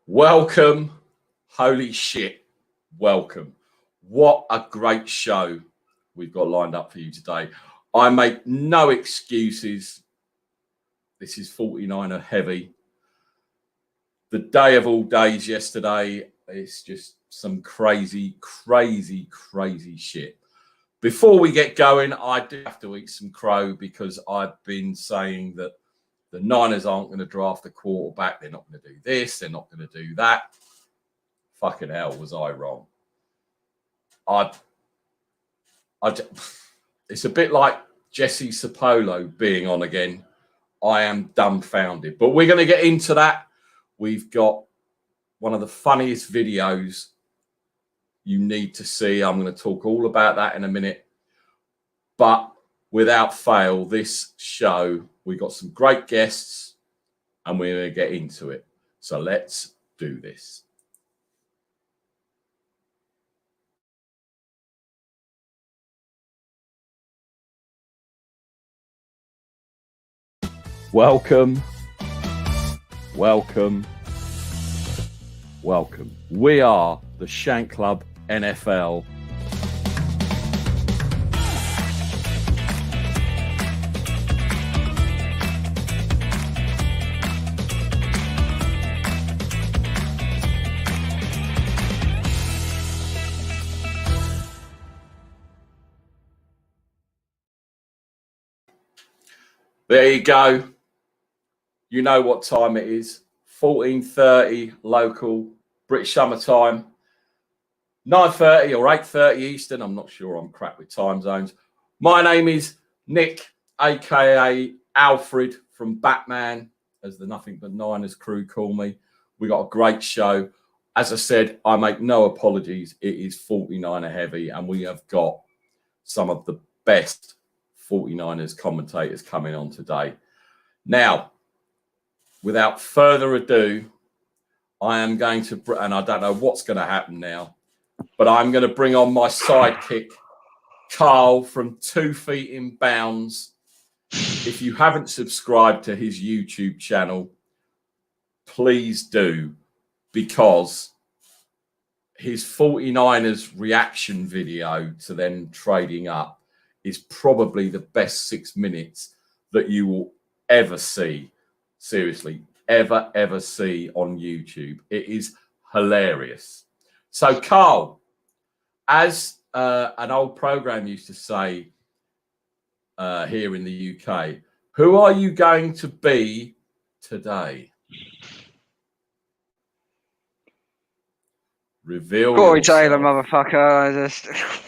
Welcome. Holy shit. Welcome. What a great show we've got lined up for you today. I make no excuses. This is 49er heavy. The day of all days yesterday, it's just some crazy shit. Before we get going, I do have to eat some crow because I've been saying that the Niners aren't going to draft a quarterback. They're not going to do this. They're not going to do that. Fucking hell, was I wrong? It's a bit like Jesse Sapolo being on again. I am dumbfounded. But we're going to get into that. We've got one of the funniest videos you need to see. I'm going to talk all about that in a minute. But without fail, this show, we got some great guests and we're going to get into it. So let's do this. Welcome. We are the Shank Club NFL. There you go. You know what time it is. 14:30 local British summertime. 9:30 or 8:30 Eastern. I'm not sure. I'm crap with time zones. My name is Nick, aka Alfred from Batman, as the Nothing But Niners crew call me. We got a great show. As I said, I make no apologies. It is 49er heavy, and we have got some of the best 49ers commentators coming on today. Now, without further ado, I am going to, and I don't know what's going to happen now, but I'm going to bring on my sidekick, Carl from 2 Feet in Bounds. If you haven't subscribed to his YouTube channel, please do, because his 49ers reaction video to them trading up is probably the best 6 minutes that you will ever see. Seriously, ever see on YouTube. It is hilarious. So, Carl, as an old program used to say here in the UK, who are you going to be today? Reveal Corey yourself. Taylor, motherfucker.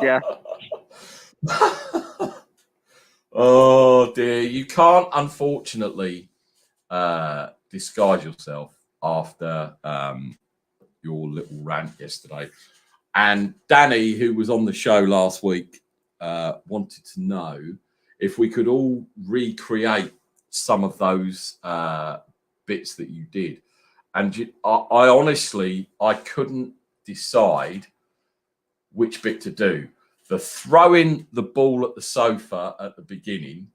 Yeah. Oh dear, you can't unfortunately disguise yourself after your little rant yesterday. And Danny, who was on the show last week, wanted to know if we could all recreate some of those bits that you did. And I honestly, I couldn't decide which bit to do. The throwing the ball at the sofa at the beginning,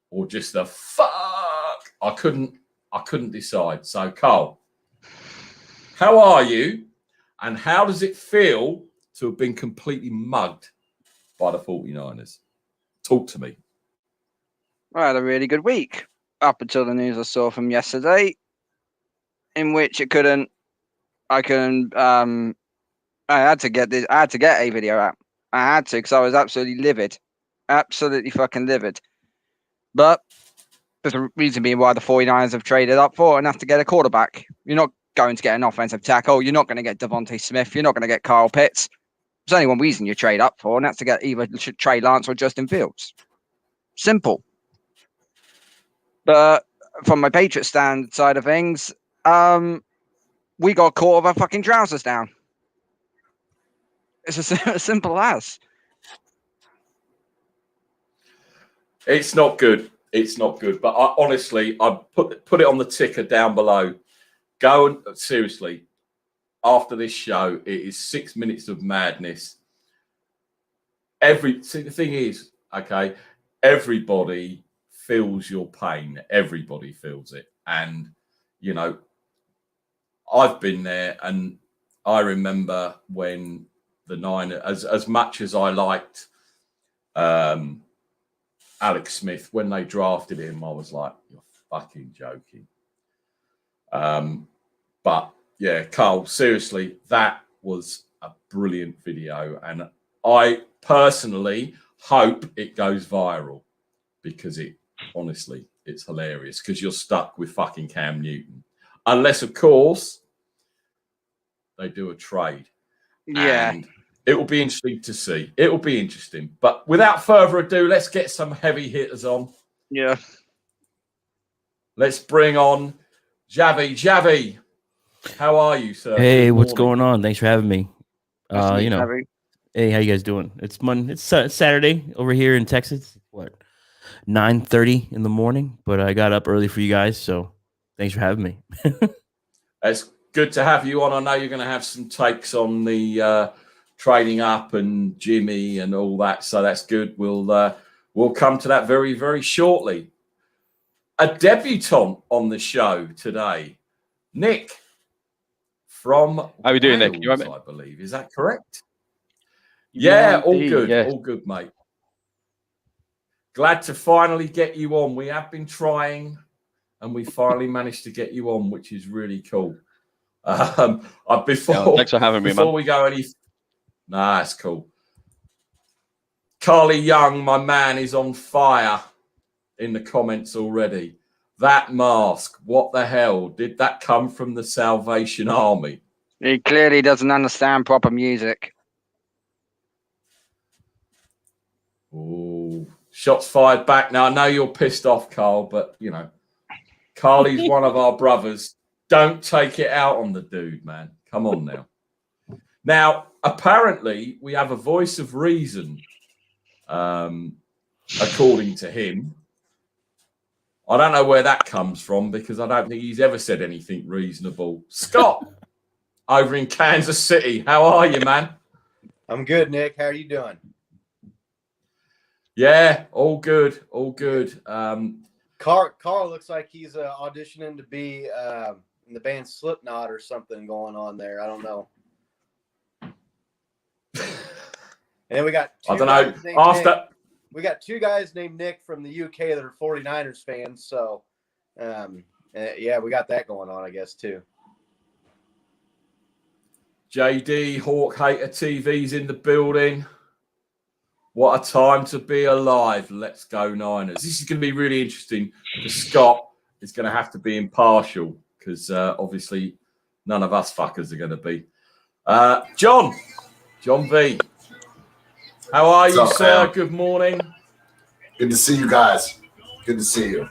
or just the fuck. I couldn't decide. So, Carl, how are you? And how does it feel to have been completely mugged by the 49ers? Talk to me. I had a really good week up until the news I saw from yesterday, in which I had to get a video out. I had to, because I was absolutely livid. Absolutely fucking livid. But there's a reason being why the 49ers have traded up for enough to get a quarterback. You're not going to get an offensive tackle. You're not going to get Devontae Smith. You're not going to get Kyle Pitts. There's only one reason you trade up for, and that's to get either Trey Lance or Justin Fields. Simple. But from my Patriots stand side of things, we got caught with our fucking trousers down. It's as simple as. It's not good. It's not good. But I put it on the ticker down below. Go and seriously, after this show, it is 6 minutes of madness. The thing is, okay, everybody feels your pain. Everybody feels it. And, you know, I've been there, and I remember when the Niners, as much as I liked Alex Smith, when they drafted him, I was like, you're fucking joking. But yeah, Carl, seriously, that was a brilliant video. And I personally hope it goes viral, because honestly, it's hilarious, because you're stuck with fucking Cam Newton. Unless, of course, they do a trade. Yeah. And it will be interesting to see. It will be interesting. But without further ado, let's get some heavy hitters on. Yeah. Let's bring on Javi. Javi, how are you, sir? Hey, what's going on? Thanks for having me. Nice to meet You know, Harry. hey, how you guys doing? It's Monday. It's Saturday over here in Texas. What, 9:30 in the morning? But I got up early for you guys, so thanks for having me. It's good to have you on. I know you're going to have some takes on the trading up and Jimmy and all that, so that's good. We'll come to that very, very shortly. A debutant on the show today, Nick from How are we doing, Nick? You all Wales, right, I believe. Is that correct? Yeah, all indeed, good. yes. All good, mate. Glad to finally get you on. We have been trying, and we finally managed to get you on, which is really cool. Before thanks for having me, before man. we go any, nah, that's cool. Carly Young, my man, is on fire in the comments already. That mask, what the hell? Did that come from the Salvation Army? He clearly doesn't understand proper music. Oh, shots fired back. Now, I know you're pissed off, Carl, but, you know, Carly's one of our brothers. Don't take it out on the dude, man. Come on now. Now, apparently, we have a voice of reason, according to him. I don't know where that comes from, because I don't think he's ever said anything reasonable. Scott, over in Kansas City, how are you, man? I'm good, Nick. How are you doing? Yeah, all good, all good. Carl looks like he's auditioning to be in the band Slipknot or something going on there. I don't know. And then we got I don't know. After we got two guys named Nick from the UK that are 49ers fans. So, yeah, we got that going on, I guess, too. JD Hawk Hater TV's in the building. What a time to be alive. Let's go Niners. This is going to be really interesting, because Scott is going to have to be impartial, because obviously none of us fuckers are going to be. John V. How are you, sir? Man? Good morning. Good to see you guys. Good to see you.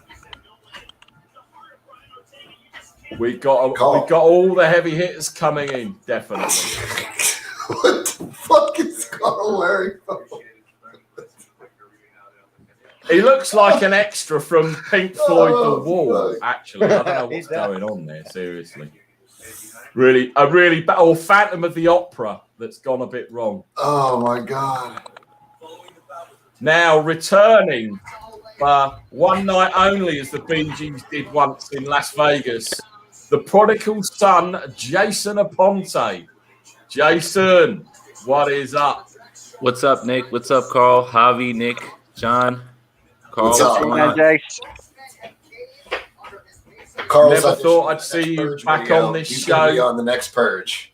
We got all the heavy hitters coming in, definitely. What the fuck is Carl wearing? He looks like an extra from Pink Floyd The Wall, fuck. actually. I don't know what's going on there, seriously. Really, or Phantom of the Opera that's gone a bit wrong. Oh my god. Now returning for one night only, as the Bee Gees did once in Las Vegas, the prodigal son, Jason Aponte. Jason, what is up? What's up, Nick? What's up, Carl? Javi, Nick, John, Carl. What's up? What's going Hey, on? Jace. Carl's Never auditioning thought for I'd the see next you Purge back video. on this He's gonna be show. on the next Purge.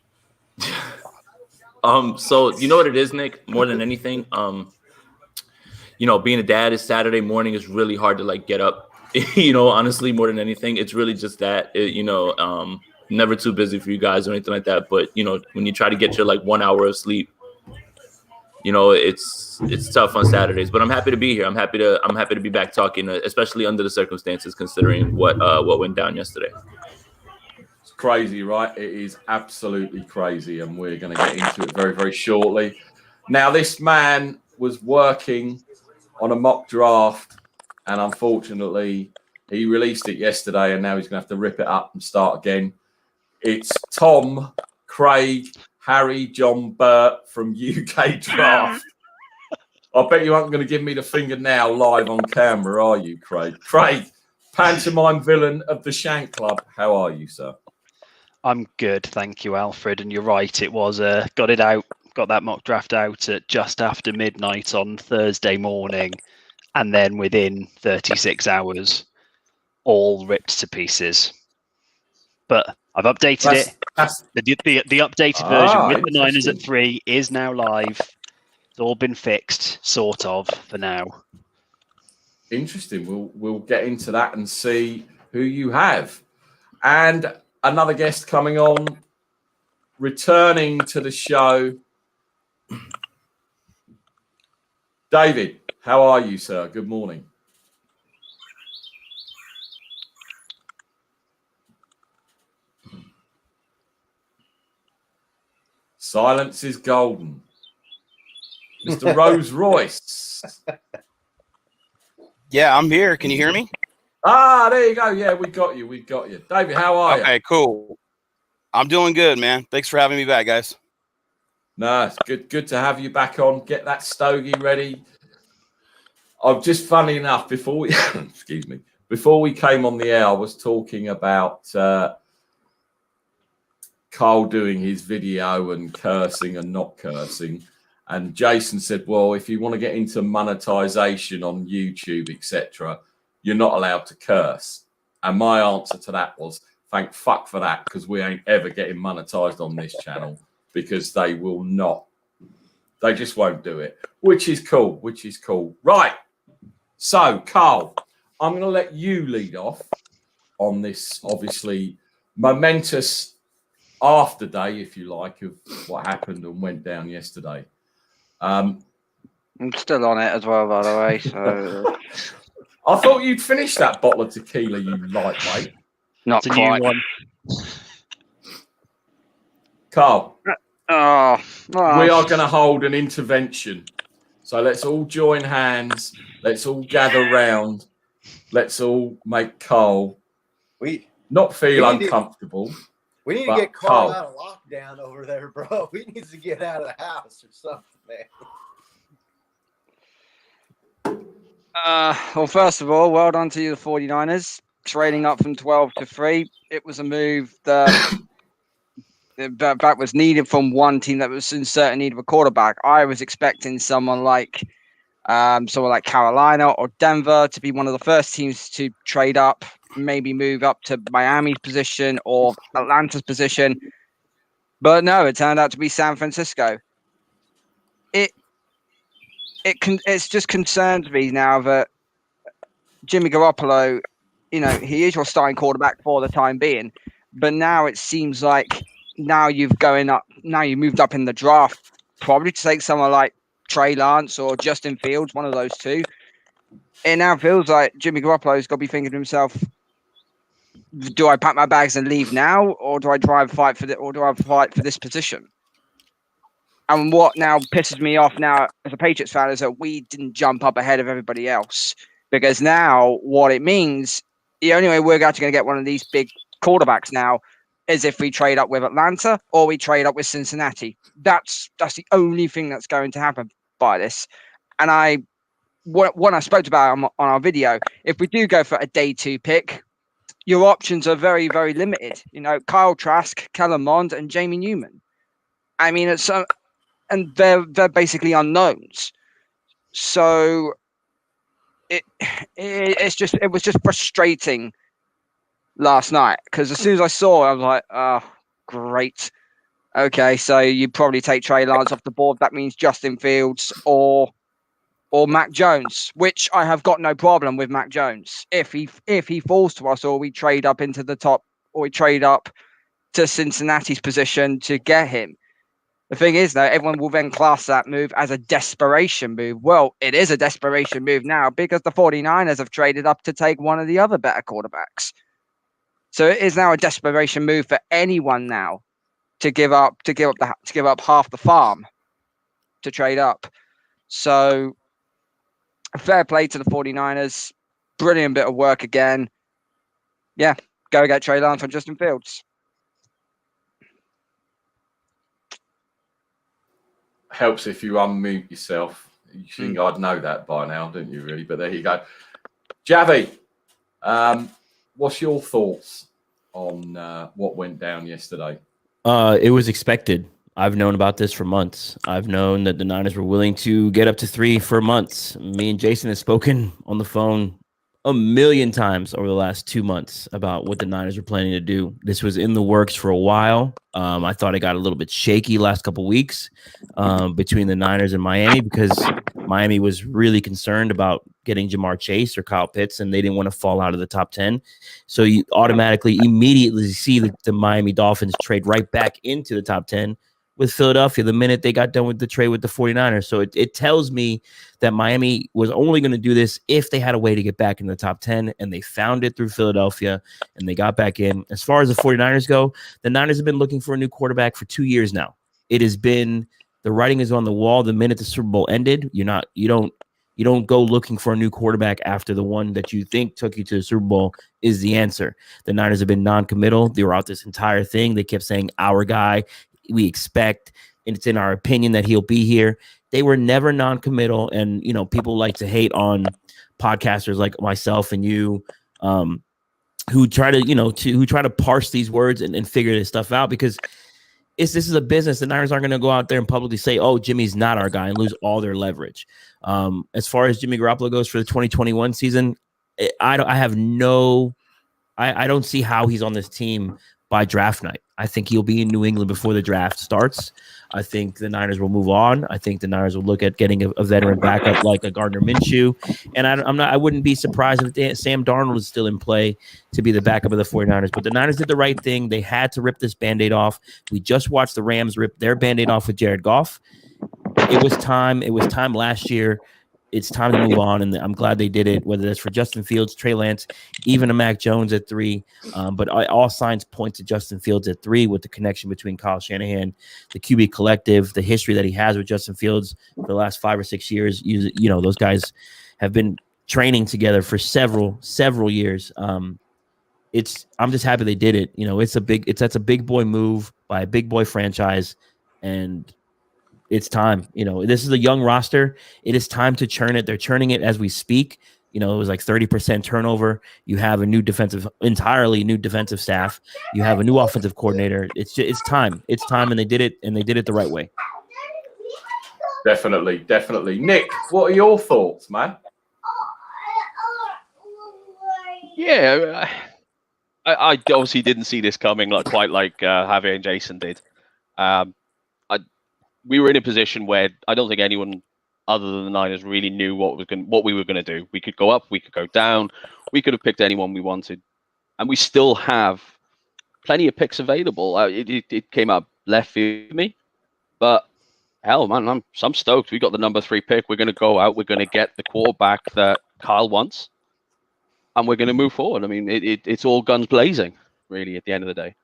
So you know what it is, Nick? More than anything, you know, being a dad is Saturday morning is really hard to like get up. You know, honestly, more than anything, it's really just that. Never too busy for you guys or anything like that. But you know, when you try to get your like 1 hour of sleep, you know, it's tough on Saturdays. But I'm happy to be here. I'm happy to be back talking, especially under the circumstances, considering what went down yesterday. It's crazy, right? It is absolutely crazy, and we're going to get into it very, very shortly. Now, this man was working on a mock draft, and unfortunately, he released it yesterday, and now he's going to have to rip it up and start again. It's Tom, Craig, Harry, John Burt from UK Draft. I bet you aren't going to give me the finger now live on camera, are you, Craig? Craig, pantomime villain of the Shank Club. How are you, sir? I'm good, thank you, Alfred. And you're right, it was got that mock draft out at just after midnight on Thursday morning, and then within 36 hours, all ripped to pieces. But I've updated it. The updated version with the Niners at 3 is now live. It's all been fixed, sort of, for now. Interesting. We'll get into that and see who you have. And another guest coming on, returning to the show. David, how are you, sir? Good morning. Silence is golden. Mr. Rose Royce. Yeah, I'm here. Can you hear me? Ah, there you go. Yeah, we got you. David, how are you? Okay, cool. I'm doing good, man. Thanks for having me back, guys. No, it's good to have you back on. Get that stogie ready. I'm just funny enough, before we excuse me, before we came on the air, I was talking about Carl doing his video and cursing and not cursing. And Jason said, well, if you want to get into monetization on YouTube, etc., you're not allowed to curse. And my answer to that was, thank fuck for that, because we ain't ever getting monetized on this channel, because they will not. They just won't do it, which is cool, Right. So, Carl, I'm going to let you lead off on this, obviously, momentous after day, if you like, of what happened and went down yesterday. I'm still on it as well, by the way. So I thought you'd finished that bottle of tequila, you lightweight. not It's a new quite. one. Carl, Oh, we are going to hold an intervention. So let's all join hands. Let's all gather round. Let's all make Carl not feel uncomfortable. We need to get Carl out of lockdown over there, bro. He needs to get out of the house or something, man. Well, first of all, well done to you, the 49ers, trading up from 12 to 3. It was a move that was needed from one team that was in certain need of a quarterback. I was expecting someone like Carolina or Denver to be one of the first teams to trade up, maybe move up to Miami's position or Atlanta's position. But no, it turned out to be San Francisco. It's just concerns me now that Jimmy Garoppolo, he is your starting quarterback for the time being, but now it seems like now you've moved up in the draft, probably to take someone like Trey Lance or Justin Fields, one of those two. It now feels like Jimmy Garoppolo's got to be thinking to himself, do I pack my bags and leave now, or do I fight for this position? And what now pisses me off now as a Patriots fan is that we didn't jump up ahead of everybody else, because now what it means, the only way we're actually going to get one of these big quarterbacks now is if we trade up with Atlanta or we trade up with Cincinnati. That's the only thing that's going to happen by this. And when I spoke about on our video, if we do go for a day 2 pick, your options are very, very limited. Kyle Trask, Kellen Mond, and Jamie Newman. I mean, and they're basically unknowns. So it was just frustrating last night, because as soon as I saw it, I was like, oh, great. Okay, so you probably take Trey Lance off the board. That means Justin Fields or Mac Jones, which I have got no problem with Mac Jones. If he falls to us, or we trade up into the top, or we trade up to Cincinnati's position to get him. The thing is, though, everyone will then class that move as a desperation move. Well, it is a desperation move now, because the 49ers have traded up to take one of the other better quarterbacks. So it is now a desperation move for anyone now to give up half the farm to trade up. So fair play to the 49ers. Brilliant bit of work again. Yeah, go get Trey Lance on Justin Fields. Helps if you unmute yourself. You think I'd know that by now, didn't you, really? But there you go. Javi, what's your thoughts on what went down yesterday? It was expected. I've known about this for months. I've known that the Niners were willing to get up to 3 for months. Me and Jason have spoken on the phone a million times over the last 2 months about what the Niners were planning to do. This was in the works for a while. I thought it got a little bit shaky last couple weeks between the Niners and Miami because Miami was really concerned about getting Jamar Chase or Kyle Pitts, and they didn't want to fall out of the top 10. So you automatically immediately see the Miami Dolphins trade right back into the top 10 with Philadelphia the minute they got done with the trade with the 49ers. So it tells me that Miami was only going to do this if they had a way to get back in the top 10, and they found it through Philadelphia, and they got back in. As far as the 49ers go, the Niners have been looking for a new quarterback for 2 years now. It has been the writing is on the wall the minute the Super Bowl ended. You don't go looking for a new quarterback after the one that you think took you to the Super Bowl is the answer. The Niners have been non-committal throughout this entire thing. They kept saying, our guy, we expect, and it's in our opinion that he'll be here. They were never non-committal. And, people like to hate on podcasters like myself and you, who try to parse these words and figure this stuff out, because this is a business. The Niners aren't going to go out there and publicly say, oh, Jimmy's not our guy, and lose all their leverage. As far as Jimmy Garoppolo goes for the 2021 season, I don't see how he's on this team by draft night. I think he'll be in New England before the draft starts. I think the Niners will move on. I think the Niners will look at getting a veteran backup like a Gardner Minshew. And I wouldn't be surprised if Sam Darnold is still in play to be the backup of the 49ers. But the Niners did the right thing. They had to rip this Band-Aid off. We just watched the Rams rip their Band-Aid off with Jared Goff. It was time. It was time last year. It's time to move on, and I'm glad they did it, whether that's for Justin Fields, Trey Lance, even a Mac Jones at 3. But all signs point to Justin Fields at 3 with the connection between Kyle Shanahan, the QB collective, the history that he has with Justin Fields for the last 5 or 6 years. Those guys have been training together for several years. I'm just happy they did it. That's a big boy move by a big boy franchise, and it's time. This is a young roster. It is time to churn it. They're churning it as we speak. It was like 30% turnover. You have a entirely new defensive staff. You have a new offensive coordinator. It's time. It's time, and they did it, the right way. Definitely. Nick, what are your thoughts, man? Yeah, I obviously didn't see this coming quite like Javier and Jason did. We were in a position where I don't think anyone other than the Niners really knew what we were going to do. We could go up, we could go down, we could have picked anyone we wanted, and we still have plenty of picks available. It came out left field for me, but hell, man, I'm stoked. We got the number 3 pick. We're going to go out. We're going to get the quarterback that Kyle wants, and we're going to move forward. I mean, it's all guns blazing, really, at the end of the day.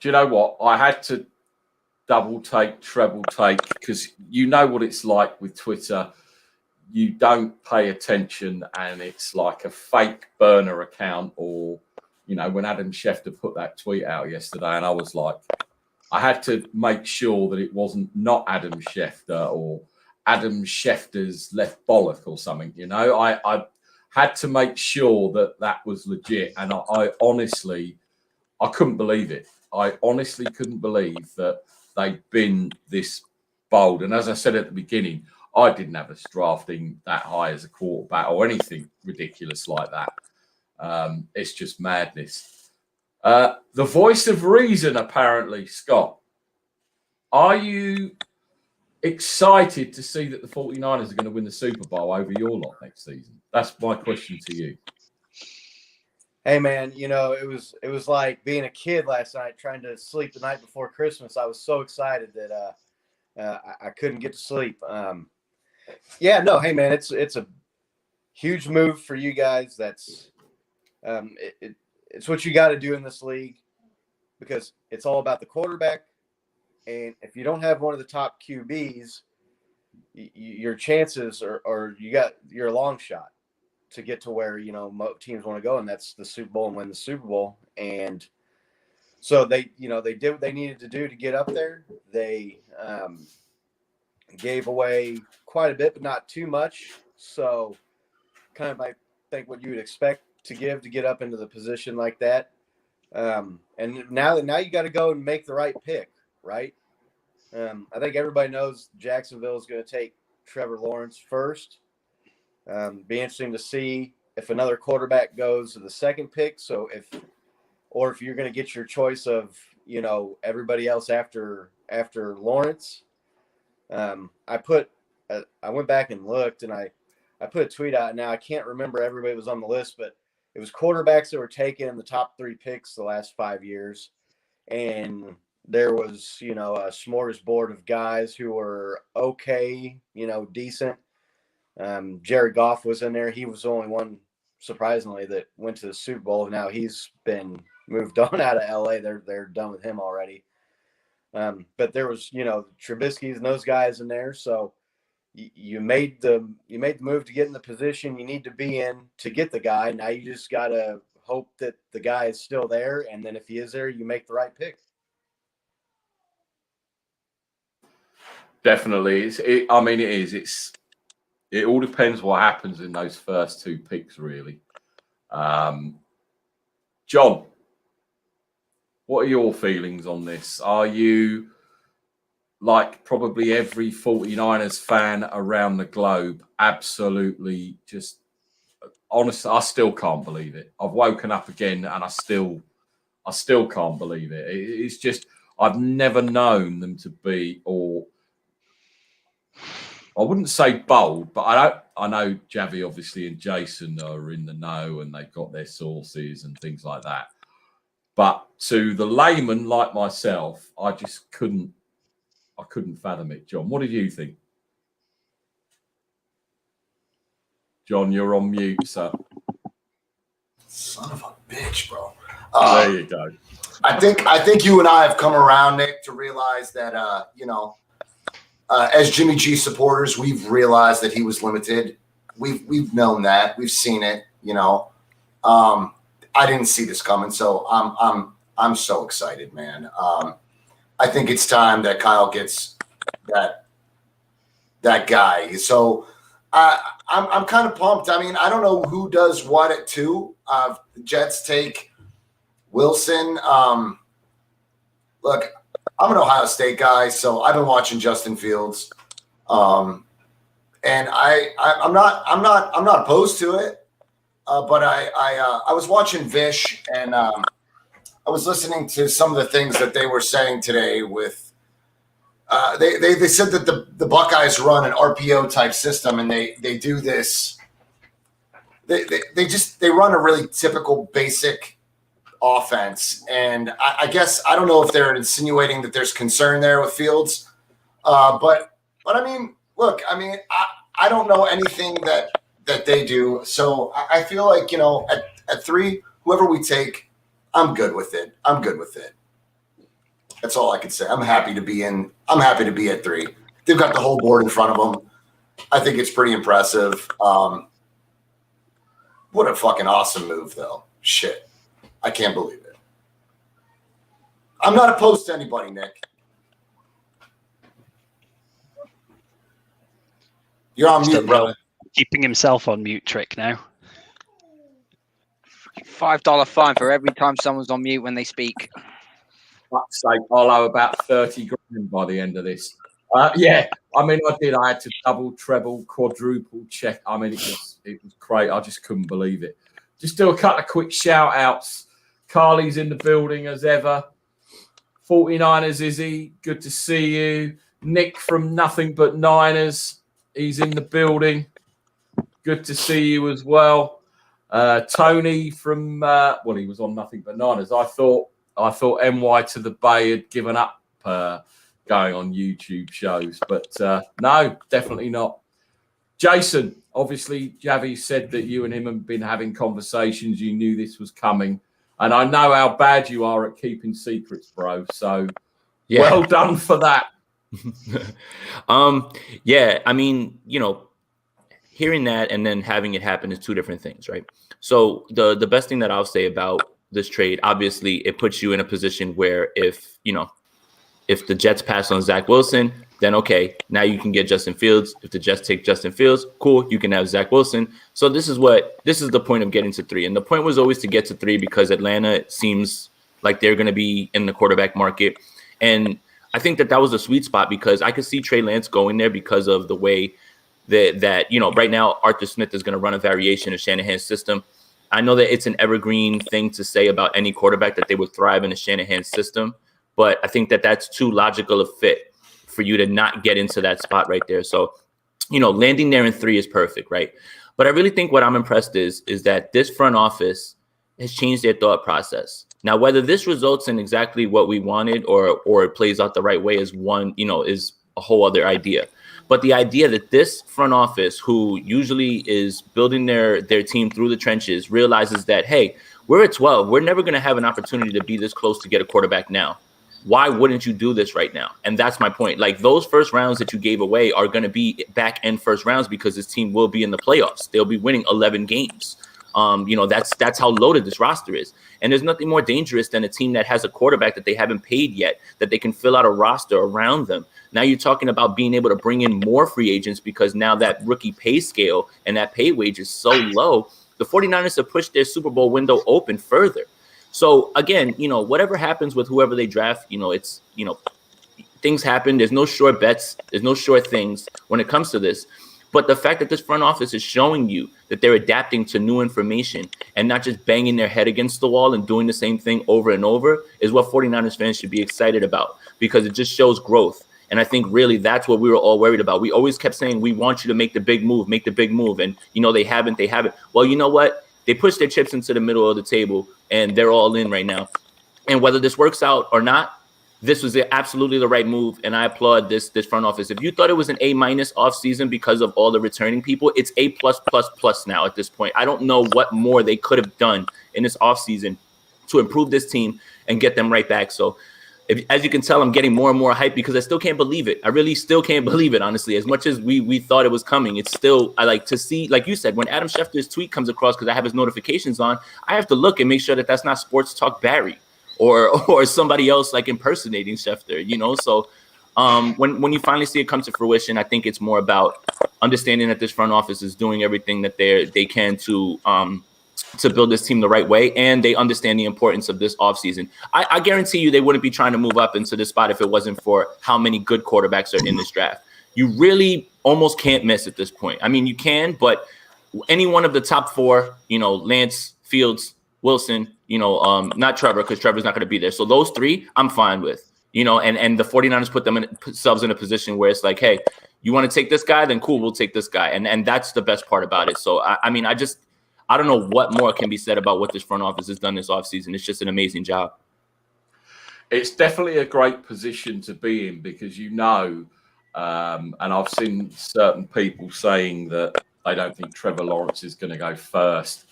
Do you know what? I had to double take, treble take, because you know what it's like with Twitter. You don't pay attention, and it's like a fake burner account, or when Adam Schefter put that tweet out yesterday, and I was like, I had to make sure that it wasn't not Adam Schefter or Adam Schefter's left bollock or something. I had to make sure that was legit, and I honestly, I couldn't believe it. I honestly couldn't believe that they'd been this bold. And as I said at the beginning, I didn't have us drafting that high as a quarterback or anything ridiculous like that. It's just madness. The voice of reason, apparently, Scott. Are you excited to see that the 49ers are going to win the Super Bowl over your lot next season? That's my question to you. Hey man, it was like being a kid last night trying to sleep the night before Christmas. I was so excited that I couldn't get to sleep. Hey man, it's a huge move for you guys. That's it's what you got to do in this league, because it's all about the quarterback. And if you don't have one of the top QBs, your chances are you're a long shot to get to where teams want to go, and that's the Super Bowl and win the Super Bowl. And so they did what they needed to do to get up there. They gave away quite a bit, but not too much. So kind of I think what you would expect to give to get up into the position like that. And now you got to go and make the right pick, right? I think everybody knows Jacksonville is going to take Trevor Lawrence first. Be interesting to see if another quarterback goes to the second pick. So if you're going to get your choice of, everybody else after Lawrence. I went back and looked, and I put a tweet out. Now I can't remember everybody was on the list, but it was quarterbacks that were taken in the top 3 picks the last 5 years. And there was, a smorgasbord of guys who were okay, decent. Jared Goff was in there. He was the only one, surprisingly, that went to the Super Bowl. Now he's been moved on out of LA. They're done with him already. But there was, Trubisky's and those guys in there. So you made the move to get in the position you need to be in to get the guy. Now you just got to hope that the guy is still there. And then if he is there, you make the right pick. Definitely. It is. It all depends what happens in those first 2 picks, really. John, what are your feelings on this? Are you, like probably every 49ers fan around the globe, absolutely just honestly, I still can't believe it. I've woken up again and I still can't believe it. It's just, I've never known them to be, or I wouldn't say bold, but I know Javi obviously and Jason are in the know and they've got their sources and things like that. But to the layman like myself, I just couldn't fathom it. John, what did you think? John, you're on mute, sir. Son of a bitch, bro. There you go. I think you and I have come around, Nick, to realize that as Jimmy G supporters, we've realized that he was limited. We've known that. We've seen it. I didn't see this coming, so I'm so excited, man. I think it's time that Kyle gets that guy. So I'm kind of pumped. I mean, I don't know who does what at 2. The Jets take Wilson. Look, I'm an Ohio State guy, so I've been watching Justin Fields, and I'm not opposed to it. But I was watching Vish, and I was listening to some of the things that they were saying today. With they said that the Buckeyes run an RPO type system, and they do this. They run a really typical basic offense, and I guess I don't know if they're insinuating that there's concern there with Fields, but I mean, look, I don't know anything that they do, so I feel like at 3, whoever we take, I'm good with it. That's all I can say. I'm happy to be at 3. They've got the whole board in front of them. I think it's pretty impressive. What a fucking awesome move, though. Shit. I can't believe it. I'm not opposed to anybody, Nick. You're on mute, brother. Keeping himself on mute trick now. $5 fine for every time someone's on mute when they speak. Fuck's sake, I'll owe about 30 grand by the end of this. Yeah, I had to double, treble, quadruple check. It was great. I just couldn't believe it. Just do a couple of quick shout outs. Carly's in the building as ever. 49ers, Izzy, good to see you. Nick from Nothing But Niners, he's in the building. Good to see you as well. Tony from he was on Nothing But Niners. I thought NY to the Bay had given up going on YouTube shows, but no, definitely not. Jason, obviously, Javi said that you and him have been having conversations. You knew this was coming, and I know how bad you are at keeping secrets, bro. So, well done for that. Hearing that and then having it happen is 2 different things, right? So the best thing that I'll say about this trade, obviously, it puts you in a position where if the Jets pass on Zach Wilson, then okay, now you can get Justin Fields. If the Jets take Justin Fields, cool, you can have Zach Wilson. So this is the point of getting to 3. And the point was always to get to 3 because Atlanta seems like they're going to be in the quarterback market. And I think that was a sweet spot because I could see Trey Lance going there because of the way that right now Arthur Smith is going to run a variation of Shanahan's system. I know that it's an evergreen thing to say about any quarterback that they would thrive in a Shanahan system, but I think that that's too logical a fit for you to not get into that spot right there. So, landing there in 3 is perfect, right? But I really think what I'm impressed is that this front office has changed their thought process. Now, whether this results in exactly what we wanted or it plays out the right way is is a whole other idea. But the idea that this front office, who usually is building their team through the trenches, realizes that, hey, we're at 12. We're never going to have an opportunity to be this close to get a quarterback now. Why wouldn't you do this right now? And that's my point. Like, those first rounds that you gave away are going to be back end first rounds because this team will be in the playoffs. They'll be winning 11 games. That's how loaded this roster is. And there's nothing more dangerous than a team that has a quarterback that they haven't paid yet, that they can fill out a roster around them. Now you're talking about being able to bring in more free agents because now that rookie pay scale and that pay wage is so low, the 49ers have pushed their Super Bowl window open further. So again, whatever happens with whoever they draft, things happen. There's no sure bets. There's no sure things when it comes to this. But the fact that this front office is showing you that they're adapting to new information and not just banging their head against the wall and doing the same thing over and over is what 49ers fans should be excited about because it just shows growth. And I think really that's what we were all worried about. We always kept saying, we want you to make the big move. And, they haven't. Well, you know what? They pushed their chips into the middle of the table and they're all in right now. And whether this works out or not, this was absolutely the right move. And I applaud this front office. If you thought it was an A- offseason because of all the returning people, it's A+++ now at this point. I don't know what more they could have done in this offseason to improve this team and get them right back. So as you can tell, I'm getting more and more hyped because I still can't believe it. I really still can't believe it, honestly. As much as we thought it was coming, it's still, I like to see, like you said, when Adam Schefter's tweet comes across, because I have his notifications on, I have to look and make sure that that's not Sports Talk Barry or somebody else like impersonating Schefter, So when you finally see it come to fruition, I think it's more about understanding that this front office is doing everything that they can to build this team the right way, and they understand the importance of this offseason. I guarantee you they wouldn't be trying to move up into this spot if it wasn't for how many good quarterbacks are in this draft. You really almost can't miss at this point. I mean, you can, but any one of the top 4, Lance, Fields, Wilson, not Trevor, because Trevor's not going to be there. So those 3, I'm fine with, and the 49ers put themselves in a position where it's like, hey, you want to take this guy? Then cool, we'll take this guy. And that's the best part about it. So, I don't know what more can be said about what this front office has done this offseason. It's just an amazing job. It's definitely a great position to be in because and I've seen certain people saying that they don't think Trevor Lawrence is going to go first.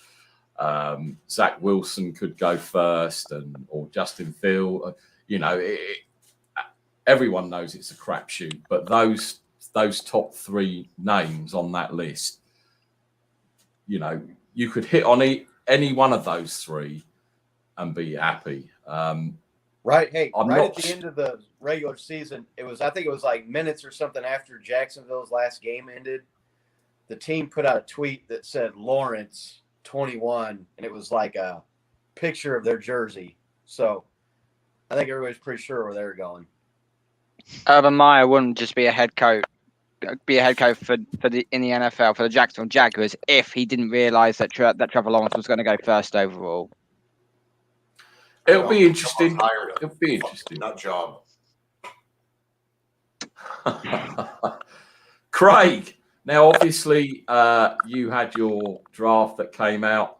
Zach Wilson could go first, or Justin Fields. Everyone knows it's a crapshoot, but those top 3 names on that list, you could hit on any one of those 3 and be happy. Right. Hey, at the end of the regular season, I think it was like minutes or something after Jacksonville's last game ended. The team put out a tweet that said Lawrence 21, and it was like a picture of their jersey. So I think everybody's pretty sure where they're going. Urban Meyer wouldn't just be a head coach. Be a head coach in the NFL for the Jacksonville Jaguars if he didn't realize that Trevor Lawrence was going to go first overall. It'll be interesting. It'll be interesting. Nut job. Craig, now obviously you had your draft that came out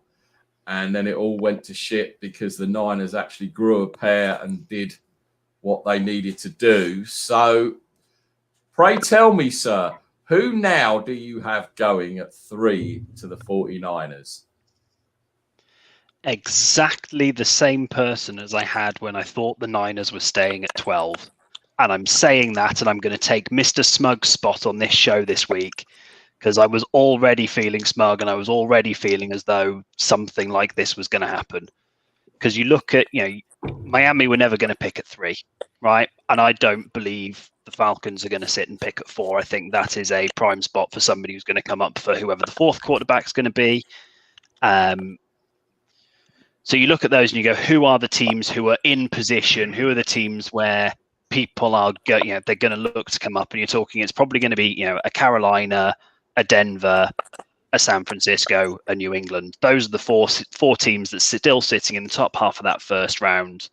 and then it all went to shit because the Niners actually grew a pair and did what they needed to do. So pray tell me, sir, who now do you have going at 3 to the 49ers? Exactly the same person as I had when I thought the Niners were staying at 12. And I'm saying that, and I'm going to take Mr. Smug's spot on this show this week because I was already feeling smug and I was already feeling as though something like this was going to happen. Because you look at, Miami were never going to pick at 3, right? And I don't believe the Falcons are going to sit and pick at 4. I think that is a prime spot for somebody who's going to come up for whoever the 4th quarterback is going to be. So you look at those and you go, who are the teams who are in position? Who are the teams where people are, they're going to look to come up? And you're talking, it's probably going to be, a Carolina, a Denver, a San Francisco, a New England. Those are the four teams that's still sitting in the top half of that first round.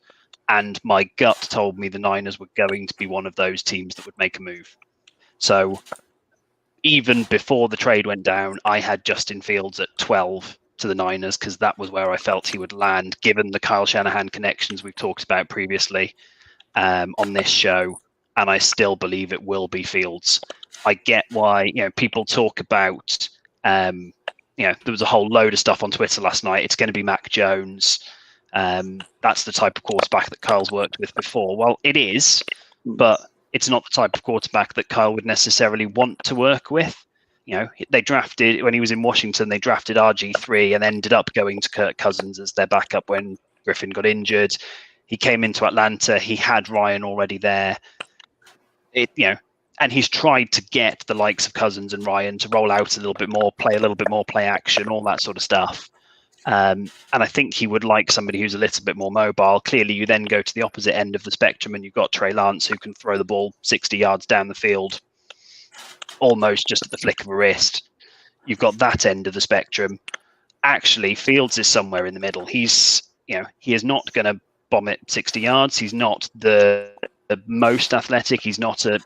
And my gut told me the Niners were going to be one of those teams that would make a move. So even before the trade went down, I had Justin Fields at 12 to the Niners because that was where I felt he would land, given the Kyle Shanahan connections we've talked about previously on this show. And I still believe it will be Fields. I get why, people talk about, there was a whole load of stuff on Twitter last night. It's going to be Mac Jones. That's the type of quarterback that Kyle's worked with before. Well, it is, but it's not the type of quarterback that Kyle would necessarily want to work with. They drafted, when he was in Washington, they drafted RG3 and ended up going to Kirk Cousins as their backup when Griffin got injured. He came into Atlanta. He had Ryan already there. And he's tried to get the likes of Cousins and Ryan to roll out a little bit more, play action, all that sort of stuff. And I think he would like somebody who's a little bit more mobile. Clearly, you then go to the opposite end of the spectrum and you've got Trey Lance who can throw the ball 60 yards down the field, almost just at the flick of a wrist. You've got that end of the spectrum. Actually, Fields is somewhere in the middle. He is not going to bomb it 60 yards. He's not the most athletic. He's not a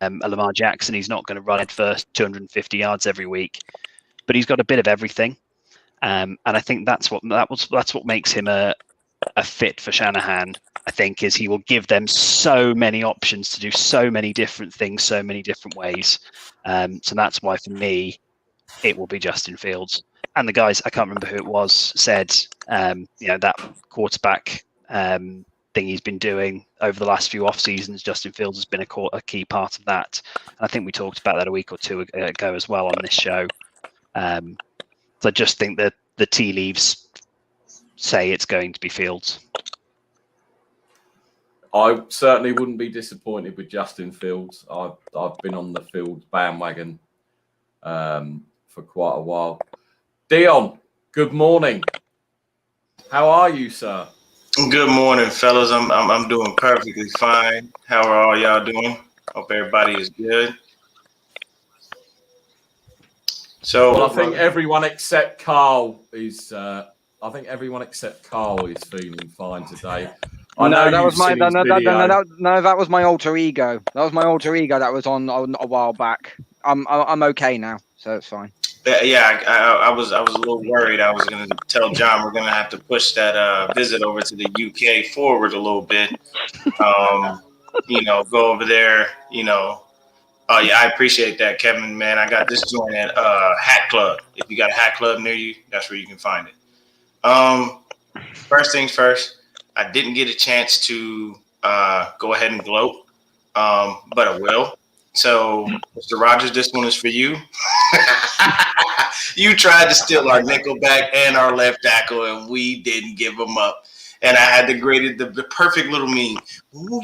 Lamar Jackson. He's not going to run it first 250 yards every week, but he's got a bit of everything. And I think that's what makes him a fit for Shanahan. I think is he will give them so many options to do so many different things, so many different ways. So that's why for me, it will be Justin Fields. And the guys, I can't remember who it was, said that quarterback thing he's been doing over the last few off seasons. Justin Fields has been a key part of that. And I think we talked about that a week or two ago as well on this show. So I just think that the tea leaves say it's going to be Fields. I certainly wouldn't be disappointed with Justin Fields. I've been on the Fields bandwagon for quite a while. Dion, good morning. How are you, sir? Good morning, fellas. I'm doing perfectly fine. How are all y'all doing? Hope everybody is good. So, well, I think everyone except Carl is. feeling fine today. That was my alter ego. That was my alter ego that was on a while back. I'm okay now, so it's fine. Yeah, I was a little worried. I was going to tell John we're going to have to push that visit over to the UK forward a little bit. Go over there. Oh yeah, I appreciate that, Kevin. Man, I got this joint at Hat Club. If you got a Hat Club near you, that's where you can find it. First things first. I didn't get a chance to go ahead and gloat, but I will. So, Mr. Rogers, this one is for you. You tried to steal our nickelback and our left tackle, and we didn't give them up. And I had the perfect little meme. Ooh,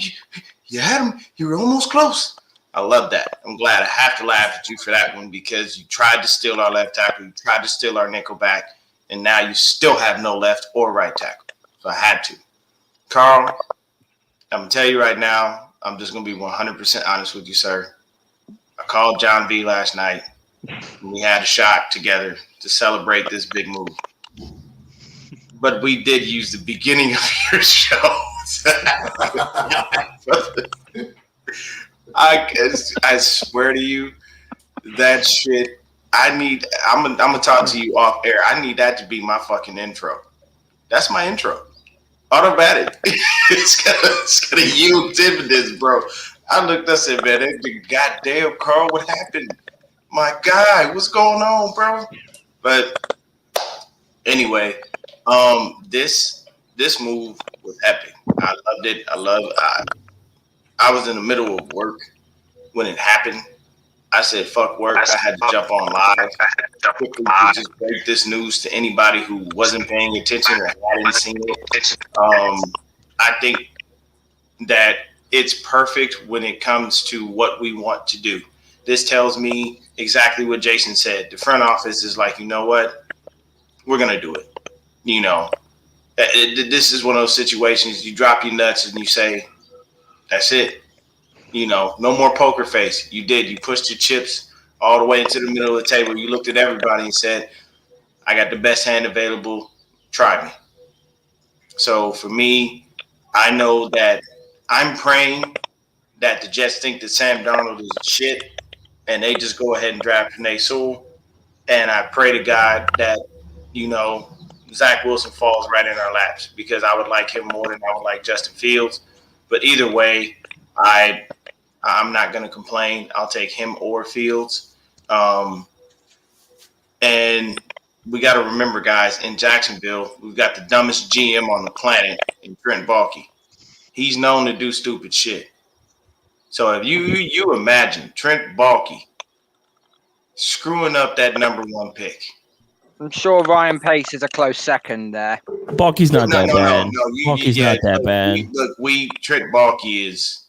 you had him. You were almost close. I love that. I'm glad I have to laugh at you for that one because you tried to steal our left tackle. You tried to steal our nickelback, and now you still have no left or right tackle. So I had to. Carl, I'm going to tell you right now, I'm just going to be 100% honest with you, sir. I called John V last night, and we had a shot together to celebrate this big move. But we did use the beginning of your show. I swear to you, that shit, I'm gonna talk to you off air. I need that to be my fucking intro. That's my intro. Automatic. it's gonna yield dividends, bro. I looked, I said, man, goddamn, Carl, what happened? My guy, what's going on, bro? But anyway, this move was epic. I loved it. I was in the middle of work when it happened. I said, fuck work. I had to jump on live quickly to just break this news to anybody who wasn't paying attention or hadn't seen it. I think that it's perfect when it comes to what we want to do. This tells me exactly what Jason said. The front office is like, you know what? We're going to do it. You know, this is one of those situations you drop your nuts and you say, that's it. You know, no more poker face. You did. You pushed your chips all the way into the middle of the table. You looked at everybody and said, I got the best hand available. Try me. So for me, I know that I'm praying that the Jets think that Sam Darnold is shit and they just go ahead and draft Penei Sewell. And I pray to God that, you know, Zach Wilson falls right in our laps because I would like him more than I would like Justin Fields. But either way, I'm not going to complain. I'll take him or Fields. And we got to remember, guys, in Jacksonville, we've got the dumbest GM on the planet in Trent Baalke. He's known to do stupid shit. So if you imagine Trent Baalke screwing up that number 1 pick. I'm sure Ryan Pace is a close second there. Baalke's not that bad. Baalke's not that bad. Trent Baalke is.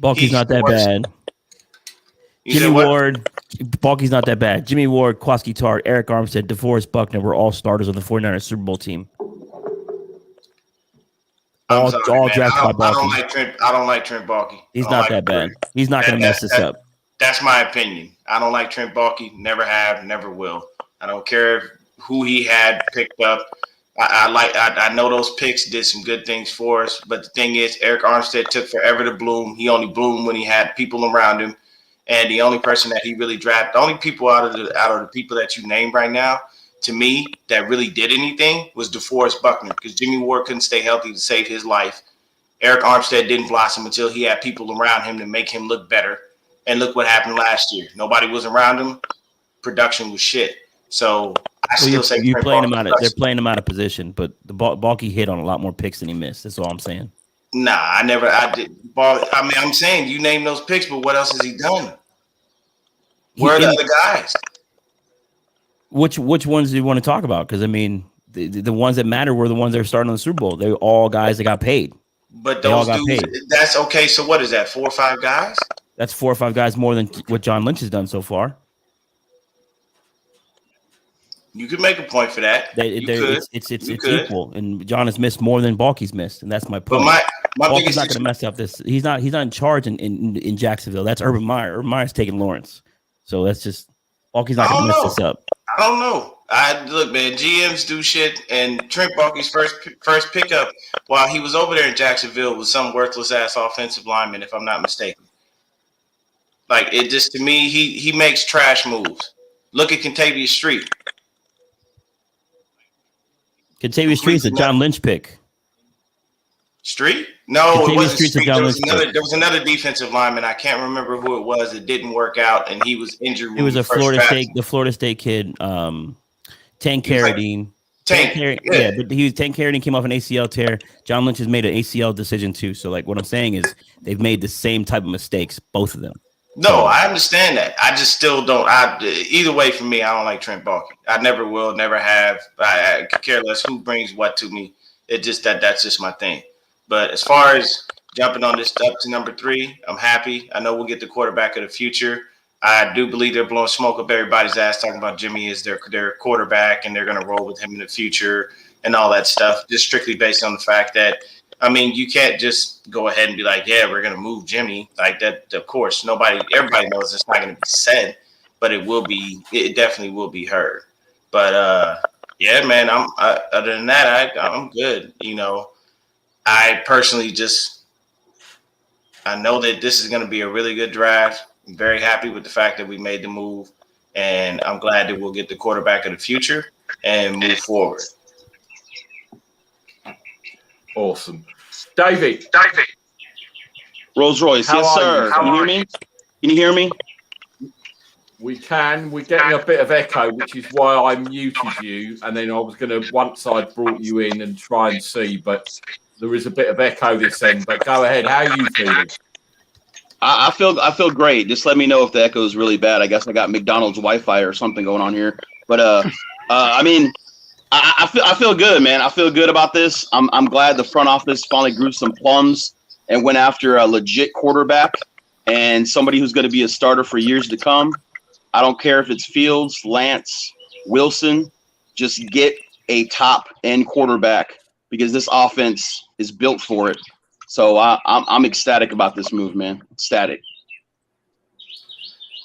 Baalke's not that bad. Jimmy Ward, Baalke's not that bad. Jimmy Ward, Kwaski Tart, Eric Armstead, DeForest Buckner were all starters on the 49ers Super Bowl team. All drafted by Baalke. I don't like Trent Baalke. He's not that bad. He's not going to mess this up. That's my opinion. I don't like Trent Baalke. Never have, never will. I don't care who he had picked up. I know those picks did some good things for us, but the thing is, Eric Armstead took forever to bloom. He only bloomed when he had people around him, and the only person that he really drafted, the only people out of the people that you named right now, to me, that really did anything was DeForest Buckner, because Jimmy Ward couldn't stay healthy to save his life. Eric Armstead didn't blossom until he had people around him to make him look better. And look what happened last year. Nobody was around him. Production was shit. So I still say you're playing him out of, they're playing him out of position, but the Baalke hit on a lot more picks than he missed. That's all I'm saying. Nah, I did. I mean, I'm saying you name those picks, but what else has he done? Where are the other guys? Which ones do you want to talk about? Because I mean, the ones that matter were the ones that were starting on the Super Bowl. They were all guys that got paid. But those dudes, that's okay. So what is that? 4 or 5 guys? That's 4 or 5 guys more than what John Lynch has done so far. You could make a point for that. It's equal, and John has missed more than Baalke's missed, and that's my point. But my Baalke's not going to mess up this. He's not in charge in Jacksonville. That's Urban Meyer. Urban Meyer's taking Lawrence, so that's just Baalke's not going to mess this up. I don't know. Look, man. GMs do shit, and Trent Baalke's first pickup while he was over there in Jacksonville was some worthless ass offensive lineman, if I'm not mistaken. Like, it just, to me, he makes trash moves. Look at Kentavious Street. Kentavious Street's a John Lynch pick. Street? No, it wasn't Street's Street. There was another defensive lineman. I can't remember who it was. It didn't work out, and he was injured. It was the Florida State kid, Tank Carradine. Tank but Tank Carradine came off an ACL tear. John Lynch has made an ACL decision too. So, like, what I'm saying is they've made the same type of mistakes, both of them. No, I understand that. I just still don't. Either way, for me, I don't like Trent Baalke. I never will, never have. I could care less who brings what to me. It just that's just my thing. But as far as jumping on this up to number 3, I'm happy. I know we'll get the quarterback of the future. I do believe they're blowing smoke up everybody's ass, talking about Jimmy is their quarterback and they're going to roll with him in the future and all that stuff, just strictly based on the fact that, I mean, you can't just go ahead and be like, yeah, we're going to move Jimmy like that. Of course, everybody knows it's not going to be said, but it definitely will be heard. But yeah, man, other than that, I'm good. You know, I personally I know that this is going to be a really good draft. I'm very happy with the fact that we made the move, and I'm glad that we'll get the quarterback of the future and move forward. Awesome. David. Rolls Royce. Yes, sir. Can you hear me? Can you hear me? We can. We're getting a bit of echo, which is why I muted you. And then I was going to, once I'd brought you in and try and see, but there is a bit of echo this end. But go ahead. How are you feeling? I feel great. Just let me know if the echo is really bad. I guess I got McDonald's Wi-Fi or something going on here. But I mean, I feel good, man. I feel good about this. I'm glad the front office finally grew some plums and went after a legit quarterback and somebody who's going to be a starter for years to come. I don't care if it's Fields, Lance, Wilson. Just get a top-end quarterback because this offense is built for it. So I'm ecstatic about this move, man. Ecstatic.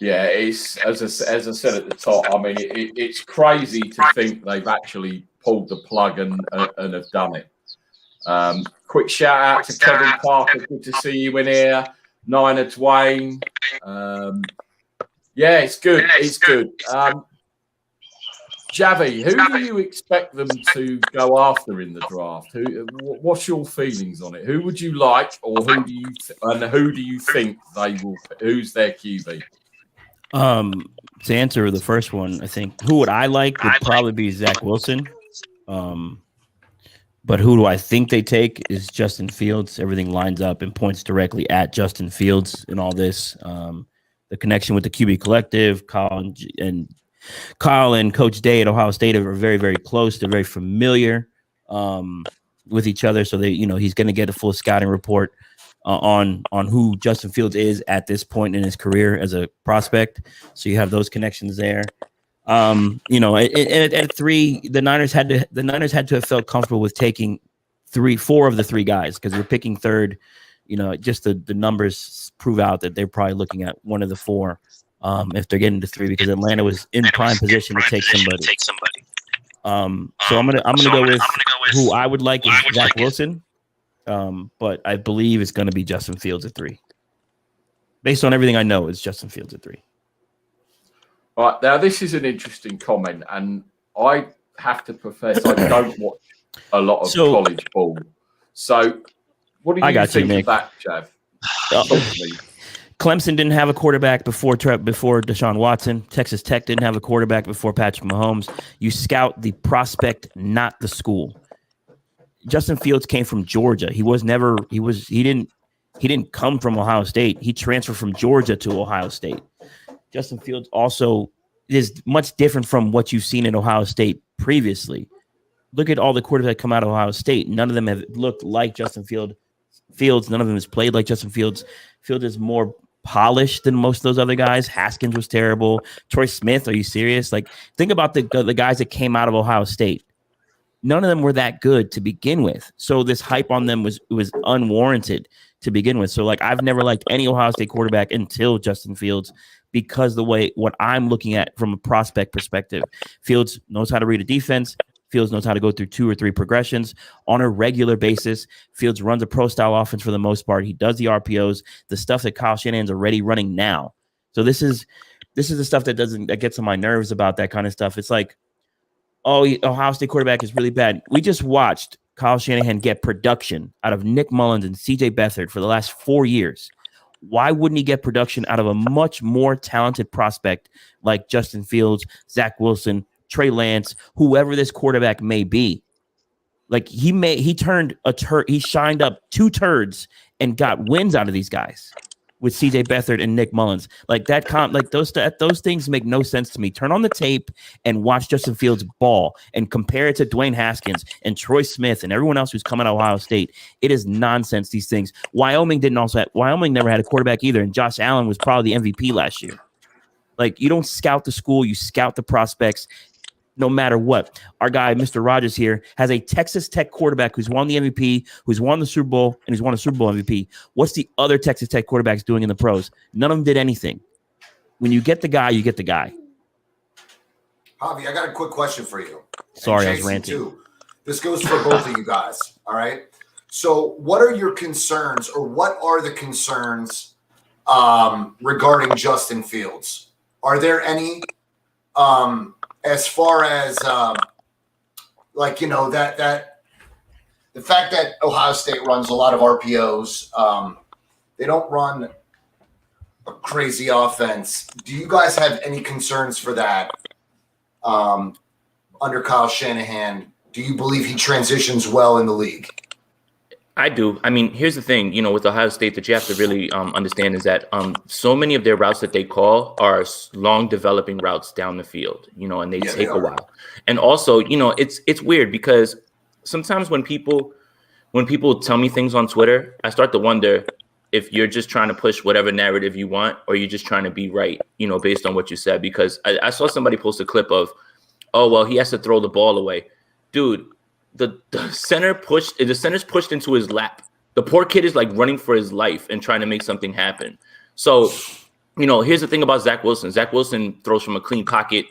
Yeah, it's as I said at the top. I mean, it's crazy to think they've actually pulled the plug and have done it. Quick shout out to Kevin Parker. Good to see you in here. Niner Dwayne. Yeah, it's good. It's good. Javi, who do you expect them to go after in the draft? What's your feelings on it? Who would you like, or who do you think they will? Who's their QB? To answer the first one, I think who would I like would probably be Zach Wilson. But who do I think they take is Justin Fields. Everything lines up and points directly at Justin Fields in all this. The connection with the QB collective, Kyle and Coach Day at Ohio State are very, very close. They're very familiar with each other. So he's going to get a full scouting report on who Justin Fields is at this point in his career as a prospect. So you have those connections there. At 3, the Niners had to have felt comfortable with taking 4 of the 3 guys because we're picking third. Just the numbers prove out that they're probably looking at one of the 4 if they're getting to 3 because Atlanta was in prime position to take somebody. So I'm gonna go with who I would like is Zach Wilson. But I believe it's going to be Justin Fields at 3. Based on everything I know, it's Justin Fields at 3. All right, now this is an interesting comment, and I have to profess I don't watch a lot of college ball. So, what do you think of that, Jav? Clemson didn't have a quarterback before Deshaun Watson. Texas Tech didn't have a quarterback before Patrick Mahomes. You scout the prospect, not the school. Justin Fields came from Georgia. He didn't come from Ohio State. He transferred from Georgia to Ohio State. Justin Fields also is much different from what you've seen in Ohio State previously. Look at all the quarterbacks that come out of Ohio State. None of them have looked like Justin Fields. None of them has played like Justin Fields. Fields is more polished than most of those other guys. Haskins was terrible. Troy Smith, are you serious? Like, think about the guys that came out of Ohio State. None of them were that good to begin with. So this hype on them was unwarranted to begin with. So, like, I've never liked any Ohio State quarterback until Justin Fields because what I'm looking at from a prospect perspective. Fields knows how to read a defense. Fields knows how to go through 2 or 3 progressions on a regular basis. Fields runs a pro-style offense for the most part. He does the RPOs, the stuff that Kyle Shanahan's already running now. So this is the stuff that gets on my nerves about that kind of stuff. It's like, oh, Ohio State quarterback is really bad. We just watched Kyle Shanahan get production out of Nick Mullins and CJ Beathard for the last 4 years. Why wouldn't he get production out of a much more talented prospect like Justin Fields, Zach Wilson, Trey Lance, whoever this quarterback may be? Like he shined up 2 turds and got wins out of these guys with CJ Beathard and Nick Mullins. Like those things make no sense to me. Turn on the tape and watch Justin Fields ball and compare it to Dwayne Haskins and Troy Smith and everyone else who's come out of Ohio State. It is nonsense, these things. Wyoming never had a quarterback either, and Josh Allen was probably the MVP last year. Like, you don't scout the school, you scout the prospects. No matter what. Our guy, Mr. Rogers here, has a Texas Tech quarterback who's won the MVP, who's won the Super Bowl, and who's won a Super Bowl MVP. What's the other Texas Tech quarterbacks doing in the pros? None of them did anything. When you get the guy, you get the guy. Javi, I got a quick question for you. Sorry, I was ranting. Too. This goes for both of you guys, all right? So what are your concerns, or what are the concerns regarding Justin Fields? Are there any as far as that the fact that Ohio State runs a lot of RPOs, they don't run a crazy offense. Do you guys have any concerns for that under Kyle Shanahan? Do you believe he transitions well in the league? I do. I mean, here's the thing, with Ohio State that you have to really understand is that so many of their routes that they call are long developing routes down the field, and they take a while. And also, it's weird because sometimes when people tell me things on Twitter, I start to wonder if you're just trying to push whatever narrative you want, or you're just trying to be right, based on what you said. Because I saw somebody post a clip of, oh, well, he has to throw the ball away. Dude, the center's pushed into his lap. The poor kid is like running for his life and trying to make something happen. So, here's the thing about Zach Wilson. Zach Wilson throws from a clean pocket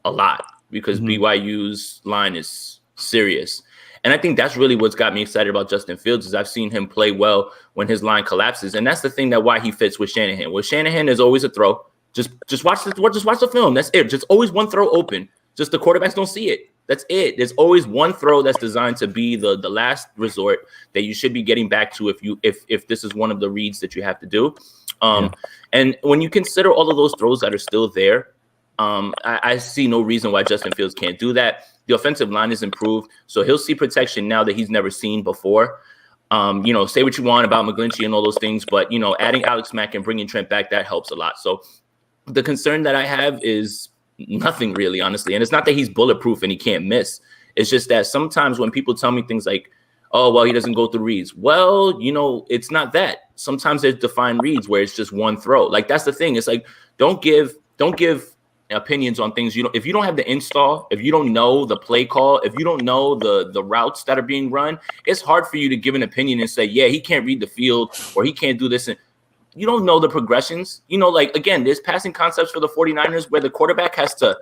a lot because BYU's line is serious. And I think that's really what's got me excited about Justin Fields is I've seen him play well when his line collapses. And that's the thing why he fits with Shanahan. With Shanahan, there's always a throw. Just watch the film. That's it. Just always one throw open. Just the quarterbacks don't see it. That's it. There's always one throw that's designed to be the last resort that you should be getting back to if this is one of the reads that you have to do. And when you consider all of those throws that are still there, I see no reason why Justin Fields can't do that. The offensive line is improved, so he'll see protection now that he's never seen before. Say what you want about McGlinchey and all those things, but adding Alex Mack and bringing Trent back, that helps a lot. So the concern that I have is nothing really, honestly. And it's not that he's bulletproof and he can't miss. It's just that sometimes when people tell me things like, oh, well, he doesn't go through reads. Well, it's not that. Sometimes there's defined reads where it's just one throw. Like, that's the thing. It's like, don't give opinions on things. If you don't have the install, if you don't know the play call, if you don't know the routes that are being run, it's hard for you to give an opinion and say, yeah, he can't read the field or he can't do this. And you don't know the progressions. Again, there's passing concepts for the 49ers where the quarterback has to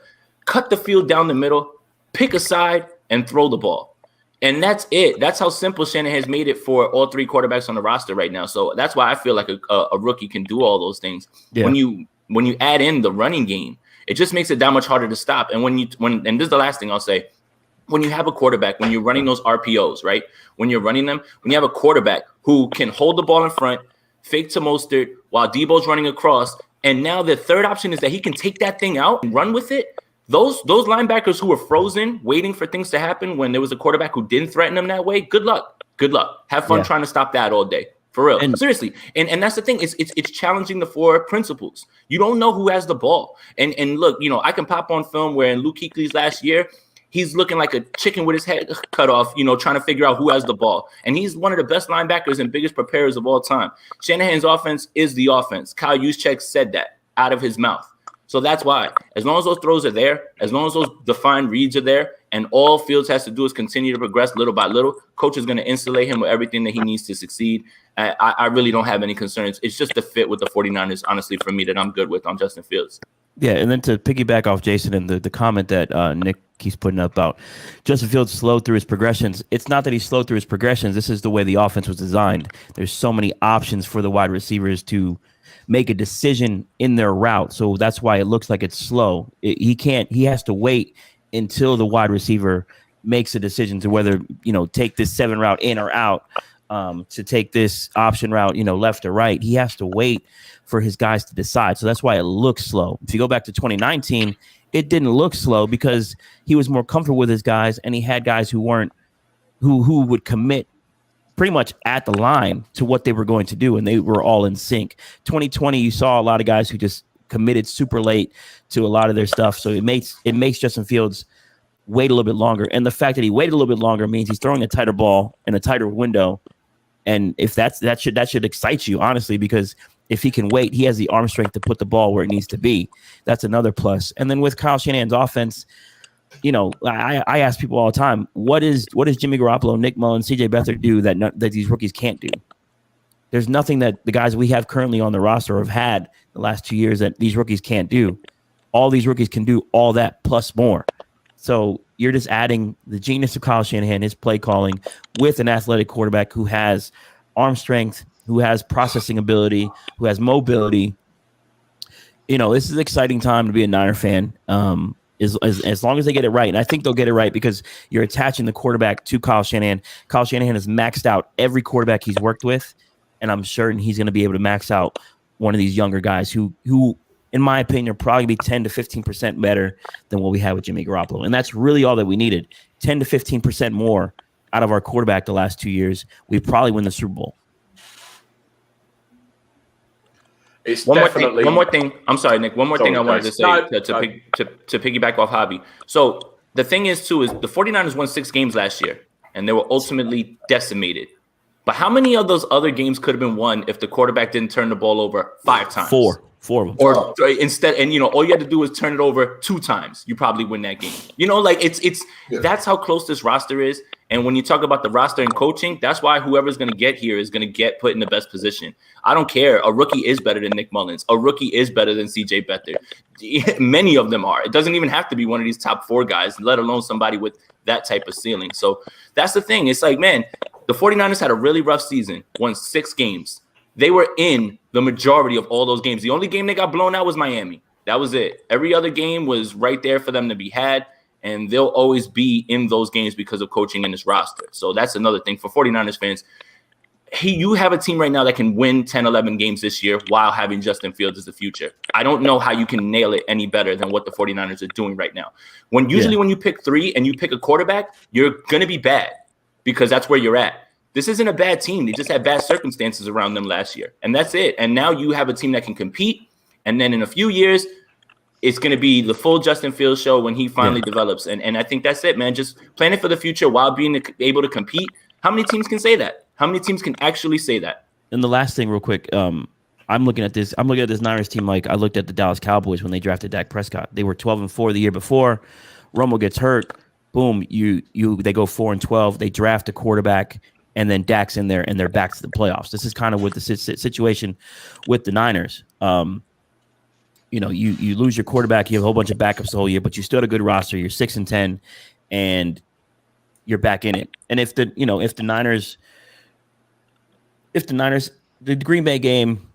cut the field down the middle, pick a side, and throw the ball. And that's it. That's how simple Shanahan has made it for all three quarterbacks on the roster right now. So that's why I feel like a rookie can do all those things. Yeah. When you add in the running game, it just makes it that much harder to stop. And and this is the last thing I'll say, when you have a quarterback, when you're running those RPOs, right? When you're running them, when you have a quarterback who can hold the ball in front, fake to Mostert while Debo's running across, and now the third option is that he can take that thing out and run with it. Those linebackers who were frozen, waiting for things to happen when there was a quarterback who didn't threaten them that way, good luck. Have fun trying to stop that all day. For real. And seriously. And that's the thing. It's challenging the four principles. You don't know who has the ball. And look, I can pop on film where in Luke Kuechly's last year, he's looking like a chicken with his head cut off, trying to figure out who has the ball. And he's one of the best linebackers and biggest preparers of all time. Shanahan's offense is the offense. Kyle Juszczyk said that out of his mouth. So that's why, as long as those throws are there, as long as those defined reads are there, and all Fields has to do is continue to progress little by little, coach is going to insulate him with everything that he needs to succeed. I really don't have any concerns. It's just the fit with the 49ers, honestly, for me, that I'm good with on Justin Fields. Yeah, and then to piggyback off Jason and the comment that Nick keeps putting up about Justin Fields slowed through his progressions. It's not that he slowed through his progressions. This is the way the offense was designed. There's so many options for the wide receivers to make a decision in their route. So that's why it looks like it's slow. He has to wait until the wide receiver makes a decision to whether, take this 7 route in or out, to take this option route, left or right. He has to wait for his guys to decide. So that's why it looks slow. If you go back to 2019, it didn't look slow because he was more comfortable with his guys and he had guys who would commit pretty much at the line to what they were going to do, and they were all in sync. 2020, you saw a lot of guys who just committed super late to a lot of their stuff. So it makes Justin Fields wait a little bit longer. And the fact that he waited a little bit longer means he's throwing a tighter ball in a tighter window. And if that should excite you, honestly, because if he can wait, he has the arm strength to put the ball where it needs to be. That's another plus. And then with Kyle Shanahan's offense, I ask people all the time, what does Jimmy Garoppolo, Nick Mullins, CJ Beathard do that these rookies can't do? There's nothing that the guys we have currently on the roster have had the last 2 years that these rookies can't do. All these rookies can do all that plus more. So you're just adding the genius of Kyle Shanahan, his play calling, with an athletic quarterback who has arm strength, who has processing ability, who has mobility. This is an exciting time to be a Niner fan. As long as they get it right. And I think they'll get it right because you're attaching the quarterback to Kyle Shanahan. Kyle Shanahan has maxed out every quarterback he's worked with, and I'm certain he's going to be able to max out one of these younger guys who in my opinion, are probably be 10 to 15% better than what we had with Jimmy Garoppolo. And that's really all that we needed, 10 to 15% more out of our quarterback the last 2 years, we probably win the Super Bowl. It's One definitely more thing. I'm sorry, Nick. One more thing I wanted to say No, to piggyback off Javi. So the thing is, too, is the 49ers won 6 games last year, and they were ultimately decimated. But how many of those other games could have been won if the quarterback didn't turn the ball over 5 times? Four of them. Or instead, and all you had to do was turn it over 2 times. You probably win that game. That's how close this roster is. And when you talk about the roster and coaching, that's why whoever's going to get here is going to get put in the best position. I don't care. A rookie is better than Nick Mullins. A rookie is better than CJ Beathard. Many of them are. It doesn't even have to be one of these top 4 guys, let alone somebody with that type of ceiling. So that's the thing. It's like, man, the 49ers had a really rough season, won 6 games. They were in the majority of all those games. The only game they got blown out was Miami. That was it. Every other game was right there for them to be had, and they'll always be in those games because of coaching in this roster. So that's another thing for 49ers fans. You have a team right now that can win 10, 11 games this year while having Justin Fields as the future. I don't know how you can nail it any better than what the 49ers are doing right now. When you pick 3 and you pick a quarterback, you're going to be bad because that's where you're at. This isn't a bad team. They just had bad circumstances around them last year. And that's it. And now you have a team that can compete. And then in a few years, it's going to be the full Justin Fields show when he finally develops. And I think that's it, man. Just planning for the future while being able to compete. How many teams can say that? How many teams can actually say that? And the last thing real quick, I'm looking at this Niners team like I looked at the Dallas Cowboys when they drafted Dak Prescott. They were 12-4 the year before. Romo gets hurt. Boom, they go 4-12. They draft a quarterback. And then Dak's in there, and they're back to the playoffs. This is kind of what the situation with the Niners. You lose your quarterback, you have a whole bunch of backups the whole year, but you still had a good roster. You're 6-10, and you're back in it. And if the Niners, the Green Bay game,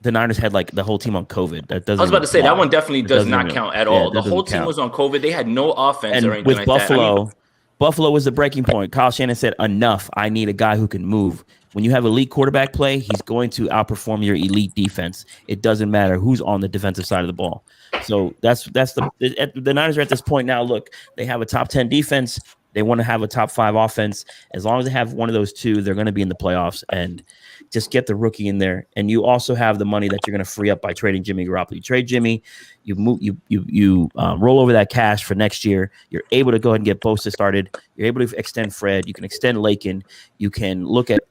the Niners had like the whole team on COVID. That doesn't. I was about to say that one definitely does not even count at all. The whole team count. was on COVID. They had no offense And or anything with like Buffalo. that. Buffalo was the breaking point. Kyle Shanahan said, enough. I need a guy who can move. When you have elite quarterback play, he's going to outperform your elite defense. It doesn't matter who's on the defensive side of the ball. So that's the Niners are at this point now. Look, they have a top 10 defense. They want to have a top 5 offense. As long as they have one of those 2, they're going to be in the playoffs. And just get the rookie in there. And you also have the money that you're going to free up by trading Jimmy Garoppolo. You trade Jimmy, you roll over that cash for next year. You're able to go ahead and get Bosa started. You're able to extend Fred. You can extend Lakin. You can look at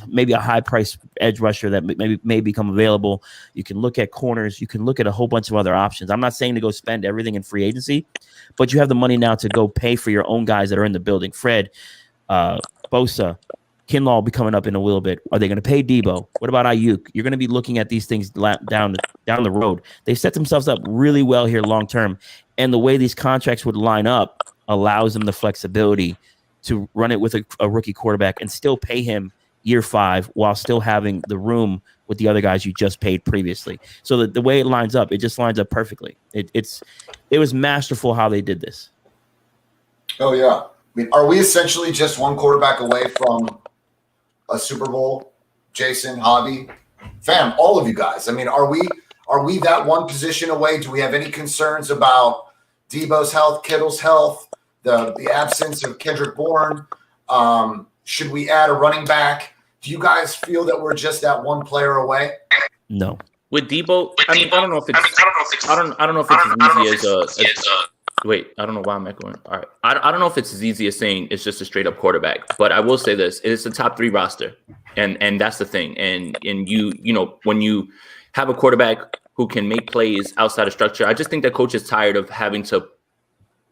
maybe a high price edge rusher that may become available. You can look at corners. You can look at a whole bunch of other options. I'm not saying to go spend everything in free agency, but you have the money now to go pay for your own guys that are in the building. Fred, Bosa, Kinlaw will be coming up in a little bit. Are they going to pay Debo? What about Ayuk? You're going to be looking at these things down the road. They've set themselves up really well here long term. And the way these contracts would line up allows them the flexibility to run it with a rookie quarterback and still pay him year 5 while still having the room with the other guys you just paid previously. So the way it lines up, it just lines up perfectly. It was masterful how they did this. Oh, yeah. I mean, are we essentially just one quarterback away from a Super Bowl? Jason, Javi, fam, all of you guys. I mean, are we that one position away? Do we have any concerns about Debo's health, Kittle's health, the absence of Kendrick Bourne? Should we add a running back? Do you guys feel that we're just that one player away? No. With Debo, I don't know if it's as easy as wait, I don't know why I'm echoing. All right. I don't know if it's as easy as saying it's just a straight up quarterback, but I will say this: it's a top 3 roster, and that's the thing. And when you have a quarterback who can make plays outside of structure, I just think that coach is tired of having to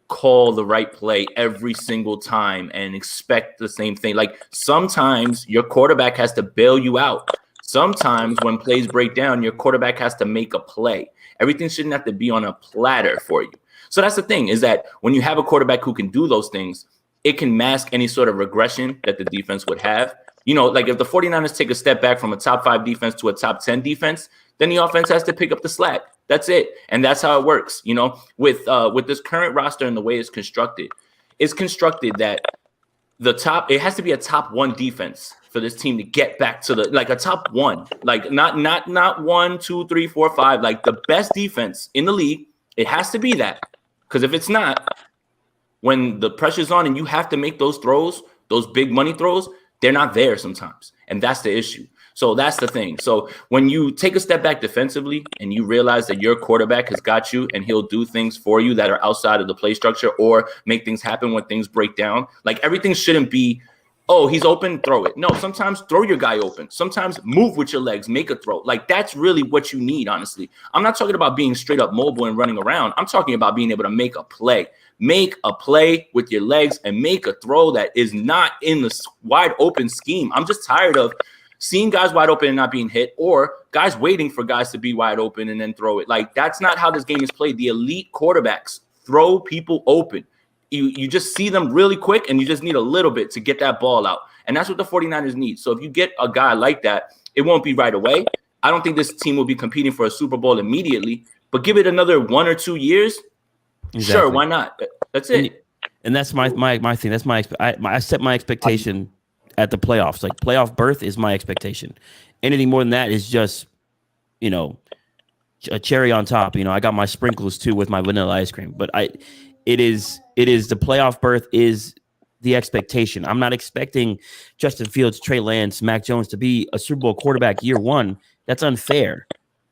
call the right play every single time and expect the same thing. Like sometimes your quarterback has to bail you out. Sometimes when plays break down, your quarterback has to make a play. Everything shouldn't have to be on a platter for you. So that's the thing, is that when you have a quarterback who can do those things, it can mask any sort of regression that the defense would have. Like if the 49ers take a step back from a top 5 defense to a top 10 defense, then the offense has to pick up the slack. That's it. And that's how it works. With this current roster and the way it's constructed that it has to be a top 1 defense for this team to get back to a top 1, like not 1, 2, 3, 4, 5, like the best defense in the league. It has to be that. Because if it's not, when the pressure's on and you have to make those throws, those big money throws, they're not there sometimes. And that's the issue. So that's the thing. So when you take a step back defensively and you realize that your quarterback has got you and he'll do things for you that are outside of the play structure or make things happen when things break down, like everything shouldn't be, oh, he's open, throw it. No, sometimes throw your guy open. Sometimes move with your legs, make a throw. Like that's really what you need, honestly. I'm not talking about being straight up mobile and running around. I'm talking about being able to make a play. Make a play with your legs and make a throw that is not in the wide open scheme. I'm just tired of seeing guys wide open and not being hit, or guys waiting for guys to be wide open and then throw it. Like that's not how this game is played. The elite quarterbacks throw people open. You just see them really quick, and you just need a little bit to get that ball out. And that's what the 49ers need. So if you get a guy like that, it won't be right away. I don't think this team will be competing for a Super Bowl immediately, but give it another 1 or 2 years. Exactly. Sure, why not? That's it. And that's my thing. That's I set my expectation at the playoffs. Like playoff berth is my expectation. Anything more than that is just, a cherry on top. I got my sprinkles too with my vanilla ice cream. But it is the playoff berth is the expectation. I'm not expecting Justin Fields, Trey Lance, Mac Jones to be a Super Bowl quarterback year one. That's unfair.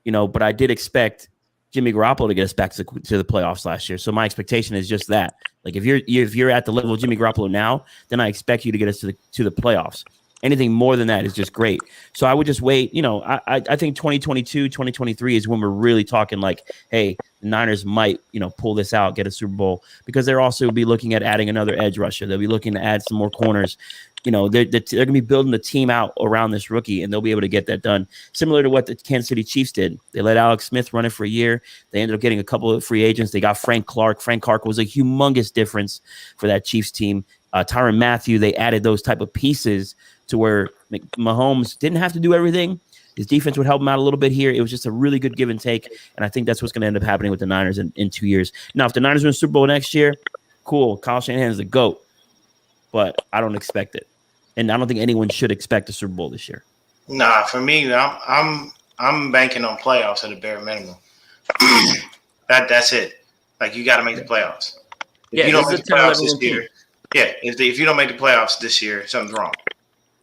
But I did expect Jimmy Garoppolo to get us back to the playoffs last year. So my expectation is just that. Like if you're at the level of Jimmy Garoppolo now, then I expect you to get us to the playoffs. Anything more than that is just great. So I would just wait. I think 2022, 2023 is when we're really talking like, hey, the Niners might, pull this out, get a Super Bowl, because they'll also be looking at adding another edge rusher. They'll be looking to add some more corners. They're going to be building the team out around this rookie, and they'll be able to get that done. Similar to what the Kansas City Chiefs did. They let Alex Smith run it for a year. They ended up getting a couple of free agents. They got Frank Clark. Frank Clark was a humongous difference for that Chiefs team. Tyrann Mathieu, they added those type of pieces to where Mahomes didn't have to do everything. His defense would help him out a little bit here. It was just a really good give and take, and I think that's what's going to end up happening with the Niners in 2 years. Now, if the Niners win the Super Bowl next year, cool. Kyle Shanahan is the GOAT, but I don't expect it. And I don't think anyone should expect a Super Bowl this year. Nah, for me, I'm banking on playoffs at a bare minimum. That's it. Like you got to make the playoffs. If you don't make the playoffs this year, if you don't make the playoffs this year, something's wrong.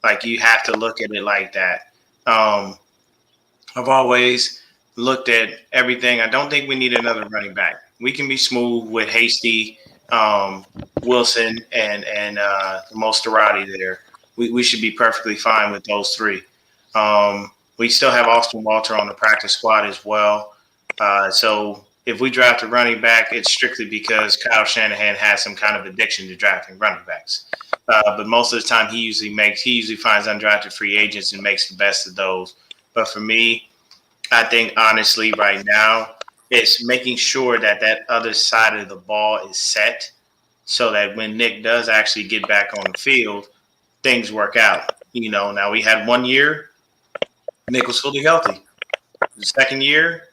Like you have to look at it like that. I've always looked at everything. I don't think we need another running back. We can be smooth with Hasty, Wilson, and Mostert there. We should be perfectly fine with those three. We still have Austin Walter on the practice squad as well. So if we draft a running back, it's strictly because Kyle Shanahan has some kind of addiction to drafting running backs. But most of the time, he usually finds undrafted free agents and makes the best of those. But for me, I think honestly, right now, it's making sure that other side of the ball is set, so that when Nick does actually get back on the field, things work out. Now we had 1 year, Nick was fully healthy. The second year,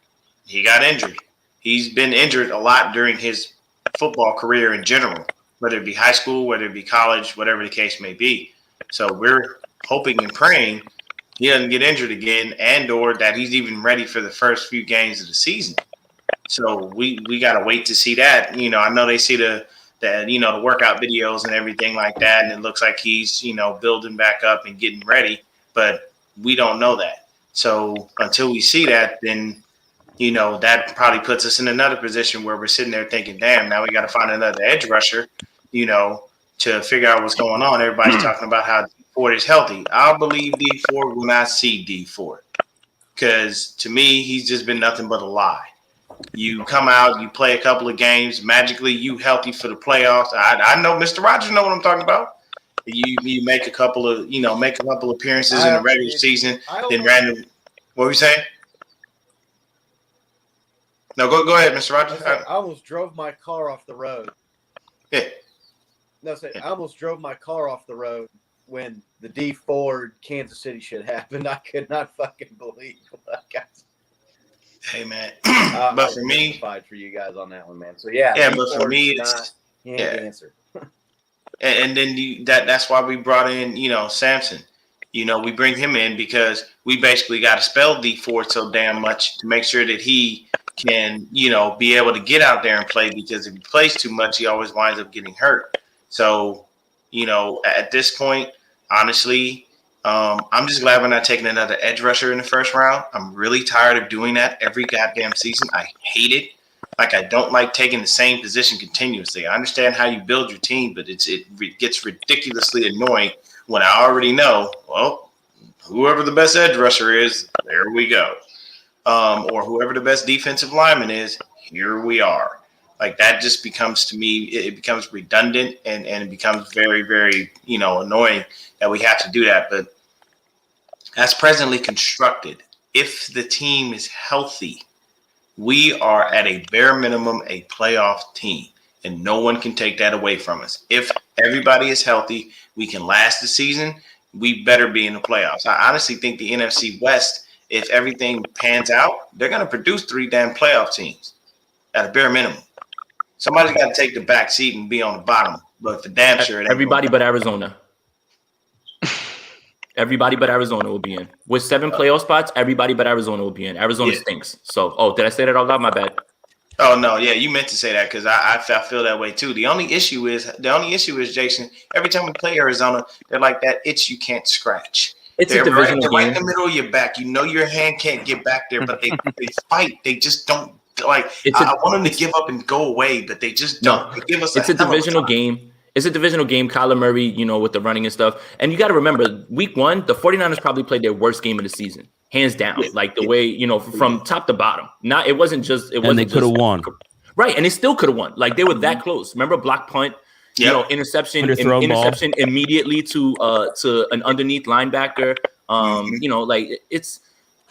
he got injured. He's been injured a lot during his football career in general, whether it be high school, whether it be college, whatever the case may be. So we're hoping and praying he doesn't get injured again, and or that he's even ready for the first few games of the season. So we got to wait to see that. I know they see the workout videos and everything like that, and it looks like he's, building back up and getting ready, but we don't know that. So until we see that, then, that probably puts us in another position where we're sitting there thinking, damn, now we got to find another edge rusher, to figure out what's going on. Everybody's talking about how D Ford is healthy. I'll believe D Ford when I see D Ford, because to me, he's just been nothing but a lie. You come out, you play a couple of games, magically you healthy for the playoffs. I know Mr. Rogers know what I'm talking about. You make a couple of appearances in the regular season, then random. What were you saying? No, go ahead, Mr. Rogers. I almost drove my car off the road. Yeah. No, I almost drove my car off the road when the D Ford Kansas City shit happened. I could not fucking believe what I got. Hey man, but for me, fight for you guys on that one, man. So yeah, but for me, it's answer. and then that's why we brought in, Samson. We bring him in because we basically got to spell D Ford so damn much to make sure that he can, be able to get out there and play, because if he plays too much, he always winds up getting hurt. So You know, at this point, honestly, I'm just glad we're not taking another edge rusher in the first round. I'm really tired of doing that every goddamn season. I hate it. Like, I don't like taking the same position continuously. I understand how you build your team, but it gets ridiculously annoying when I already know, well, whoever the best edge rusher is, there we go. Or whoever the best defensive lineman is, here we are. Like, that just becomes, to me, it becomes redundant and it becomes very, very, annoying that we have to do that. But as presently constructed, if the team is healthy, we are at a bare minimum a playoff team, and no one can take that away from us. If everybody is healthy, we can last the season. We better be in the playoffs. I honestly think the NFC West, if everything pans out, they're going to produce 3 damn playoff teams at a bare minimum. Somebody's got to take the back seat and be on the bottom. But for damn sure, everybody but Arizona. Everybody but Arizona will be in. With 7 playoff spots, everybody but Arizona will be in. Arizona stinks. So, did I say that out loud? My bad. Oh no, yeah, you meant to say that because I feel that way too. The only issue is, Jason. Every time we play Arizona, they're like that itch you can't scratch. They're a divisional right, game. Right in the middle of your back. You know your hand can't get back there, but they fight. They just don't like. I want them to give up and go away, but they just don't. They give us. It's a divisional game. It's a divisional game. Kyler Murray, with the running and stuff. And you got to remember, week 1, the 49ers probably played their worst game of the season, hands down. Like the way, from top to bottom. It wasn't just. And they could have won. Right, and they still could have won. Like they were that close. Remember, block punt, interception immediately to an underneath linebacker.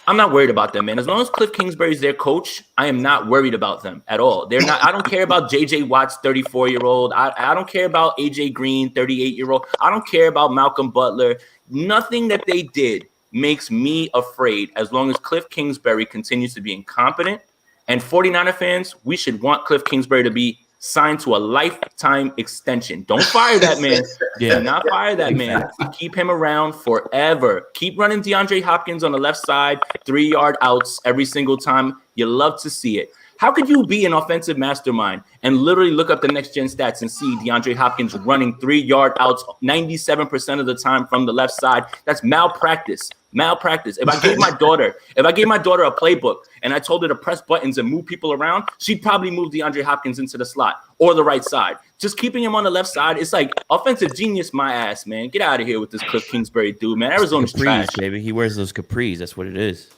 I'm not worried about them, man. As long as Cliff Kingsbury's their coach, I am not worried about them at all. They're not. I don't care about J.J. Watt's 34-year-old. I don't care about A.J. Green, 38-year-old. I don't care about Malcolm Butler. Nothing that they did makes me afraid as long as Cliff Kingsbury continues to be incompetent. And 49er fans, we should want Cliff Kingsbury to be signed to a lifetime extension. Don't fire that man. Do not fire that man. Keep him around forever. Keep running DeAndre Hopkins on the left side, 3-yard outs every single time. You love to see it. How could you be an offensive mastermind and literally look up the next gen stats and see DeAndre Hopkins running 3-yard outs 97% of the time from the left side? That's malpractice. If I gave my daughter a playbook and I told her to press buttons and move people around, she'd probably move DeAndre Hopkins into the slot or the right side. Just keeping him on the left side, it's like offensive genius, my ass, man. Get out of here with this Cliff Kingsbury dude, man. Arizona's trash, baby. He wears those capris. That's what it is.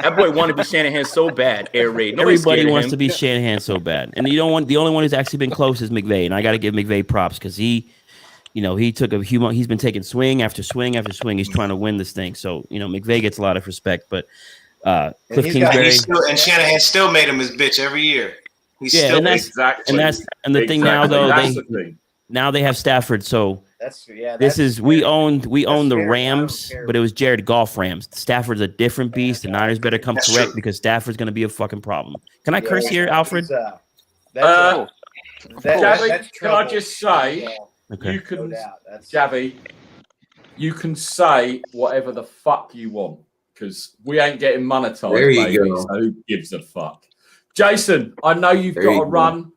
That boy wanted to be Shanahan so bad. Air raid. Everybody wants to be Shanahan so bad, and the only one who's actually been close is McVay, and I got to give McVay props because he took he's been taking swing after swing after swing. He's trying to win this thing, so McVay gets a lot of respect. But Cliff Kingsbury and Shanahan still made him his bitch every year. And the thing now though they have Stafford, so. We own the Rams, but it was Jared Goff Rams. Stafford's a different beast. The Niners better come correct because Stafford's going to be a fucking problem. Can I curse here, Alfred? Can I just say, you can, Javi, you can say whatever the fuck you want because we ain't getting monetized, there you baby, go. So who gives a fuck? Jason, I know you've got to run.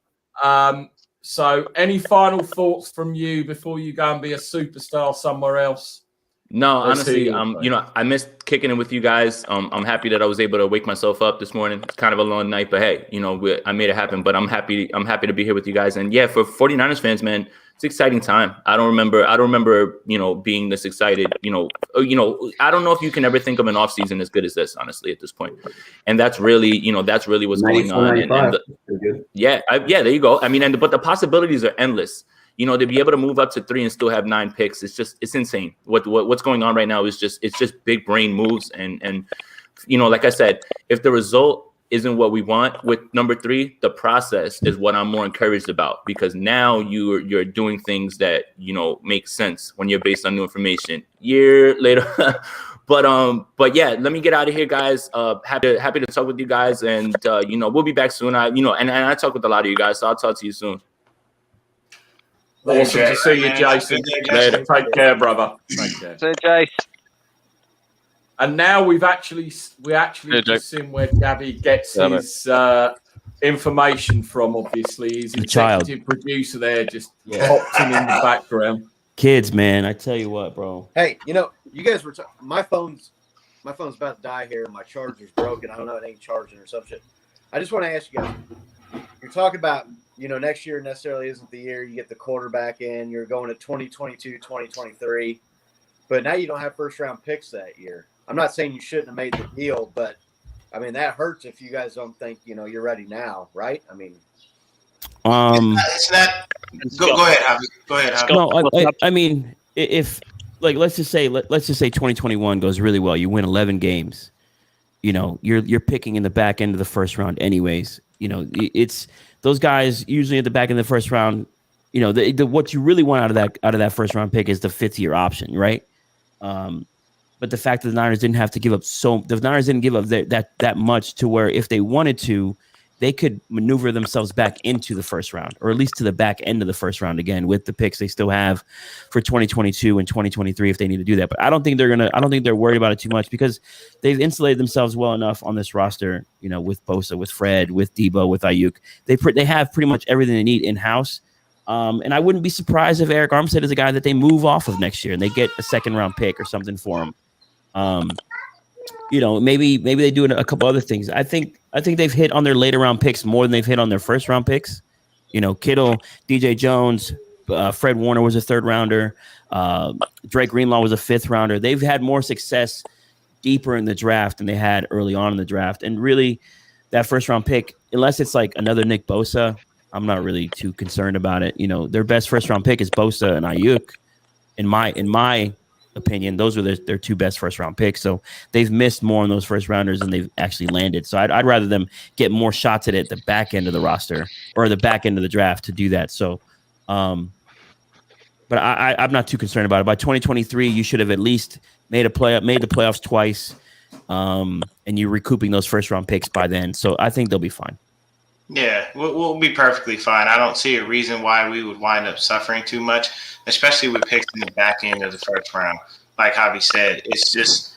So any final thoughts from you before you go and be a superstar somewhere else? No, honestly, I missed kicking it with you guys. I'm happy that I was able to wake myself up this morning. It's kind of a long night, but hey, I made it happen. But I'm happy to be here with you guys. And yeah, for 49ers fans, man, it's an exciting time. I don't remember, being this excited. I don't know if you can ever think of an offseason as good as this, honestly, at this point. And that's really what's going on. There you go. I mean, but the possibilities are endless. To be able to move up to 3 and still have 9 picks, it's insane. What's going on right now is just big brain moves. And like I said, if the result isn't what we want with number 3, the process is what I'm more encouraged about because now you're doing things that, make sense when you're based on new information. Year later. But yeah, let me get out of here, guys. Happy to talk with you guys. And, we'll be back soon. And I talk with a lot of you guys, so I'll talk to you soon. Awesome to see you, Jason. Later. Take care, brother. Take care. See you, Jace. And now we actually just seen where Gabby gets information from. Obviously, his The child. executive producer there just opting in the background. Kids, man, I tell you what, bro. Hey, you know, you guys were my phone's about to die here. My charger's broken. I don't know, it ain't charging or some shit. I just want to ask you guys. You're talking about, you know, next year necessarily isn't the year you get the quarterback in. You're going to 2022, 2023. But now you don't have first round picks that year. I'm not saying you shouldn't have made the deal, but I mean that hurts if you guys don't think, you know, you're ready now, right? I mean, it's not. Go ahead, Javi. Go ahead, Javi. No, I mean, if like let's just say 2021 goes really well, you win 11 games. You know, you're picking in the back end of the first round, anyways. You know, it's those guys usually at the back end of the first round. You know, the what you really want out of that first round pick is the 5th-year option, right? But the fact that the Niners didn't have to give up that much to where if they wanted to, they could maneuver themselves back into the first round, or at least to the back end of the first round again with the picks they still have for 2022 and 2023 if they need to do that. But I don't think they're worried about it too much because they've insulated themselves well enough on this roster, you know, with Bosa, with Fred, with Debo, with Ayuk. They have pretty much everything they need in-house. And I wouldn't be surprised if Eric Armstead is a guy that they move off of next year and they get a 2nd-round pick or something for him. You know, maybe they do a couple other things. I think they've hit on their later round picks more than they've hit on their first round picks. You know, Kittle, DJ Jones, Fred Warner was a 3rd rounder. Drake Greenlaw was a 5th rounder. They've had more success deeper in the draft than they had early on in the draft. And really, that first round pick, unless it's like another Nick Bosa, I'm not really too concerned about it. You know, their best first round pick is Bosa and Ayuk. In my opinion, those are their 2 best first round picks. So they've missed more on those first rounders than they've actually landed. So I'd rather them get more shots at it at the back end of the roster or the back end of the draft to do that. So, but I'm not too concerned about it. By 2023, you should have at least made the playoffs twice, and you're recouping those first round picks by then. So I think they'll be fine. Yeah, we'll be perfectly fine. I don't see a reason why we would wind up suffering too much, especially with picks in the back end of the first round. Like Javi said, it's just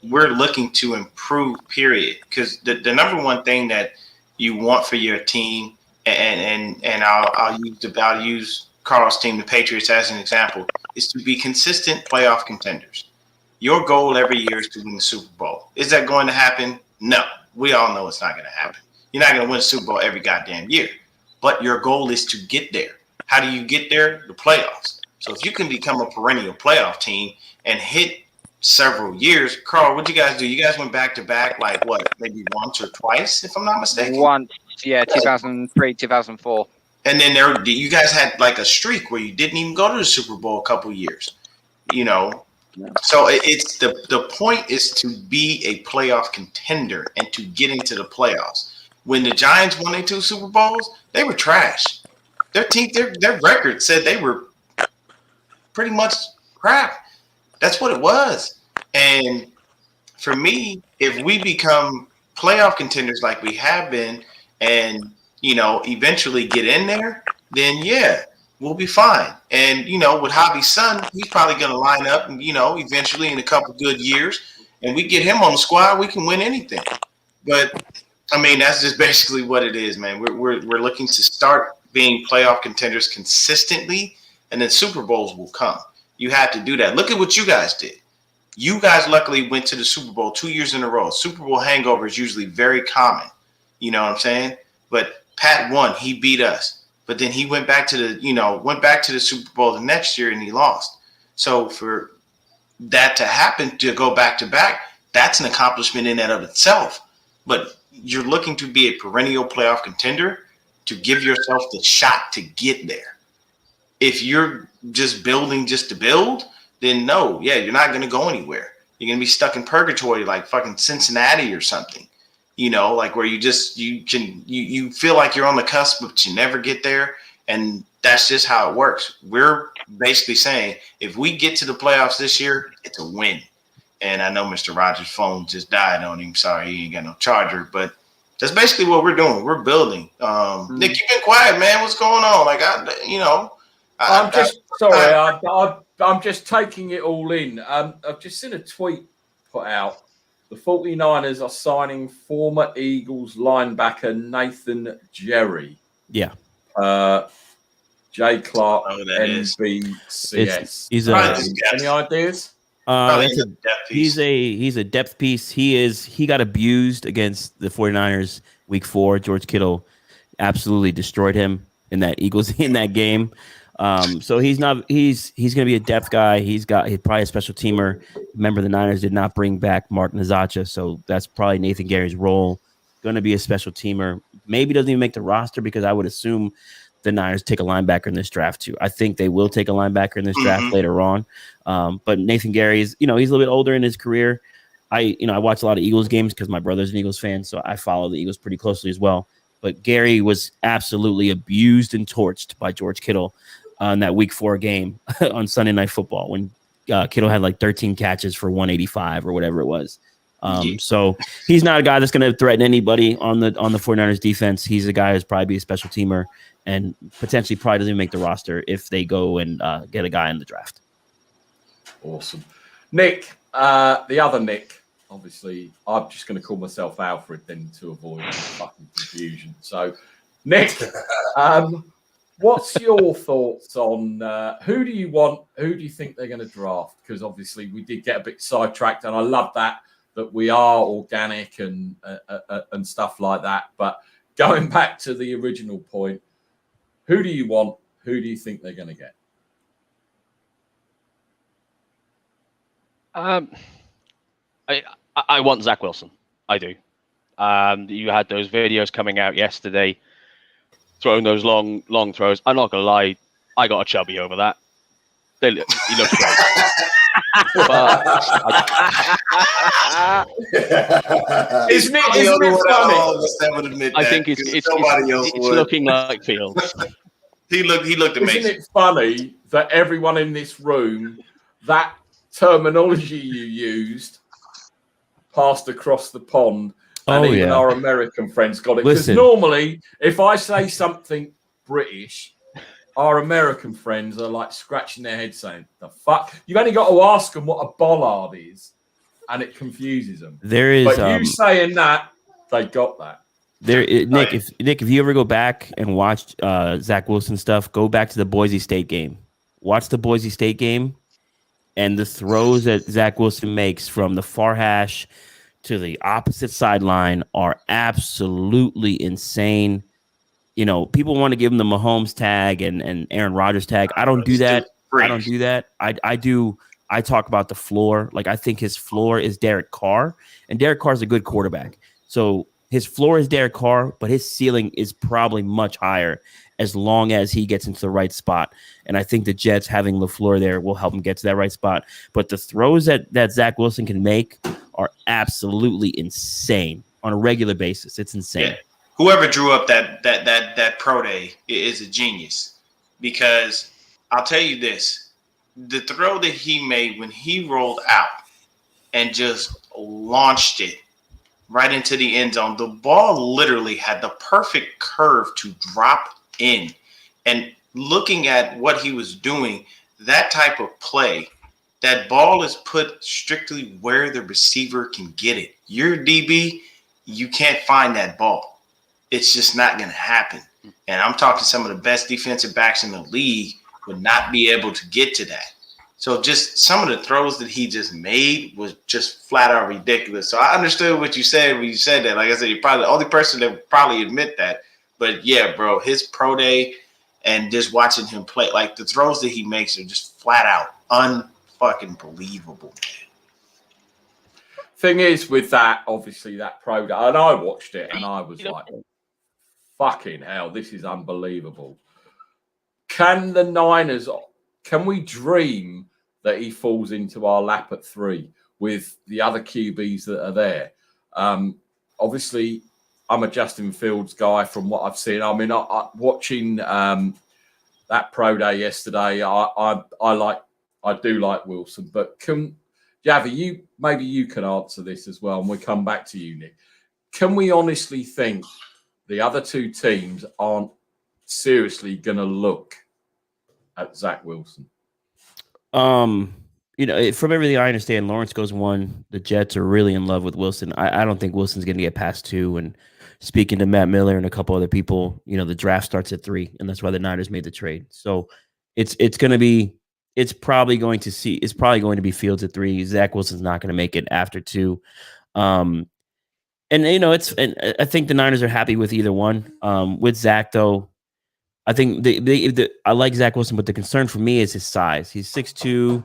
we're looking to improve, period. Because the number one thing that you want for your team, and I'll use Carl's team, the Patriots, as an example, is to be consistent playoff contenders. Your goal every year is to win the Super Bowl. Is that going to happen? No. We all know it's not going to happen. You're not going to win a Super Bowl every goddamn year, but your goal is to get there. How do you get there? The playoffs. So if you can become a perennial playoff team and hit several years, Carl, what'd you guys do? You guys went back to back, like what, maybe once or twice, if I'm not mistaken? Once, yeah, 2003, 2004. And then you guys had like a streak where you didn't even go to the Super Bowl a couple years, you know. So it's the point is to be a playoff contender and to get into the playoffs. When the Giants won their 2 Super Bowls, they were trash. Their team, their record said they were pretty much crap. That's what it was. And for me, if we become playoff contenders like we have been, and you know, eventually get in there, then yeah, we'll be fine. And you know, with Javi's son, he's probably going to line up, and you know, eventually in a couple good years, and we get him on the squad, we can win anything. But I mean, that's just basically what it is, man. We're looking to start being playoff contenders consistently, and then Super Bowls will come. You had to do that. Look at what you guys did. You guys luckily went to the Super Bowl 2 years in a row. Super Bowl hangover is usually very common. You know what I'm saying? But Pat won. He beat us. But then he went back to the Super Bowl the next year and he lost. So for that to happen, to go back to back, that's an accomplishment in and of itself. But you're looking to be a perennial playoff contender to give yourself the shot to get there. If you're just building just to build, then no, yeah, you're not going to go anywhere. You're going to be stuck in purgatory like fucking Cincinnati or something, you know, like where you feel like you're on the cusp, but you never get there. And that's just how it works. We're basically saying if we get to the playoffs this year, it's a win. And I know Mr. Rogers' phone just died on him. Sorry, he ain't got no charger. But that's basically what we're doing. We're building. Nick, you've been quiet, man. What's going on? Like, I'm just taking it all in. I've just seen a tweet put out The 49ers are signing former Eagles linebacker Nathan Jerry. Yeah. J. Clark, Oh, that is. NBCS. He's any ideas? He's a depth piece. He got abused against the 49ers week 4. George Kittle absolutely destroyed him in that game. So he's going to be a depth guy. He's probably a special teamer. Remember, the Niners did not bring back Mark Nazacha, so that's probably Nathan Gary's role. Going to be a special teamer. Maybe doesn't even make the roster because I would assume the Niners take a linebacker in this draft too. I think they will take a linebacker in this draft later on. But Nathan Gary is, he's a little bit older in his career. I watch a lot of Eagles games because my brother's an Eagles fan, so I follow the Eagles pretty closely as well. But Gary was absolutely abused and torched by George Kittle on that week 4 game on Sunday Night Football when Kittle had like 13 catches for 185 or whatever it was. So he's not a guy that's going to threaten anybody on the 49ers defense. He's a guy who's probably be a special teamer and potentially probably doesn't even make the roster if they go and get a guy in the draft. Awesome. Nick, the other Nick, obviously, I'm just going to call myself Alfred then to avoid fucking confusion. So, Nick, what's your thoughts on who do you think they're going to draft? Because obviously we did get a bit sidetracked, and I love that we are organic and stuff like that. But going back to the original point, who do you want? Who do you think they're going to get? I want Zach Wilson. I do. You had those videos coming out yesterday, throwing those long throws. I'm not gonna lie, I got a chubby over that. He looks great. Isn't it funny? I think it's looking like Fields. He looked amazing. Isn't it funny that everyone in this room, that terminology you used passed across the pond, and even our American friends got it? Because normally, if I say something British, our American friends are like scratching their heads saying, "The fuck?" You've only got to ask them what a bollard is, and it confuses them. But you saying that, they got that. Nick, if you ever go back and watch Zach Wilson stuff, go back to the Boise State game. Watch the Boise State game, and the throws that Zach Wilson makes from the far hash to the opposite sideline are absolutely insane. People want to give him the Mahomes tag and Aaron Rodgers tag. I don't do that. I talk about the floor. Like, I think his floor is Derek Carr, and Derek Carr is a good quarterback. So his floor is Derek Carr, but his ceiling is probably much higher as long as he gets into the right spot. And I think the Jets having LaFleur there will help him get to that right spot. But the throws that Zach Wilson can make are absolutely insane on a regular basis. It's insane. Yeah. Whoever drew up that pro day is a genius, because I'll tell you this: the throw that he made when he rolled out and just launched it right into the end zone, the ball literally had the perfect curve to drop in. And looking at what he was doing, that type of play, that ball is put strictly where the receiver can get it. Your DB, you can't find that ball. It's just not going to happen. And I'm talking some of the best defensive backs in the league would not be able to get to that. So just some of the throws that he just made was just flat out ridiculous. So I understood what you said when you said that. Like I said, you're probably the only person that would probably admit that. But yeah, bro, his pro day and just watching him play, like the throws that he makes are just flat out unfucking believable. Thing is with that, obviously that pro day, and I watched it and I was like, fucking hell, this is unbelievable. Can we dream that he falls into our lap at 3 with the other QBs that are there? Obviously, I'm a Justin Fields guy from what I've seen. I mean, watching that pro day yesterday, I do like Wilson, but Javi, maybe you can answer this as well, and we'll come back to you, Nick. Can we honestly think the other two teams aren't seriously going to look at Zach Wilson? from everything I understand, Lawrence goes 1. The Jets are really in love with Wilson. I don't think Wilson's going to get past 2. And speaking to Matt Miller and a couple other people, the draft starts at 3, and that's why the Niners made the trade. So it's probably going to be Fields at 3. Zach Wilson's not going to make it after 2. And I think the Niners are happy with either one. With Zach though, I think I like Zach Wilson, but the concern for me is his size. He's 6'2",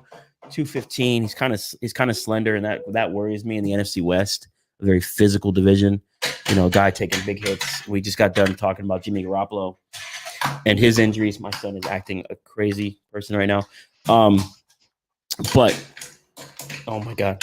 215. He's kind of slender, and that worries me in the NFC West, a very physical division. A guy taking big hits. We just got done talking about Jimmy Garoppolo and his injuries. My son is acting a crazy person right now. But oh my god,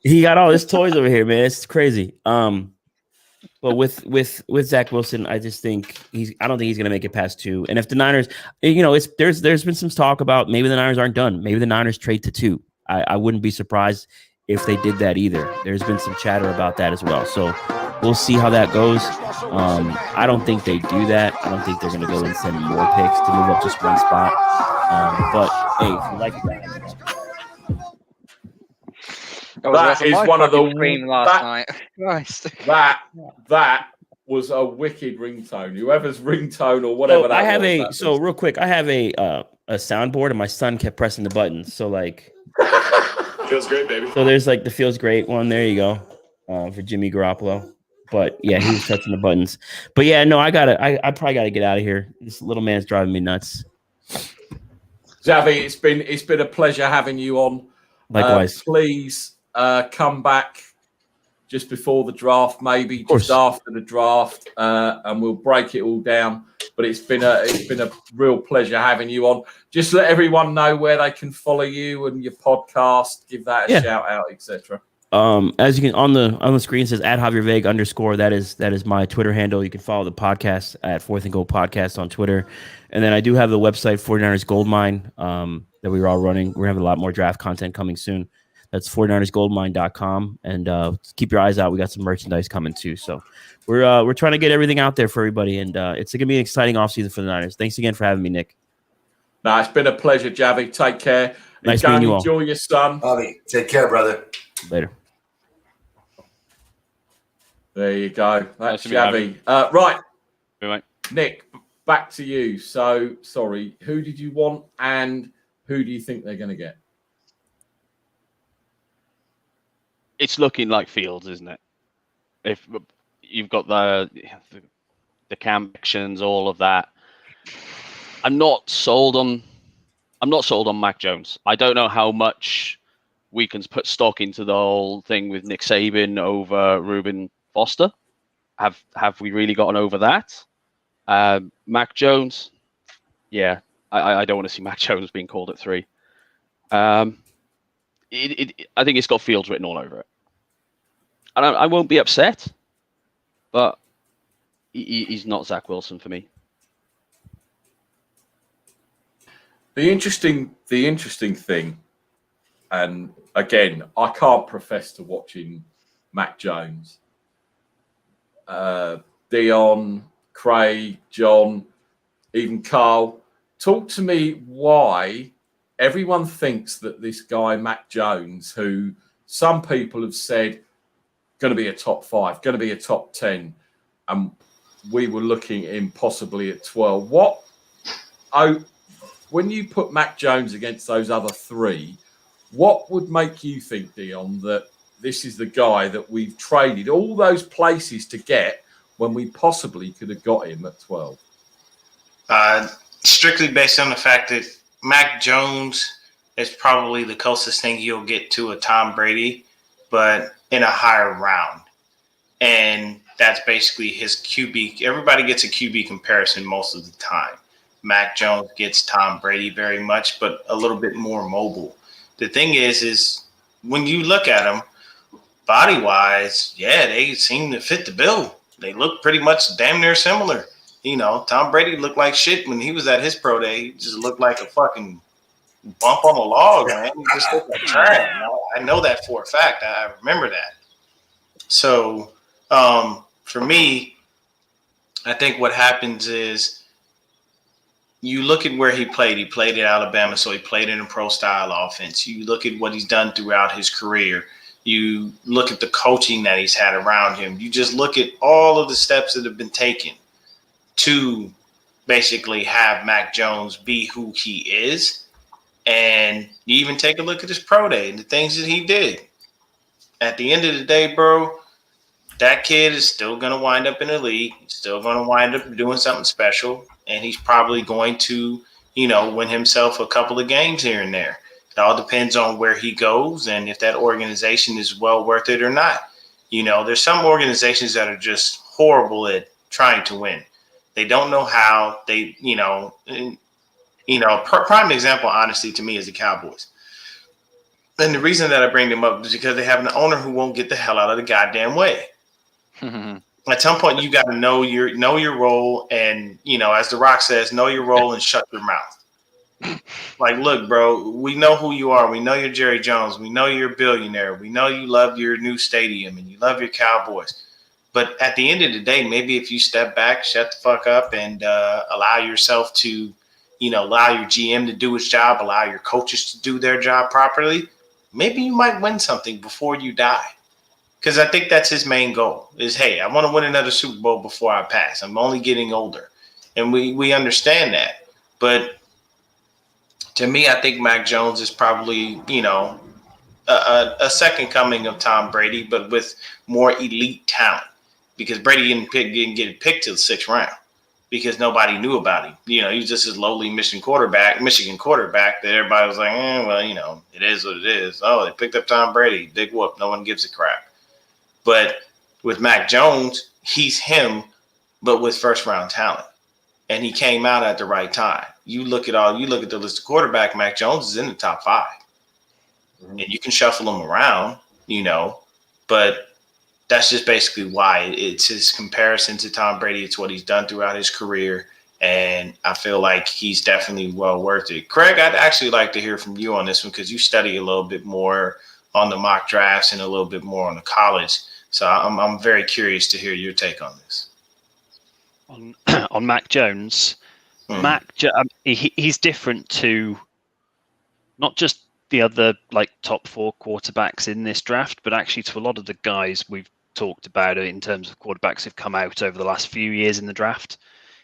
he got all his toys over here, man. It's crazy. But with Zach Wilson, I just think I don't think he's going to make it past 2. And if the Niners, there's been some talk about maybe the Niners aren't done. Maybe the Niners trade to 2. I wouldn't be surprised if they did that either. There's been some chatter about that as well. So we'll see how that goes. I don't think they do that. I don't think they're going to go and send more picks to move up just one spot. But hey, if you like that. That is one of the last night. Christ. That was a wicked ringtone. Whoever's ringtone or whatever. Real quick, I have a soundboard, and my son kept pressing the buttons. So like, feels great, baby. So there's like the feels great one. There you go, for Jimmy Garoppolo. But yeah, he was touching the buttons. But yeah, no, I probably gotta get out of here. This little man's driving me nuts. Xavi, it's been a pleasure having you on. Likewise. Please come back just before the draft, maybe just after the draft, and we'll break it all down. But it's been a real pleasure having you on. Just let everyone know where they can follow you and your podcast. Give that a shout out, etc. As you can on the screen, it says @JavierVeg _. That is my Twitter handle. You can follow the podcast at 4th and Goal Podcast on Twitter. And then I do have the website 49ers Goldmine that we were all running. We're having a lot more draft content coming soon. That's 49ersgoldmine.com. And keep your eyes out. We got some merchandise coming too. So we're trying to get everything out there for everybody. And it's going to be an exciting offseason for the Niners. Thanks again for having me, Nick. No, it's been a pleasure, Javi. Take care. Nice meeting you all. Enjoy your son. Bobby, take care, brother. Later. There you go. That's Nice to Javi. Right. Right. Nick, back to you. So, sorry, who did you want and who do you think they're going to get? It's looking like Fields, isn't it? If you've got the camp actions, all of that. I'm not sold on Mac Jones. I don't know how much we can put stock into the whole thing with Nick Saban over Reuben Foster. Have we really gotten over that? Mac Jones, yeah, I don't want to see Mac Jones being called at 3. I think it's got Fields written all over it, and I won't be upset, but he's not Zach Wilson for me. The interesting thing, and again, I can't profess to watching Mac Jones. Dion, Craig, John, even Carl, talk to me why everyone thinks that this guy, Mac Jones, who some people have said going to be a top 5, going to be a top 10, and we were looking at him possibly at 12. When you put Mac Jones against those other 3, what would make you think, Dion, that this is the guy that we've traded all those places to get when we possibly could have got him at 12? Strictly based on the fact that Mac Jones is probably the closest thing you'll get to a Tom Brady, but in a higher round. And that's basically his QB. Everybody gets a QB comparison most of the time. Mac Jones gets Tom Brady very much, but a little bit more mobile. The thing is when you look at them, body-wise, yeah, they seem to fit the bill. They look pretty much damn near similar. You know, Tom Brady looked like shit when he was at his pro day. He just looked like a fucking bump on a log, man. He just looked like trash. I know that for a fact. I remember that. So, for me, I think what happens is you look at where he played. He played at Alabama, so he played in a pro-style offense. You look at what he's done throughout his career. You look at the coaching that he's had around him. You just look at all of the steps that have been taken to basically have Mac Jones be who he is. And you even take a look at his pro day and the things that he did. At the end of the day, bro, that kid is still going to wind up in the league. He's still going to wind up doing something special. And he's probably going to, win himself a couple of games here and there. It all depends on where he goes and if that organization is well worth it or not. There's some organizations that are just horrible at trying to win. They don't know how. Prime example, honestly, to me is the Cowboys. And the reason that I bring them up is because they have an owner who won't get the hell out of the goddamn way. At some point, you got to know your role, and as The Rock says, know your role and shut your mouth. Like, look, bro, we know who you are. We know you're Jerry Jones. We know you're a billionaire. We know you love your new stadium and you love your Cowboys. But at the end of the day, maybe if you step back, shut the fuck up, and allow yourself to, allow your GM to do his job, allow your coaches to do their job properly, maybe you might win something before you die. Because I think that's his main goal is, hey, I want to win another Super Bowl before I pass. I'm only getting older. And we understand that. But to me, I think Mac Jones is probably, a second coming of Tom Brady, but with more elite talent. Because Brady didn't get picked till the 6th round because nobody knew about him. He was just this lowly Michigan quarterback that everybody was like, it is what it is. Oh, they picked up Tom Brady. Big whoop. No one gives a crap. But with Mac Jones, he's him, but with first-round talent. And he came out at the right time. You look at the list of quarterback, Mac Jones is in the top 5. And you can shuffle him around, but that's just basically why it's his comparison to Tom Brady. It's what he's done throughout his career. And I feel like he's definitely well worth it. Craig, I'd actually like to hear from you on this one because you study a little bit more on the mock drafts and a little bit more on the college. So I'm very curious to hear your take on this. On Mac Jones, he's different to not just the other top 4 quarterbacks in this draft, but actually to a lot of the guys we've talked about in terms of quarterbacks who've come out over the last few years in the draft.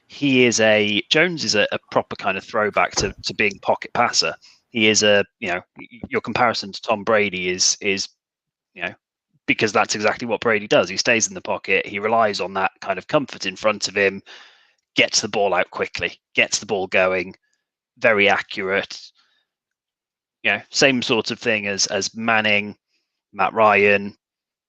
Jones is a proper kind of throwback to being pocket passer. He is your comparison to Tom Brady is because that's exactly what Brady does. He stays in the pocket. He relies on that kind of comfort in front of him, gets the ball out quickly, gets the ball going, very accurate. Same sort of thing as Manning, Matt Ryan,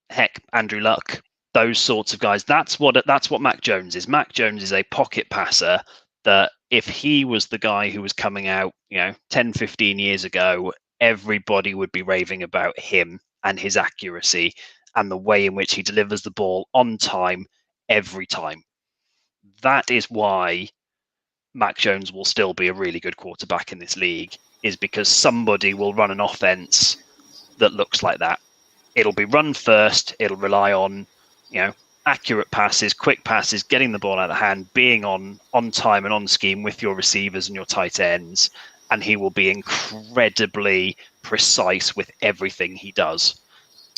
heck, Andrew Luck, those sorts of guys. That's what Mac Jones is. Mac Jones is a pocket passer that if he was the guy who was coming out, 10, 15 years ago, everybody would be raving about him and his accuracy and the way in which he delivers the ball on time every time. That is why Mac Jones will still be a really good quarterback in this league, is because somebody will run an offense that looks like that. It'll be run first. It'll rely on, accurate passes, quick passes, getting the ball out of the hand, being on time and on scheme with your receivers and your tight ends. And he will be incredibly precise with everything he does.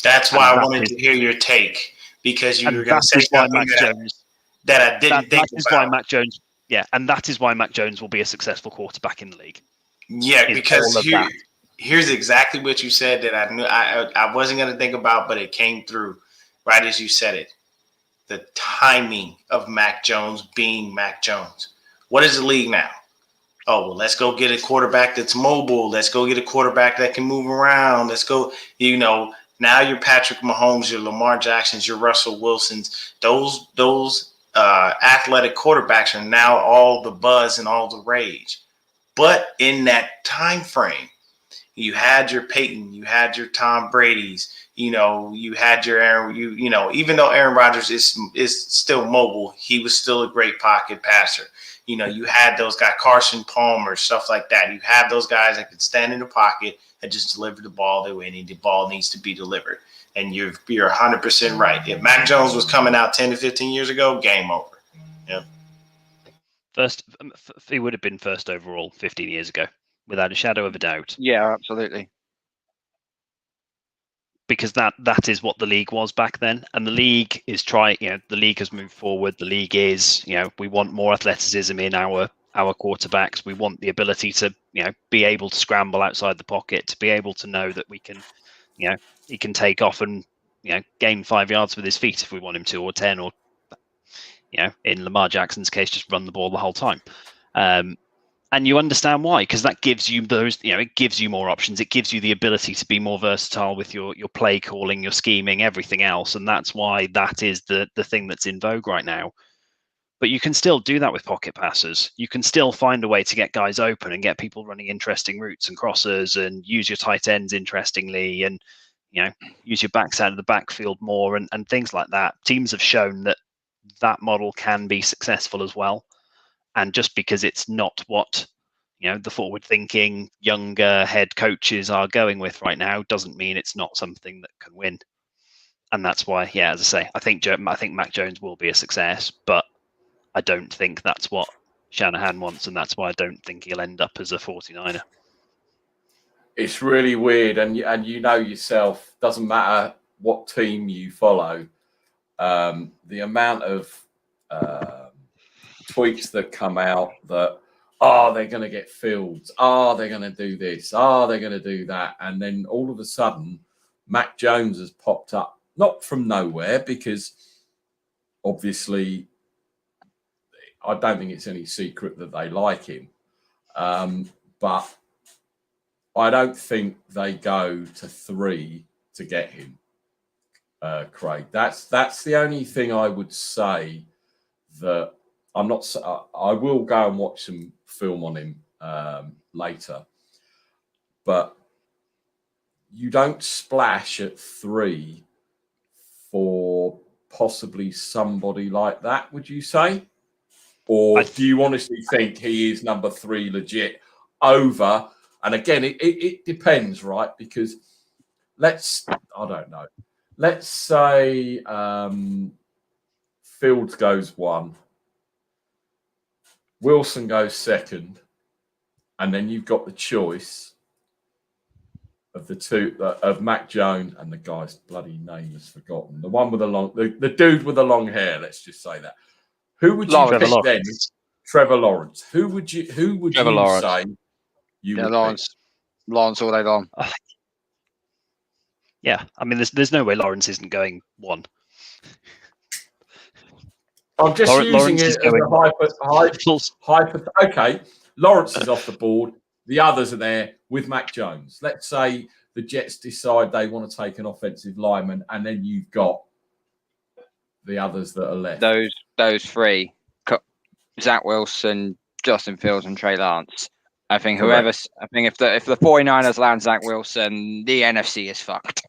That's why I wanted to hear your take, because you were going to say something that I didn't think about. That is why Mac Jones, and that is why Mac Jones will be a successful quarterback in the league. Yeah, because here's exactly what you said that I knew I wasn't going to think about, but it came through right as you said it. The timing of Mac Jones being Mac Jones. What is the league now? Oh, well, let's go get a quarterback that's mobile. Let's go get a quarterback that can move around. Let's go, now you're Patrick Mahomes, your Lamar Jacksons, your Russell Wilsons. Those athletic quarterbacks are now all the buzz and all the rage. But in that time frame, you had your Peyton, you had your Tom Brady's, you had your Aaron, even though Aaron Rodgers is still mobile, he was still a great pocket passer. You had those guys, Carson Palmer, stuff like that. You have those guys that could stand in the pocket and just deliver the ball the way the ball needs to be delivered. And you're 100% right. If Mac Jones was coming out 10 to 15 years ago, game over. Yeah. He would have been first overall 15 years ago, without a shadow of a doubt. Yeah, absolutely. Because that is what the league was back then, and the league is the league has moved forward. The league is, we want more athleticism in our quarterbacks. We want the ability to, be able to scramble outside the pocket, to be able to know that we can, he can take off and, gain 5 yards with his feet if we want him to, or 10, or, in Lamar Jackson's case, just run the ball the whole time. And you understand why, because that gives you those, it gives you more options. It gives you the ability to be more versatile with your play calling, your scheming, everything else. And that's why that is the thing that's in vogue right now. But you can still do that with pocket passers. You can still find a way to get guys open and get people running interesting routes and crossers, and use your tight ends interestingly, and, use your backs out of the backfield more, and things like that. Teams have shown that model can be successful as well. And just because it's not what, the forward-thinking younger head coaches are going with right now, doesn't mean it's not something that can win. And that's why, as I say, I think Mac Jones will be a success, but I don't think that's what Shanahan wants, and that's why I don't think he'll end up as a 49er. It's really weird, and yourself, doesn't matter what team you follow, the amount of tweets that come out that, they're going to get Fields, they're going to do this, they're going to do that, and then all of a sudden Mac Jones has popped up, not from nowhere, because obviously I don't think it's any secret that they like him, but I don't think they go to 3 to get him, Craig. That's the only thing I would say that I'm not. I will go and watch some film on him later, but you don't splash at 3 for possibly somebody like that, would you say? Or do you honestly think he is number 3 legit over? And again, it depends, right? Because I don't know. Let's say Fields goes 1. Wilson goes 2nd, and then you've got the choice of the two of Mac Jones and the guy's bloody name is forgotten. The one with the dude with the long hair. Let's just say that. Who would you pick then? Trevor Lawrence. Who would you say? Lawrence all day long. Yeah, I mean, there's no way Lawrence isn't going 1. I'm just using it as a hyper. Okay, Lawrence is off the board. The others are there with Mac Jones. Let's say the Jets decide they want to take an offensive lineman, and then you've got the others that are left. Those 3: Zach Wilson, Justin Fields, and Trey Lance. I think if the 49ers land Zach Wilson, the NFC is fucked.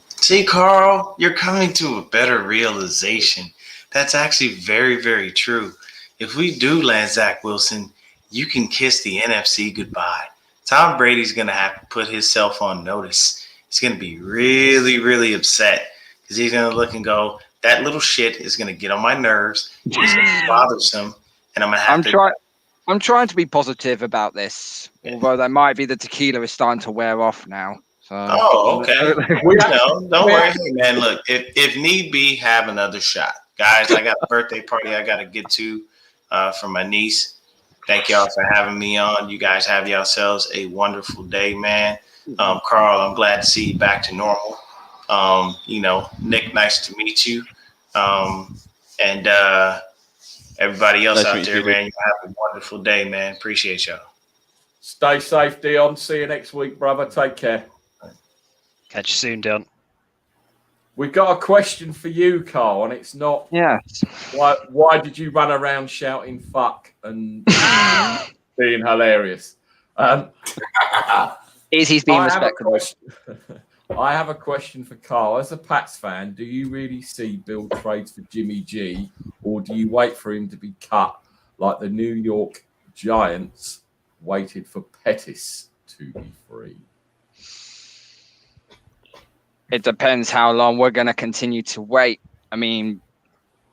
See, Carl, you're coming to a better realization. That's actually very, very true. If we do land Zach Wilson, you can kiss the NFC goodbye. Tom Brady's going to have to put himself on notice. He's going to be really, really upset because he's going to look and go, that little shit is going to get on my nerves. It's going to be bothersome. And I'm going to have I'm trying to be positive about this, although that might be the tequila is starting to wear off now. So. Oh, okay. Don't worry, man. Look, if need be, have another shot. Guys, I got a birthday party I got to get to for my niece. Thank y'all for having me on. You guys have yourselves a wonderful day, man. Carl, I'm glad to see you back to normal. Nick, nice to meet you. And everybody else out there, man, you have a wonderful day, man. Appreciate y'all. Stay safe, Dion. See you next week, brother. Take care. Catch you soon, Dion. We've got a question for you, Carl, and it's not. Yes. Why did you run around shouting "fuck" and being hilarious? He's being respectful. I have a question for Carl. As a Pats fan, do you really see Bill trades for Jimmy G, or do you wait for him to be cut like the New York Giants waited for Pettis to be free? It depends how long we're going to continue to wait. I mean,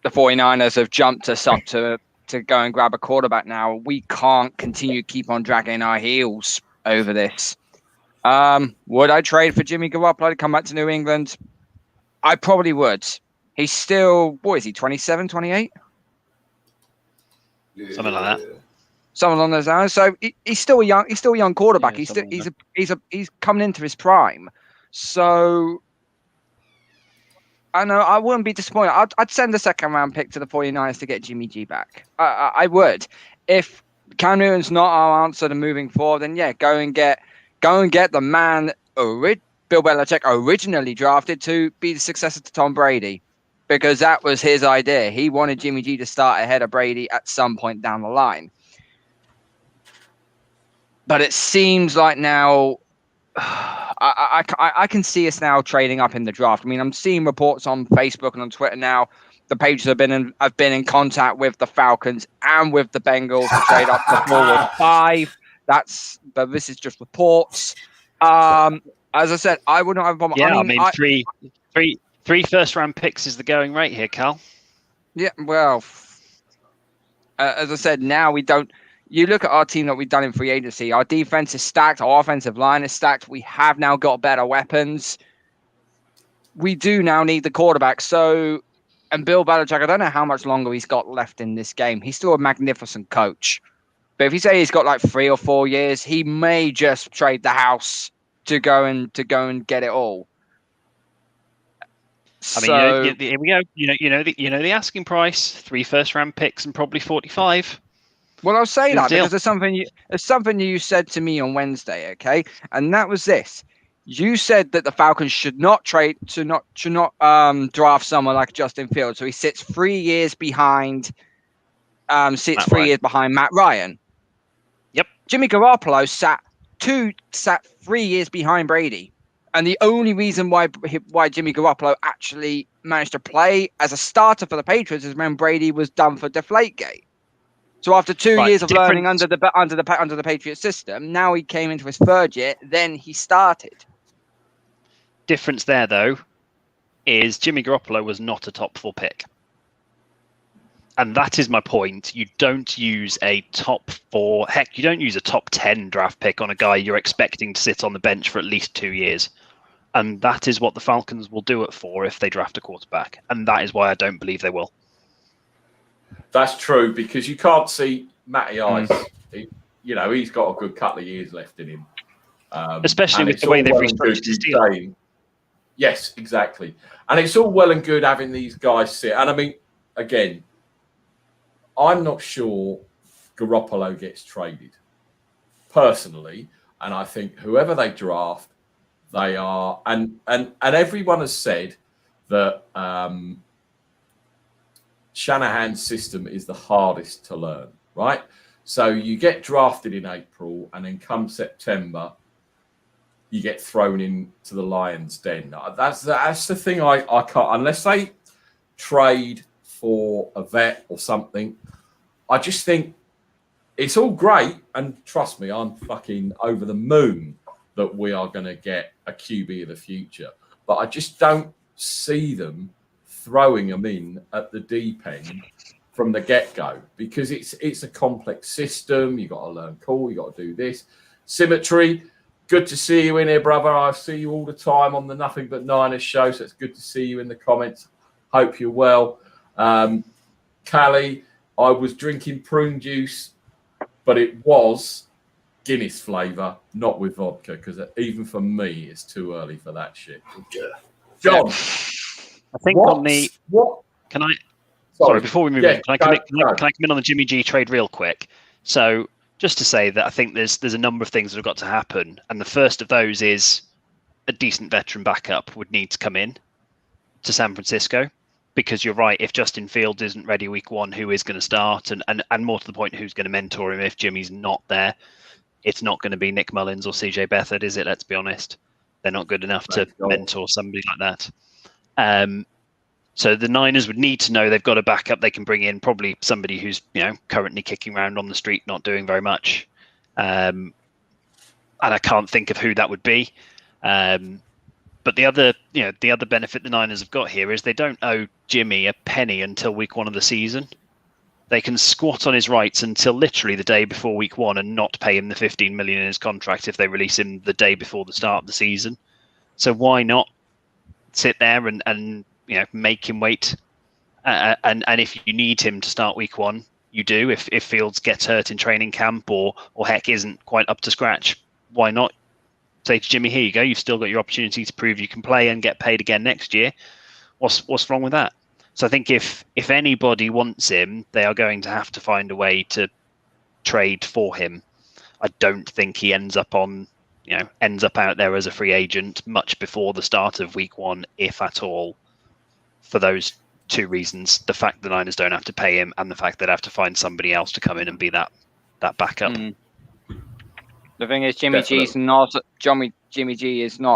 the 49ers have jumped us up to to go and grab a quarterback now. We can't continue to keep on dragging our heels over this. Would I trade for Jimmy Garoppolo to come back to New England? I probably would. He's still, what is he, 27, 28? Something like that. Something along those lines. So he's still a young quarterback. Yeah, He's coming into his prime. So I know I wouldn't be disappointed. I'd send a second round pick to the 49ers to get Jimmy G back. I would. If Cam Newton's not our answer to moving forward, then yeah, go and get the man Bill Belichick originally drafted to be the successor to Tom Brady, because that was his idea. He wanted Jimmy G to start ahead of Brady at some point down the line. But it seems like now I can see us now trading up in the draft. I mean, I'm seeing reports on Facebook and on Twitter now. The Patriots have been in contact with the Falcons and with the Bengals to trade up to 4 or 5. But this is just reports. As I said, I would not have a problem. Yeah, I mean, three first round picks is the going rate here, Cal. Yeah, well, as I said, now we don't. You look at our team that we've done in free agency. Our defense is stacked. Our offensive line is stacked. We have now got better weapons. We do now need the quarterback. So, and Bill Belichick, I don't know how much longer he's got left in this game. He's still a magnificent coach. But if you say he's got like 3 or 4 years, he may just trade the house to go and get it all. I mean, here we go. You know the asking price: 3 first round picks and probably 45. Well, I'll say that deal. because there's something you said to me on Wednesday, okay? And that was this: you said that the Falcons should not draft someone like Justin Fields, so he sits 3 years behind. Years behind Matt Ryan. Yep. Jimmy Garoppolo sat 3 years behind Brady, and the only reason why Jimmy Garoppolo actually managed to play as a starter for the Patriots is when Brady was done for Deflategate. So after 2 years of learning under the Patriot system, now he came into his 3rd year. Then he started. Difference there, though, is Jimmy Garoppolo was not a top 4 pick. And that is my point. You don't use a top 4. Heck, you don't use a top 10 draft pick on a guy you're expecting to sit on the bench for at least 2 years. And that is what the Falcons will do at 4 if they draft a quarterback. And that is why I don't believe they will. That's true, because you can't see Matty Ice. He's got a good couple of years left in him. Especially with the way they've restructured his deal. Yes, exactly. And it's all well and good having these guys sit. And I mean, again, I'm not sure Garoppolo gets traded personally. And I think whoever they draft, they are. And everyone has said that Shanahan's system is the hardest to learn, right? So you get drafted in April, and then come September, you get thrown into the lion's den. That's the thing I can't, unless they trade for a vet or something. I just think it's all great, and trust me, I'm fucking over the moon that we are going to get a QB of the future. But I just don't see them throwing them in at the deep end from the get-go, because it's a complex system. You got to learn you got to do this. Symmetry, good to see you in here, brother. I see you all the time on the Nothing But Niners show, so it's good to see you in the comments. Hope you're well. Callie, I was drinking prune juice, but it was Guinness flavour, not with vodka, because even for me, it's too early for that shit. John, I think can I? Sorry, before we move on, can I come in on the Jimmy G trade real quick? So just to say that I think there's a number of things that have got to happen, and the first of those is a decent veteran backup would need to come in to San Francisco, because you're right. If Justin Fields isn't ready week 1, who is going to start? And more to the point, who's going to mentor him if Jimmy's not there? It's not going to be Nick Mullins or CJ Beathard, is it? Let's be honest. They're not good enough to mentor somebody like that. So the Niners would need to know they've got a backup they can bring in, probably somebody who's currently kicking around on the street, not doing very much. And I can't think of who that would be. But the other benefit the Niners have got here is they don't owe Jimmy a penny until week 1 of the season. they can squat on his rights until literally the day before week 1 and not pay him the 15 million in his contract if they release him the day before the start of the season. So why not sit there and make him wait? And if you need him to start week 1, you do. If Fields gets hurt in training camp or heck isn't quite up to scratch, why not say to Jimmy, here you go, you've still got your opportunity to prove you can play and get paid again next year. What's wrong with that? So I think if anybody wants him, they are going to have to find a way to trade for him. I don't think he ends up out there as a free agent much before the start of week 1, if at all, for those 2 reasons: the fact the Niners don't have to pay him, and the fact they'd have to find somebody else to come in and be that backup. The thing is, Jimmy G is not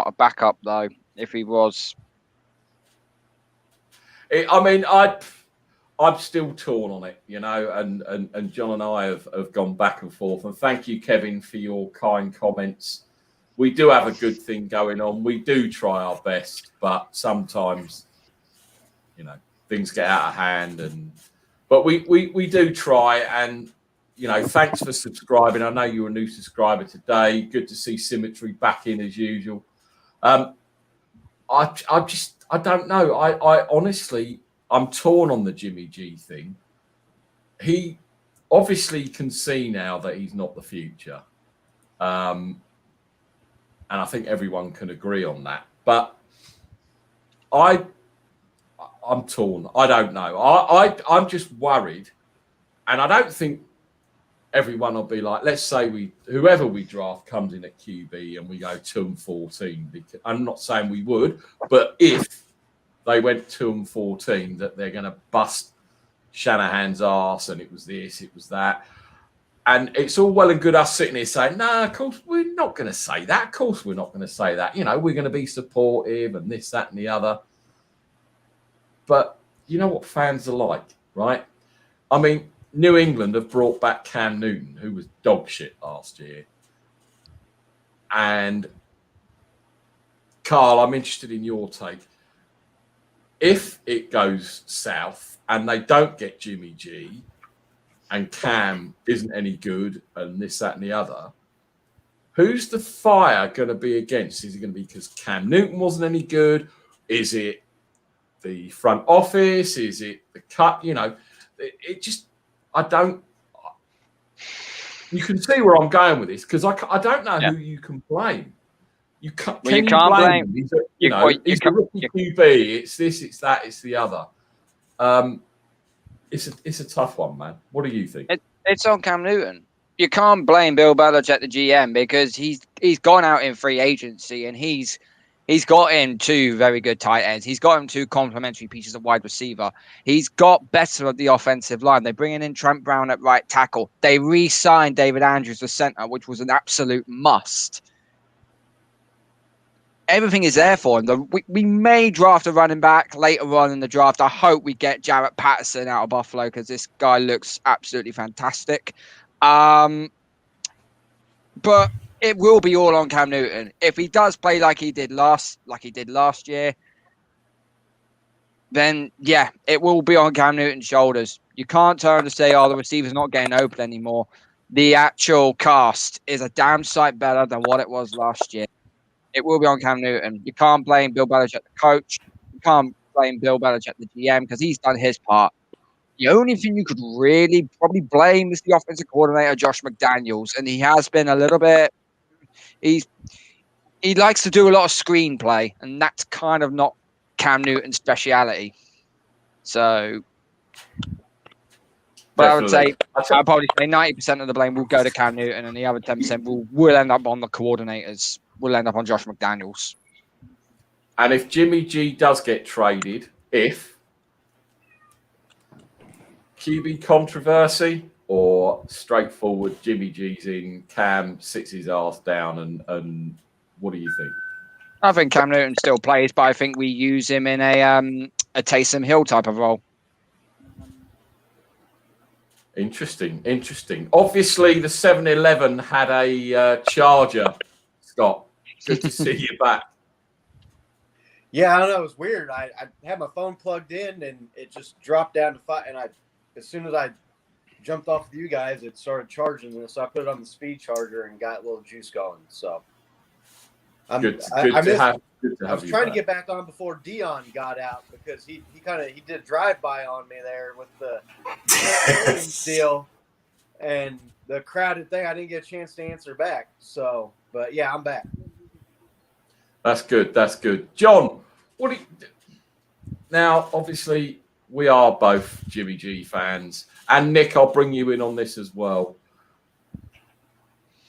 a backup though. If he was, I'm still torn on it, and John and I have gone back and forth. And thank you, Kevin, for your kind comments. We do have a good thing going on. We do try our best, but sometimes, things get out of hand. But we do try. And thanks for subscribing. I know you're a new subscriber today. Good to see Symmetry back in as usual. I don't know. I honestly, I'm torn on the Jimmy G thing. He obviously can see now that he's not the future. And I think everyone can agree on that. But I'm torn. I don't know. I'm just worried. And I don't think everyone will be like, let's say whoever we draft comes in at QB and we go 2-14. Because I'm not saying we would, but if they went 2-14, that they're going to bust Shanahan's arse, and it was this, it was that. And it's all well and good us sitting here saying, no, of course, we're not going to say that. Of course, we're not going to say that. We're going to be supportive and this, that, and the other. But you know what fans are like, right? I mean, New England have brought back Cam Newton, who was dog shit last year. And Carl, I'm interested in your take. If it goes south and they don't get Jimmy G and Cam isn't any good and this, that, and the other, who's the fire going to be against? Is it going to be because Cam Newton wasn't any good? Is it the front office? Is it the cut? It just, I don't. You can see where I'm going with this because I don't know who you can blame. You can't blame him. He's a rookie QB. It's this, it's that, it's the other. It's a tough one, man. What do you think? It's on Cam Newton. You can't blame Bill Belichick, the GM, because he's gone out in free agency and he's got in 2 very good tight ends. He's got him 2 complementary pieces of wide receiver. He's got better at the offensive line. They're bringing in Trent Brown at right tackle. They re-signed David Andrews as center, which was an absolute must. Everything is there for him. We may draft a running back later on in the draft. I hope we get Jarrett Patterson out of Buffalo because this guy looks absolutely fantastic. But it will be all on Cam Newton. If he does play like he did last year, then yeah, it will be on Cam Newton's shoulders. You can't turn to say, "Oh, the receiver's not getting open anymore." The actual cast is a damn sight better than what it was last year. It will be on Cam Newton. You can't blame Bill Belichick, the coach. You can't blame Bill Belichick, the GM, because he's done his part. The only thing you could really probably blame is the offensive coordinator, Josh McDaniels, and he has been a little bit. He likes to do a lot of screenplay, and that's kind of not Cam Newton's speciality. So, but I would say I'd probably say 90% of the blame will go to Cam Newton, and the other 10% will end up on the coordinators. Will end up on Josh McDaniels. And if Jimmy G does get traded, QB controversy or straightforward Jimmy G's in, Cam sits his ass down, and what do you think? I think Cam Newton still plays, but I think we use him in a Taysom Hill type of role. Interesting. Obviously, the 7-Eleven had a charger. Scott, good to see you back. Yeah, I don't know. It was weird. I had my phone plugged in and it just dropped down to 5. And as soon as I jumped off with you guys, it started charging this. So I put it on the speed charger and got a little juice going. So I was trying to get back on before Dion got out because he did a drive-by on me there with the deal and the crowded thing. I didn't get a chance to answer back. So, but yeah, I'm back. That's good. That's good. John, now, obviously, we are both Jimmy G fans. And Nick, I'll bring you in on this as well.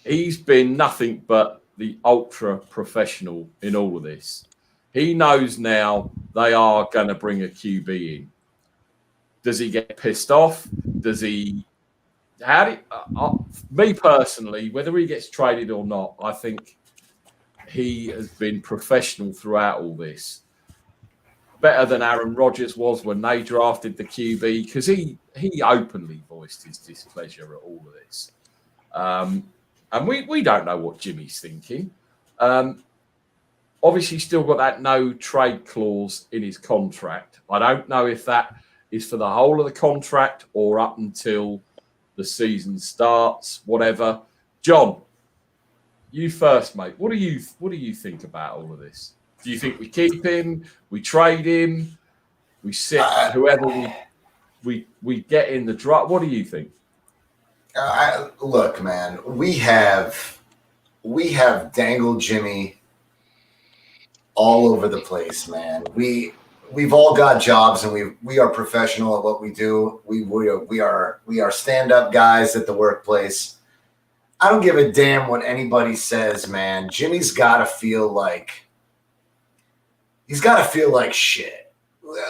He's been nothing but the ultra professional in all of this. He knows now they are going to bring a QB in. Does he get pissed off? Does he? Me personally, whether he gets traded or not, I think he has been professional throughout all this. Better than Aaron Rodgers was when they drafted the QB because he openly voiced his displeasure at all of this. And we don't know what Jimmy's thinking. Obviously, still got that no trade clause in his contract. I don't know if that is for the whole of the contract or up until the season starts, whatever. John, you first, mate. What do you think about all of this? Do you think we keep him, we trade him, we sit whoever we get in the draft? What do you think? Look, man, we have dangled Jimmy all over the place, man. We've all got jobs and we are professional at what we do. We are stand-up guys at the workplace. I don't give a damn what anybody says, man. Jimmy's got to feel like shit.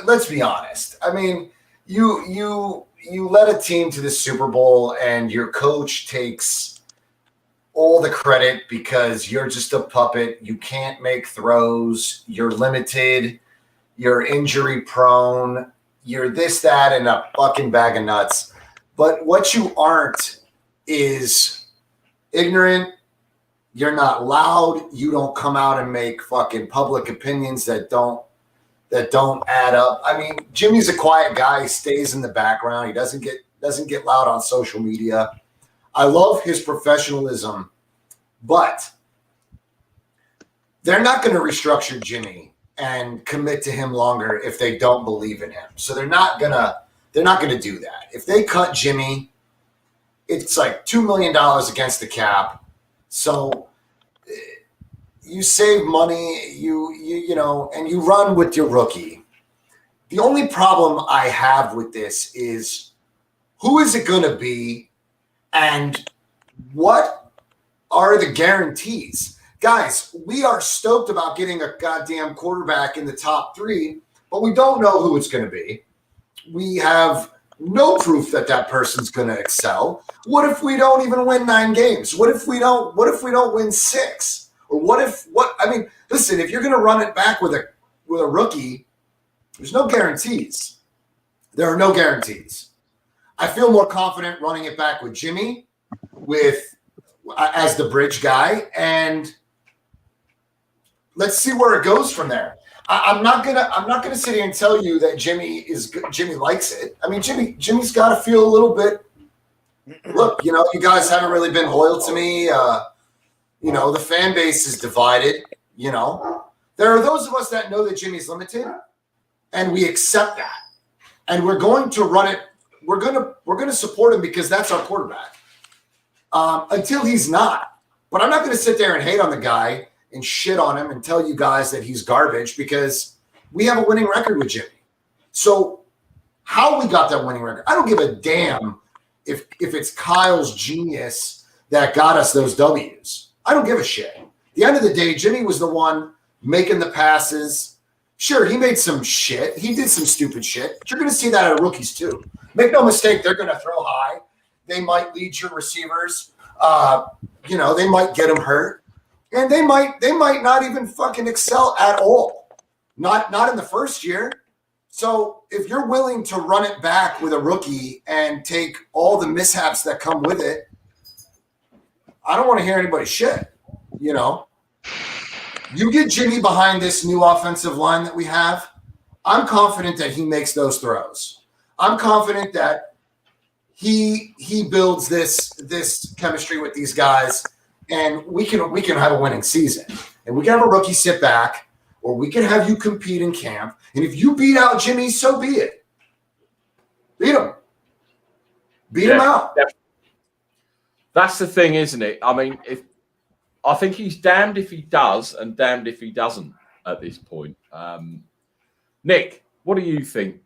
Let's be honest. I mean, you led a team to the Super Bowl and your coach takes all the credit because you're just a puppet. You can't make throws. You're limited. You're injury prone. You're this, that, and a fucking bag of nuts. But what you aren't is ignorant. You're not loud. You don't come out and make fucking public opinions that don't add up. I mean, Jimmy's a quiet guy. He stays in the background. He doesn't get loud on social media. I love his professionalism, but they're not going to restructure Jimmy and commit to him longer if they don't believe in him. So they're not gonna do that. If they cut Jimmy, it's like $2 million against the cap. So you save money, you know, and you run with your rookie. The only problem I have with this is who is it going to be and what are the guarantees? Guys, we are stoked about getting a goddamn quarterback in the top 3, but we don't know who it's going to be. We have no proof that person's going to excel. What if we don't even win 9 games? What if we don't win 6? Or I mean, listen, if you're going to run it back with a rookie, there's no guarantees. There are no guarantees. I feel more confident running it back with Jimmy as the bridge guy, and let's see where it goes from there. I'm not gonna sit here and tell you that Jimmy likes it. I mean, Jimmy's got to feel a little bit. Look, you know, you guys haven't really been loyal to me. You know, the fan base is divided. You know, there are those of us that know that Jimmy's limited, and we accept that, and we're going to run it. We're gonna support him because that's our quarterback. Until he's not, but I'm not going to sit there and hate on the guy and shit on him and tell you guys that he's garbage because we have a winning record with Jimmy. So how we got that winning record, I don't give a damn if it's Kyle's genius that got us those W's. I don't give a shit. At the end of the day, Jimmy was the one making the passes. Sure, he made some shit. He did some stupid shit. But you're going to see that out of rookies too. Make no mistake, they're going to throw high. They might lead your receivers. You know, they might get them hurt. And they might not even fucking excel at all. Not in the first year. So if you're willing to run it back with a rookie and take all the mishaps that come with it, I don't want to hear anybody shit. You know, you get Jimmy behind this new offensive line that we have. I'm confident that he makes those throws. I'm confident that he builds this chemistry with these guys, and we can have a winning season. And we can have a rookie sit back, or we can have you compete in camp. And if you beat out Jimmy, so be it. Beat him. Beat him out. Yeah. That's the thing, isn't it? I mean, I think he's damned if he does and damned if he doesn't at this point. Nick, what do you think?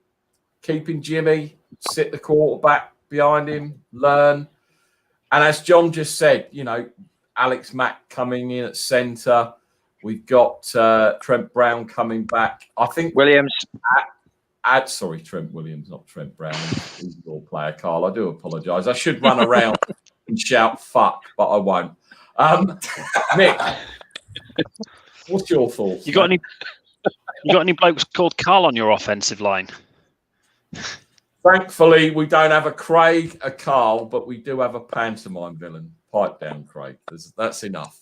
Keeping Jimmy, sit the quarterback behind him, learn. And as John just said, you know, Alex Mack coming in at centre. We've got Trent Brown coming back. I think Williams. Sorry, Trent Williams, not Trent Brown. He's a ball player, Carl. I do apologise. I should run around and shout "fuck," but I won't. Nick, what's your thoughts? You got any blokes called Carl on your offensive line? Thankfully, we don't have a Craig, a Carl, but we do have a pantomime villain. Pipe down, Craig. That's enough.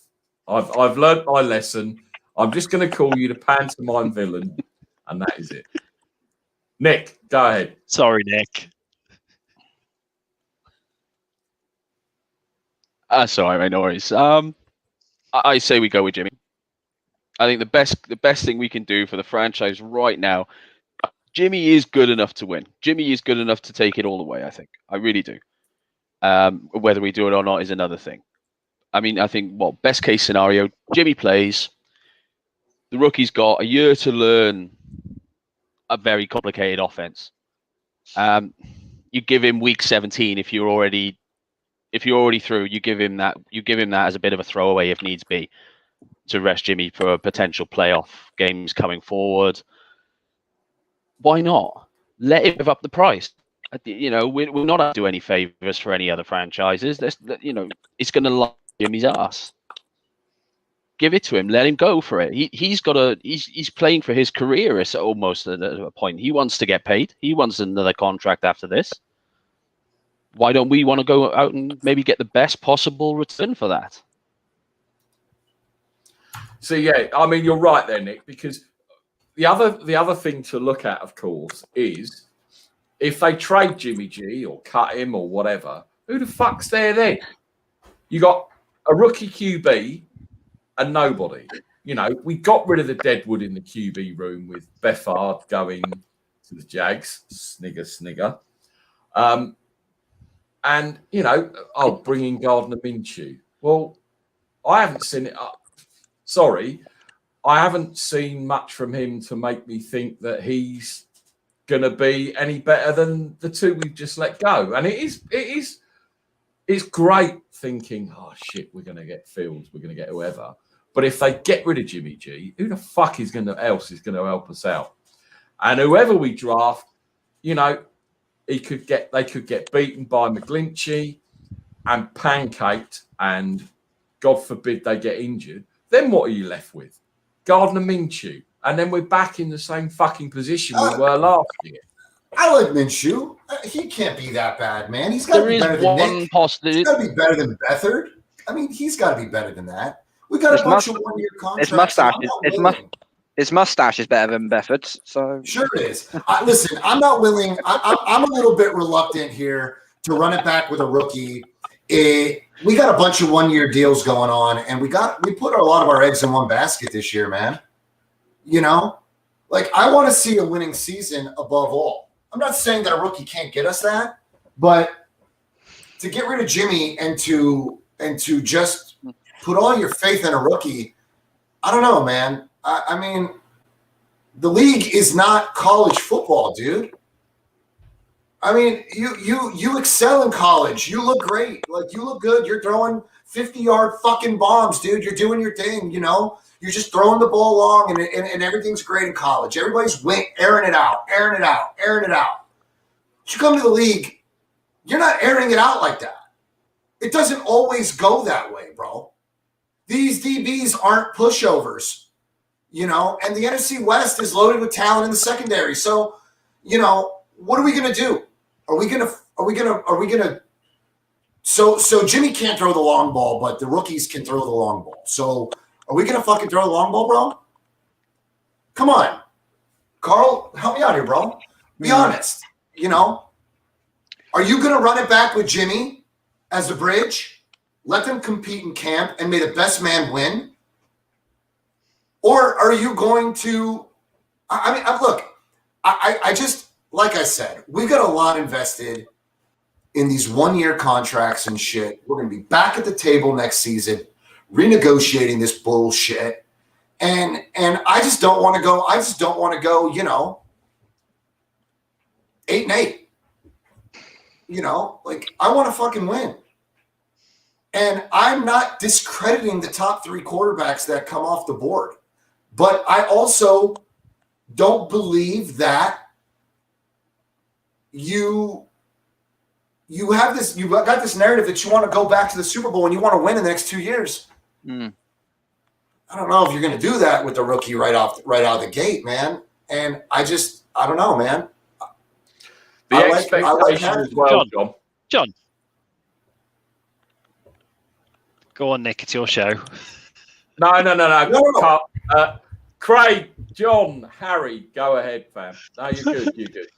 I've learnt my lesson. I'm just going to call you the pantomime villain, and that is it. Nick, go ahead. Sorry, Nick. Sorry, mate, no worries. I say we go with Jimmy. I think the best thing we can do for the franchise right now, Jimmy is good enough to win. Jimmy is good enough to take it all away, I think. I really do. Whether we do it or not is another thing. I mean, I think, best case scenario, Jimmy plays. The rookie's got a year to learn a very complicated offense. You give him week 17 if you're already through. You give him that as a bit of a throwaway if needs be, to rest Jimmy for potential playoff games coming forward. Why not? Let him give up the price. You know, we're not going to do any favors for any other franchises. It's going to lie Jimmy's ass. Give it to him. Let him go for it. He's playing for his career. It's almost at a point. He wants to get paid. He wants another contract after this. Why don't we want to go out and maybe get the best possible return for that? So yeah, I mean, you're right there, Nick, because the other thing to look at, of course, is if they trade Jimmy G or cut him or whatever, who the fuck's there then? You got a rookie QB and nobody. You know, we got rid of the deadwood in the QB room with Beffard going to the Jags. Snigger. And, you know, bring in Gardner Minshew. Well, I haven't seen it. Sorry, I haven't seen much from him to make me think that he's going to be any better than the two we've just let go. And it's great thinking, oh, shit, we're going to get Fields, we're going to get whoever. But if they get rid of Jimmy G, who the fuck else is going to help us out? And whoever we draft, you know, they could get beaten by McGlinchey and pancaked, and God forbid they get injured. Then what are you left with? Gardner Minshew. And then we're back in the same fucking position we were last year. I like Minshew. He can't be that bad, man. He's got to be better than Nick. He's got to be better than Beathard. I mean, he's got to be better than that. We got a bunch of one-year contracts. His mustache is better than Befford's. So sure it is. Listen, I'm not willing. I'm a little bit reluctant here to run it back with a rookie. We got a bunch of one-year deals going on, and we put a lot of our eggs in one basket this year, man. You know, like I want to see a winning season above all. I'm not saying that a rookie can't get us that, but to get rid of Jimmy and to just put all your faith in a rookie, I don't know, man. I mean, the league is not college football, dude. I mean, you excel in college. You look great. Like, you look good. You're throwing 50-yard fucking bombs, dude. You're doing your thing, you know. You're just throwing the ball long, and everything's great in college. Everybody's airing it out. But you come to the league, you're not airing it out like that. It doesn't always go that way, bro. These DBs aren't pushovers, you know, and the NFC West is loaded with talent in the secondary. So, you know, what are we going to do? So Jimmy can't throw the long ball, but the rookies can throw the long ball. So are we going to fucking throw the long ball, bro? Come on. Carl, help me out here, bro. Be honest, you know? Are you going to run it back with Jimmy as a bridge? Let them compete in camp and may the best man win? Or are you going to – I just – like I said, we got a lot invested in these one-year contracts and shit. We're going to be back at the table next season renegotiating this bullshit. And I just don't want to go – 8-8. I want to fucking win. And I'm not discrediting the top 3 quarterbacks that come off the board. But I also don't believe that you've got this narrative that you want to go back to the Super Bowl and you want to win in the next 2 years. I don't know if you're going to do that with the rookie right out of the gate, man. And I don't know, man. The expectation as well, John. Go on, Nick. It's your show. No. Craig, John, Harry, go ahead, fam. No, you're good. You're good.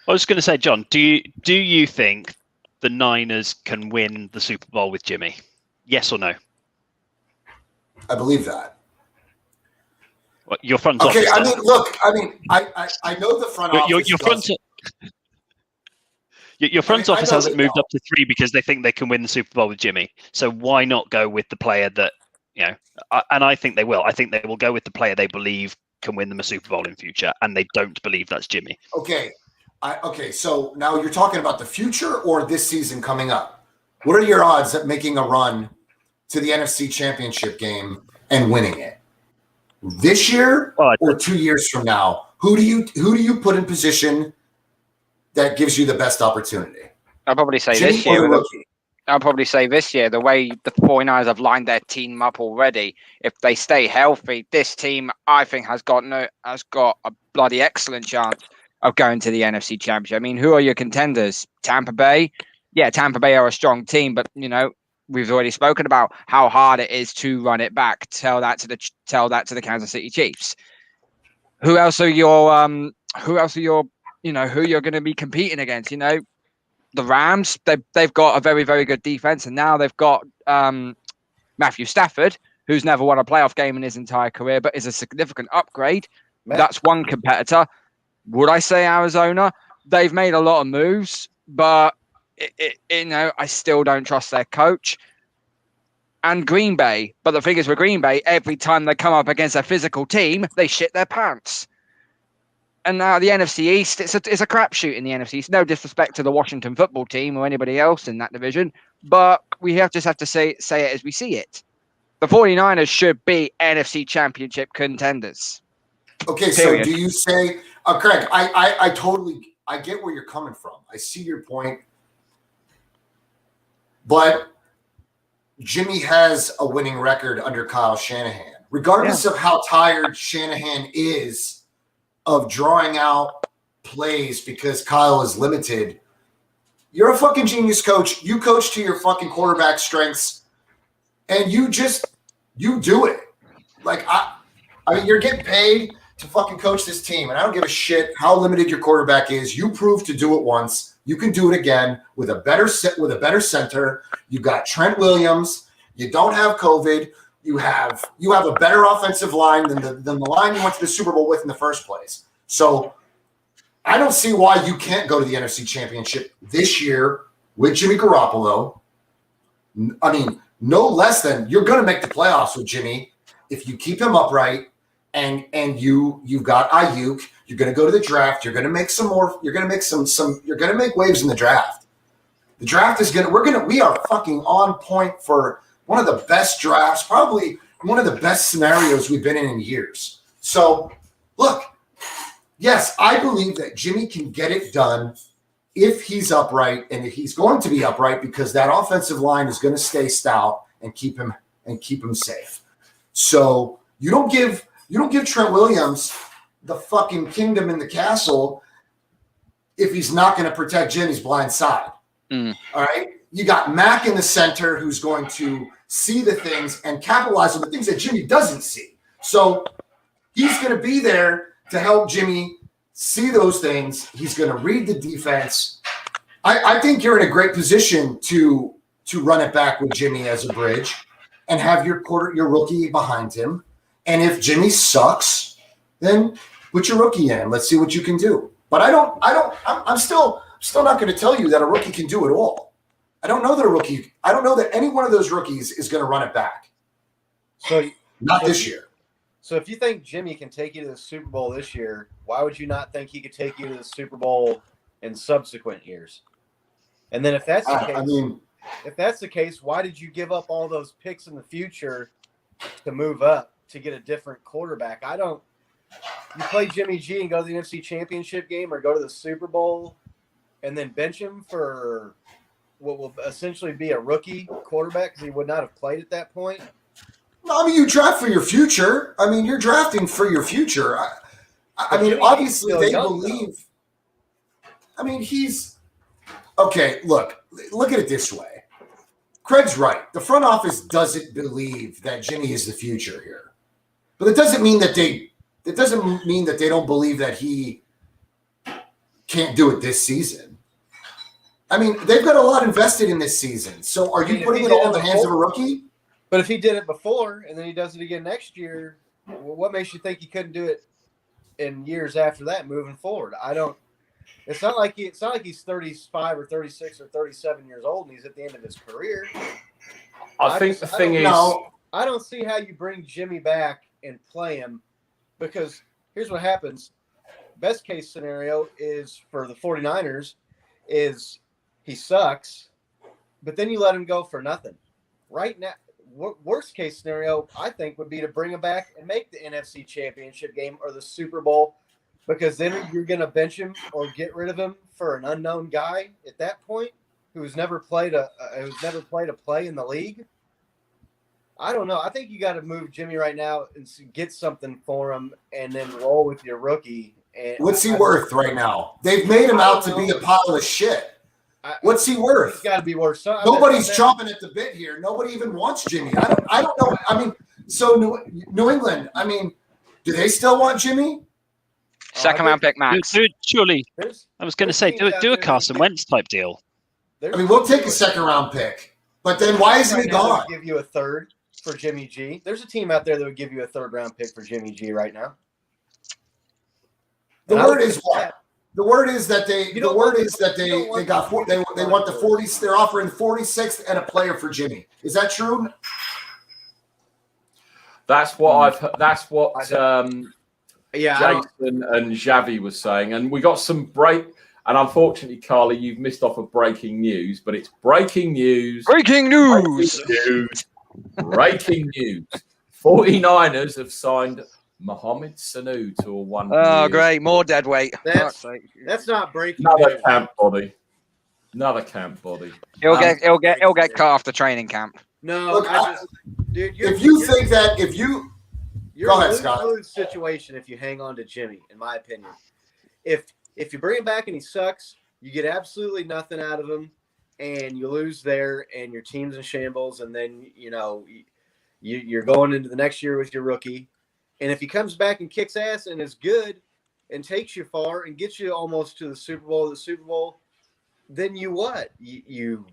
I was going to say, John, do you think the Niners can win the Super Bowl with Jimmy? Yes or no? I believe that. Well, your front office. Okay, I know the front office. Your front office hasn't moved up to 3 because they think they can win the Super Bowl with Jimmy. So why not go with the player that, and I think they will. I think they will go with the player they believe can win them a Super Bowl in future, and they don't believe that's Jimmy. Okay. So now you're talking about the future or this season coming up? What are your odds at making a run to the NFC Championship game and winning it? This year or 2 years from now? Who do you put in position that gives you the best opportunity? I'll probably say Jimmy this year. or the rookie? I'll probably say this year, the way the 49ers have lined their team up already, if they stay healthy, this team, I think, has got a bloody excellent chance of going to the NFC Championship. I mean, who are your contenders? Tampa Bay? Yeah, Tampa Bay are a strong team, but, we've already spoken about how hard it is to run it back. Tell that to the Kansas City Chiefs. Who else are your who you're going to be competing against? The Rams, they've got a very, very good defense, and now they've got Matthew Stafford, who's never won a playoff game in his entire career, but is a significant upgrade. That's one competitor. Would I say Arizona? They've made a lot of moves, but I still don't trust their coach. And Green Bay, but the thing is with Green Bay, every time they come up against a physical team, they shit their pants. And now the NFC East, it's a crapshoot in the NFC East. No disrespect to the Washington football team or anybody else in that division, but we have to say it as we see it. The 49ers should be NFC Championship contenders. Okay, Period. So do you say, Craig, I get where you're coming from. I see your point. But Jimmy has a winning record under Kyle Shanahan. Regardless of how tired Shanahan is of drawing out plays because Kyle is limited, you're a fucking genius coach. You coach to your fucking quarterback strengths, and you do it. Like, I mean, you're getting paid to fucking coach this team, and I don't give a shit how limited your quarterback is. You proved to do it once. You can do it again with a better center. You got Trent Williams. You don't have COVID. You have a better offensive line than the line you went to the Super Bowl with in the first place. So I don't see why you can't go to the NFC Championship this year with Jimmy Garoppolo. I mean, no less than you're going to make the playoffs with Jimmy if you keep him upright and you've got Ayuk. You're going to go to the draft. You're going to make some more. You're going to make you're going to make waves in the draft. The draft is we are fucking on point for one of the best drafts, probably one of the best scenarios we've been in years. So, look, yes, I believe that Jimmy can get it done if he's upright, and if he's going to be upright because that offensive line is going to stay stout and keep him safe. So you don't give Trent Williams the fucking kingdom in the castle if he's not going to protect Jimmy's blind side. All right. You got Mac in the center who's going to see the things and capitalize on the things that Jimmy doesn't see. So he's going to be there to help Jimmy see those things. He's going to read the defense. I think you're in a great position to run it back with Jimmy as a bridge and have your rookie behind him. And if Jimmy sucks, then put your rookie in. Let's see what you can do. But I'm still not going to tell you that a rookie can do it all. I don't know that any one of those rookies is going to run it back. So Not this year. So if you think Jimmy can take you to the Super Bowl this year, why would you not think he could take you to the Super Bowl in subsequent years? And then if that's the case, if that's the case, why did you give up all those picks in the future to move up to get a different quarterback? You play Jimmy G and go to the NFC Championship game or go to the Super Bowl and then bench him for what will essentially be a rookie quarterback because he would not have played at that point? No, you draft for your future. You're drafting for your future. Obviously they believe. He's okay. Look at it this way. Craig's right. The front office doesn't believe that Jimmy is the future here, but it doesn't mean that they don't believe that he can't do it this season. They've got a lot invested in this season. So are you putting it all in the hands of a rookie? But if he did it before and then he does it again next year, what makes you think he couldn't do it in years after that moving forward? It's not like he's 35 or 36 or 37 years old and he's at the end of his career. I think the thing is, I don't see how you bring Jimmy back and play him, because here's what happens. Best case scenario is for the 49ers is he sucks, but then you let him go for nothing. Right now, worst case scenario, I think, would be to bring him back and make the NFC Championship game or the Super Bowl, because then you're going to bench him or get rid of him for an unknown guy at that point who's never played a play in the league. I don't know. I think you got to move Jimmy right now and get something for him and then roll with your rookie. And what's he worth right now? They've made him out to be a pile of shit. What's he worth? He's got to be worth something. Nobody's chomping at the bit here. Nobody even wants Jimmy. I don't know. So New England, do they still want Jimmy? Second round pick max. Surely, I was going to say, do a Carson Wentz type deal. We'll take a second round pick, but then why isn't he gone? Give you a third for Jimmy G. There's a team out there that would give you a third round pick for Jimmy G right now. The word is what? The word is that they want the 40s. They're offering 46th and a player for Jimmy. Is that true? That's what I've heard. That's what Jason and Xavi was saying. And we got some and unfortunately, Carly, you've missed off of breaking news, but it's breaking news. Breaking news. Breaking news. 49ers have signed Mohamed Sanu to a 1 year. Oh, great. More dead weight. That's not breaking Another news. camp body. Another camp body. He'll get cut off the training camp. No, Look, dude, you're You're Go ahead, in a Scott. lose situation if you hang on to Jimmy, in my opinion. If you bring him back and he sucks, you get absolutely nothing out of him, and you lose there, and your team's in shambles, and then you're going into the next year with your rookie. And if he comes back and kicks ass and is good and takes you far and gets you almost to the Super Bowl, then you what? You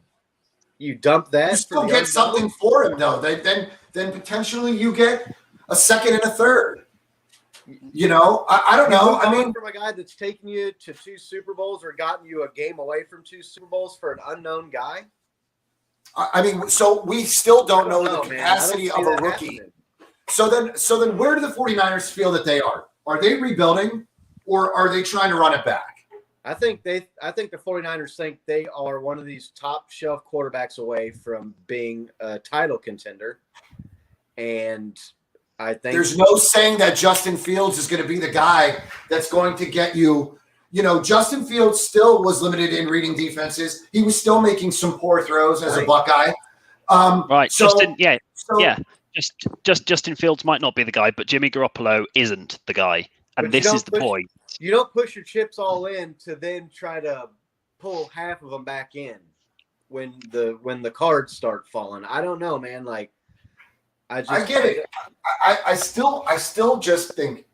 dump that. You still get something for him, though. Then potentially you get a second and a third. I don't know. From a guy that's taken you to 2 Super Bowls or gotten you a game away from 2 Super Bowls for an unknown guy. So we still don't know the capacity of a rookie. Happening. So then where do the 49ers feel that they are? Are they rebuilding or are they trying to run it back? I think the 49ers think they are one of these top shelf quarterbacks away from being a title contender. And I think there's no saying that Justin Fields is going to be the guy that's going to get you. Justin Fields still was limited in reading defenses. He was still making some poor throws as a Buckeye. Right. So, Justin Fields might not be the guy, but Jimmy Garoppolo isn't the guy. And this is the point. You don't push your chips all in to then try to pull half of them back in when the cards start falling. I don't know, man. I get it. I still just think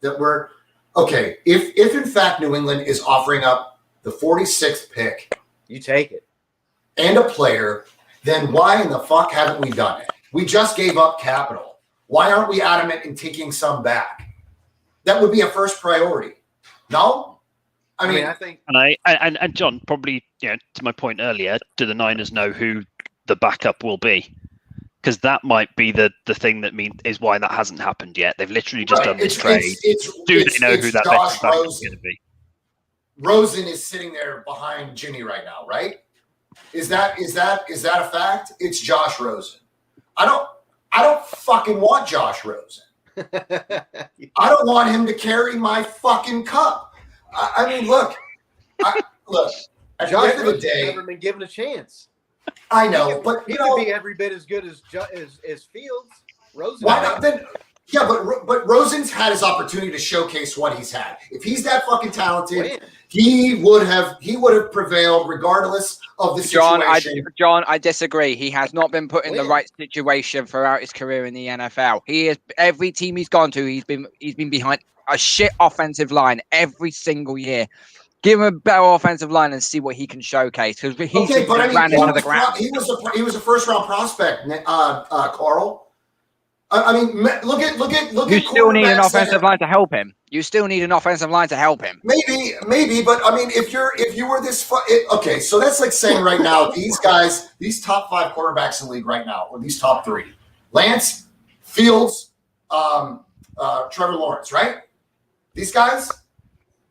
that we're okay. If in fact New England is offering up the 46th pick You take it. And a player, then why in the fuck haven't we done it? We just gave up capital. Why aren't we adamant in taking some back? That would be a first priority. No? I mean, I think, and John, probably, to my point earlier, do the Niners know who the backup will be? Because that might be the thing that is why that hasn't happened yet. They've literally just done this trade. Do they know who that Josh backup is Rosen. going to be? Rosen is sitting there behind Jimmy right now, right? Is that a fact? It's Josh Rosen. I don't fucking want Josh Rosen. I don't want him to carry my fucking cup. I mean, look. At Josh the end of the Rosen's day, never been given a chance. I know, but He could be every bit as good as Fields. Rosen. why not then? Yeah, but Rosen's had his opportunity to showcase what he's had. If he's that fucking talented, he would have prevailed regardless of the situation. John, I disagree. He has not been put in the right situation throughout his career in the NFL. He is every team he's gone to. He's been behind a shit offensive line every single year. Give him a better offensive line and see what he can showcase. Because he's ran into the ground. He was a first round prospect, Carl. I mean, look at. You still need an offensive line to help him. Maybe, but I mean, if you were this, okay, so that's like saying right now, these guys, these top 5 quarterbacks in the league right now, or these top 3, Lance, Fields, Trevor Lawrence, right? These guys,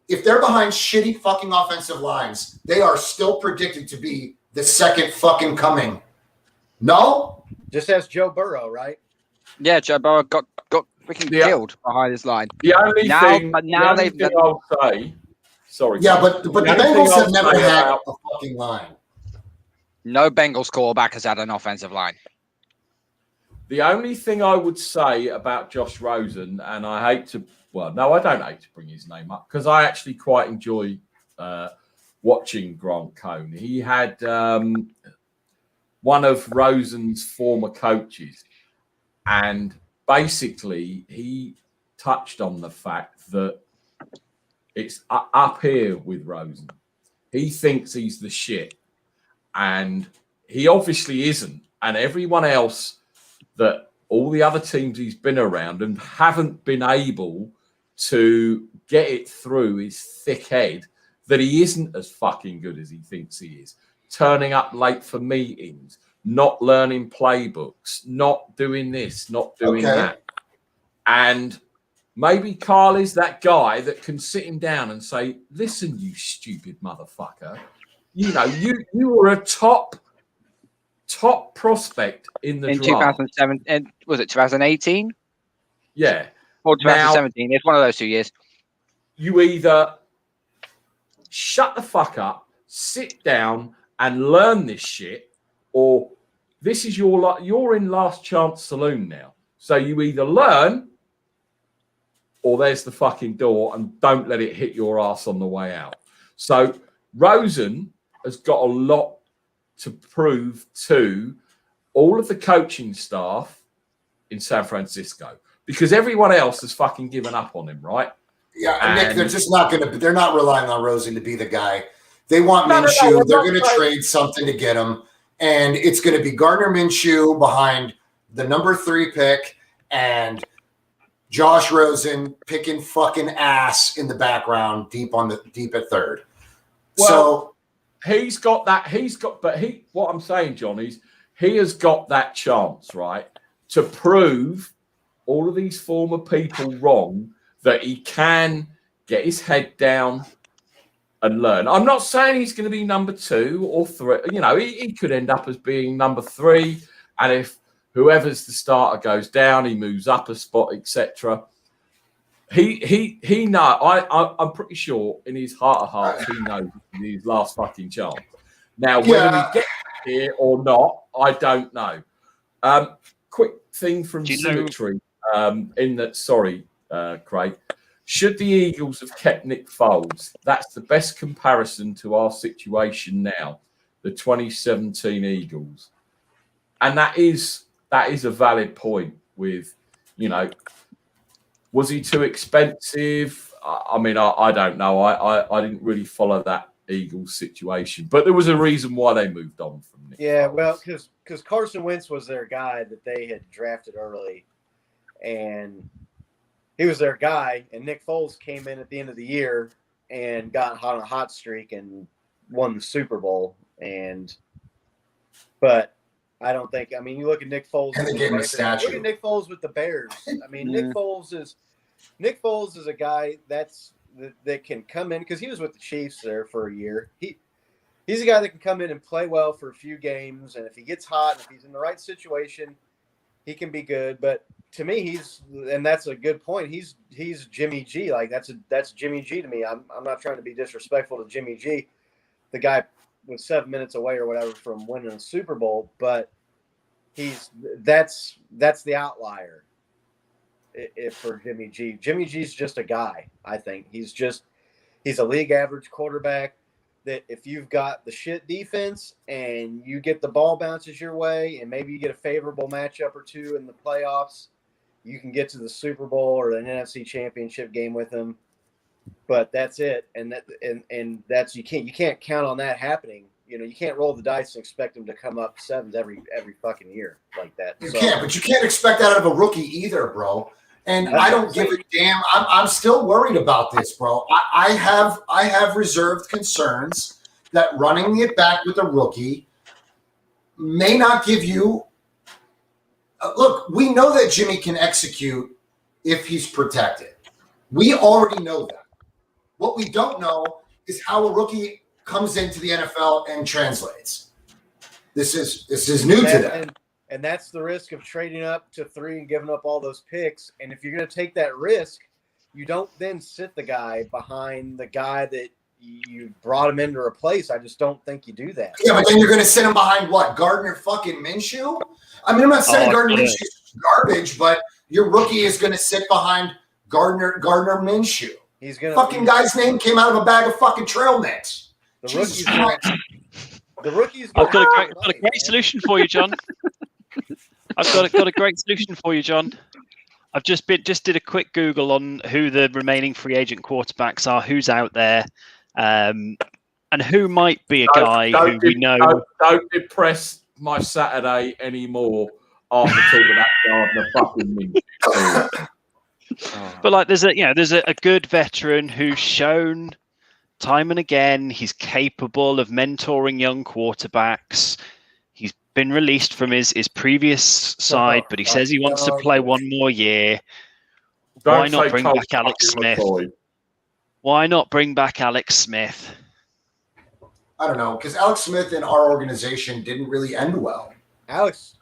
if they're behind shitty fucking offensive lines, they are still predicted to be the second fucking coming. No? Just as Joe Burrow, right? Yeah, Joe Burrow got freaking killed behind his line. The only thing I'll say, sorry. Yeah, but the Bengals have never had a fucking line. No Bengals quarterback has had an offensive line. The only thing I would say about Josh Rosen, and I hate to, I don't hate to bring his name up because I actually quite enjoy watching Grant Cohn. He had one of Rosen's former coaches, and basically he touched on the fact that it's up here with Rosen. He thinks he's the shit, and he obviously isn't. And everyone else, that all the other teams he's been around and haven't been able to get it through his thick head that he isn't as fucking good as he thinks he is. Turning up late for meetings, not learning playbooks, not doing this, not doing that. And maybe Carl is that guy that can sit him down and say, listen, you stupid motherfucker. You know, you were a top prospect in the draft. 2007, and was it 2018? Yeah. Or 2017. It's one of those 2 years. You either shut the fuck up, sit down and learn this shit, or this is you're in last chance saloon now. So you either learn or there's the fucking door, and don't let it hit your ass on the way out. So Rosen has got a lot to prove to all of the coaching staff in San Francisco, because everyone else has fucking given up on him, right? Yeah, and Nick, they're just not they're not relying on Rosen to be the guy. They want Minshew. They're going to trade something to get him, and it's going to be Gardner Minshew behind the number 3 pick and Josh Rosen picking fucking ass in the background, deep at third. Well, so he's got that. What I'm saying, John, is he has got that chance, right, to prove all of these former people wrong, that he can get his head down and learn. I'm not saying he's going to be number 2 or 3. You know, he could end up as being number 3, and if whoever's the starter goes down, he moves up a spot, etc. He know. I'm pretty sure in his heart of hearts he knows his last fucking chance. Now, whether he gets here or not, I don't know. Quick thing from Symmetry. Craig. Should the Eagles have kept Nick Foles? That's the best comparison to our situation now, the 2017 Eagles. And that is a valid point with, you know, was he too expensive? I mean, I don't know. I didn't really follow Eagles situation. But there was a reason why they moved on from Nick. Yeah, Foles. well, because Carson Wentz was their guy that they had drafted early, and he was their guy. And Nick Foles came in at the end of the year and got on a hot streak and won the Super Bowl. But I don't think. I mean, you look at Nick Foles. And they gave him a statue. Look at Nick Foles with the Bears. I mean, Nick Foles is a guy that can come in because he was with the Chiefs there for a year. He's a guy that can come in and play well for a few games, and if he gets hot and if he's in the right situation, he can be good. But to me, and that's a good point. He's Jimmy G. Like that's Jimmy G to me. I'm not trying to be disrespectful to Jimmy G. The guy was 7 minutes away or whatever from winning a Super Bowl, but that's the outlier. If for Jimmy G. Jimmy G's just a guy, I think. He's a league average quarterback that if you've got the shit defense and you get the ball bounces your way and maybe you get a favorable matchup or two in the playoffs, you can get to the Super Bowl or an NFC championship game with him. But that's it. And that's you can't count on that happening. You know, you can't roll the dice and expect him to come up sevens every fucking year like that. You can't, but you can't expect that out of a rookie either, bro. And I don't give a damn. I'm still worried about this, bro. I have reserved concerns that running it back with a rookie may not give you. Look, we know that Jimmy can execute if he's protected. We already know that. What we don't know is how a rookie comes into the NFL and translates. This is new to them. And that's the risk of trading up to 3 and giving up all those picks. And if you're going to take that risk, you don't then sit the guy behind the guy that you brought him in to replace. I just don't think you do that. Yeah, but then you're going to sit him behind what? Gardner fucking Minshew? I mean, I'm not saying Gardner Minshew's garbage, but your rookie is going to sit behind Gardner Minshew. He's going to guy's name came out of a bag of fucking trail mix. The rookie's I've got a great solution for you, John. I've got a great solution for you, John. I've just did a quick Google on who the remaining free agent quarterbacks are, who's out there, and who might be a guy who we know. Don't depress my Saturday anymore after talking about Gardner fucking Minshew. But like, there's a good veteran who's shown time and again he's capable of mentoring young quarterbacks. He's been released from his previous side, but he says he wants to play one more year. Why not bring back Alex Smith? Why not bring back Alex Smith? I don't know, because Alex Smith in our organization didn't really end well. Alex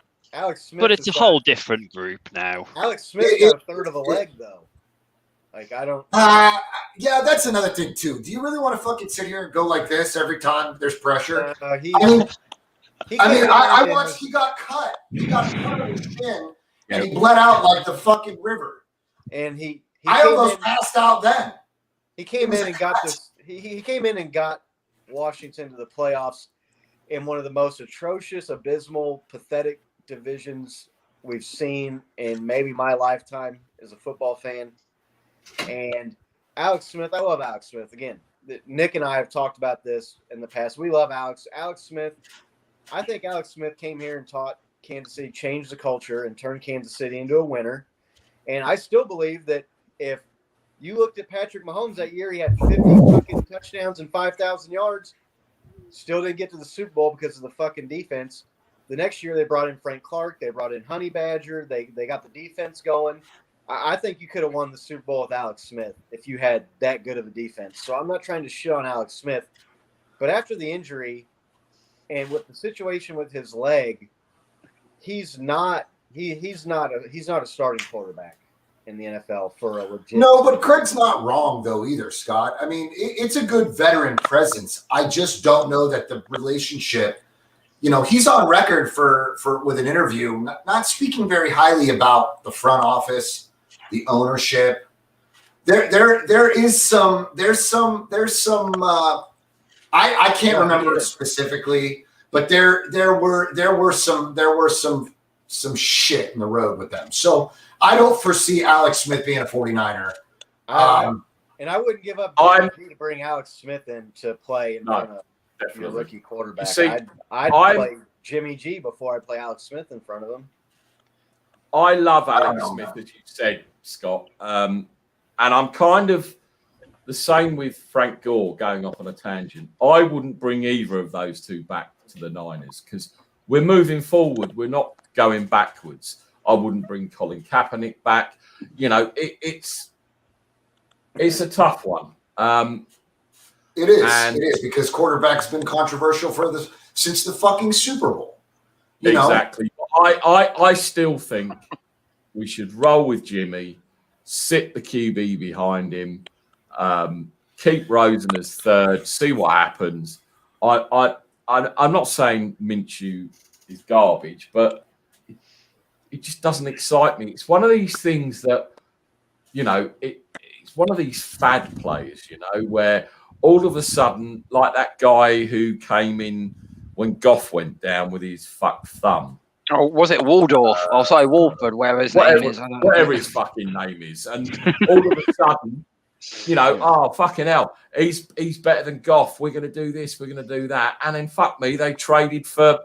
Smith. But it's a whole different group now. Alex Smith got a third of a leg, though. Like, I don't. Yeah, that's another thing, too. Do you really want to fucking sit here and go like this every time there's pressure? I watched. He got cut. He got cut on his chin, and he bled out like the fucking river. And I almost passed out then. He came in and got this. He came in and got Washington to the playoffs in one of the most atrocious, abysmal, pathetic divisions we've seen in maybe my lifetime as a football fan. And Alex Smith, I love Alex Smith. Again, Nick and I have talked about this in the past. We love Alex. Alex Smith. I think Alex Smith came here and taught Kansas City, changed the culture, and turned Kansas City into a winner. And I still believe that if you looked at Patrick Mahomes that year, he had 50 fucking touchdowns and 5,000 yards. Still didn't get to the Super Bowl because of the fucking defense. The next year, they brought in Frank Clark. They brought in Honey Badger. They got the defense going. I think you could have won the Super Bowl with Alex Smith if you had that good of a defense. So I'm not trying to shit on Alex Smith. But after the injury and with the situation with his leg, he's not a starting quarterback in the NFL for a legit. No, but Craig's not wrong though either, Scott. I mean, it's a good veteran presence. I just don't know that the relationship. You know, he's on record for with an interview, not speaking very highly about the front office, the ownership. There's some. I can't remember it specifically, but there were some shit in the road with them. So I don't foresee Alex Smith being a 49er. And I wouldn't give up I'm- Jimmy G to bring Alex Smith in to play in No, front of your definitely. rookie quarterback. see, I'd I'm- play Jimmy G before I play Alex Smith in front of him. I love Alex Smith, as you said, Scott. And I'm kind of the same with Frank Gore, going off on a tangent. I wouldn't bring either of those two back to the Niners because we're moving forward. We're not going backwards. I wouldn't bring Colin Kaepernick back. You know, it's a tough one. It is. And- It is because quarterback's been controversial since the fucking Super Bowl. You know? Exactly. I still think we should roll with Jimmy, sit the QB behind him, keep Rosen as third, see what happens. I'm not saying Minshew is garbage, but it just doesn't excite me. It's one of these things that, you know, it's one of these fad players, you know, where all of a sudden, like that guy who came in when Goff went down with his fucked thumb. Oh, was it Waldorf? Oh, sorry, Wolford, wherever his name is. I don't know. Whatever his fucking name is. And all of a sudden, you know, oh, fucking hell, he's better than Goff. We're going to do this, we're going to do that. And then, fuck me, they traded for,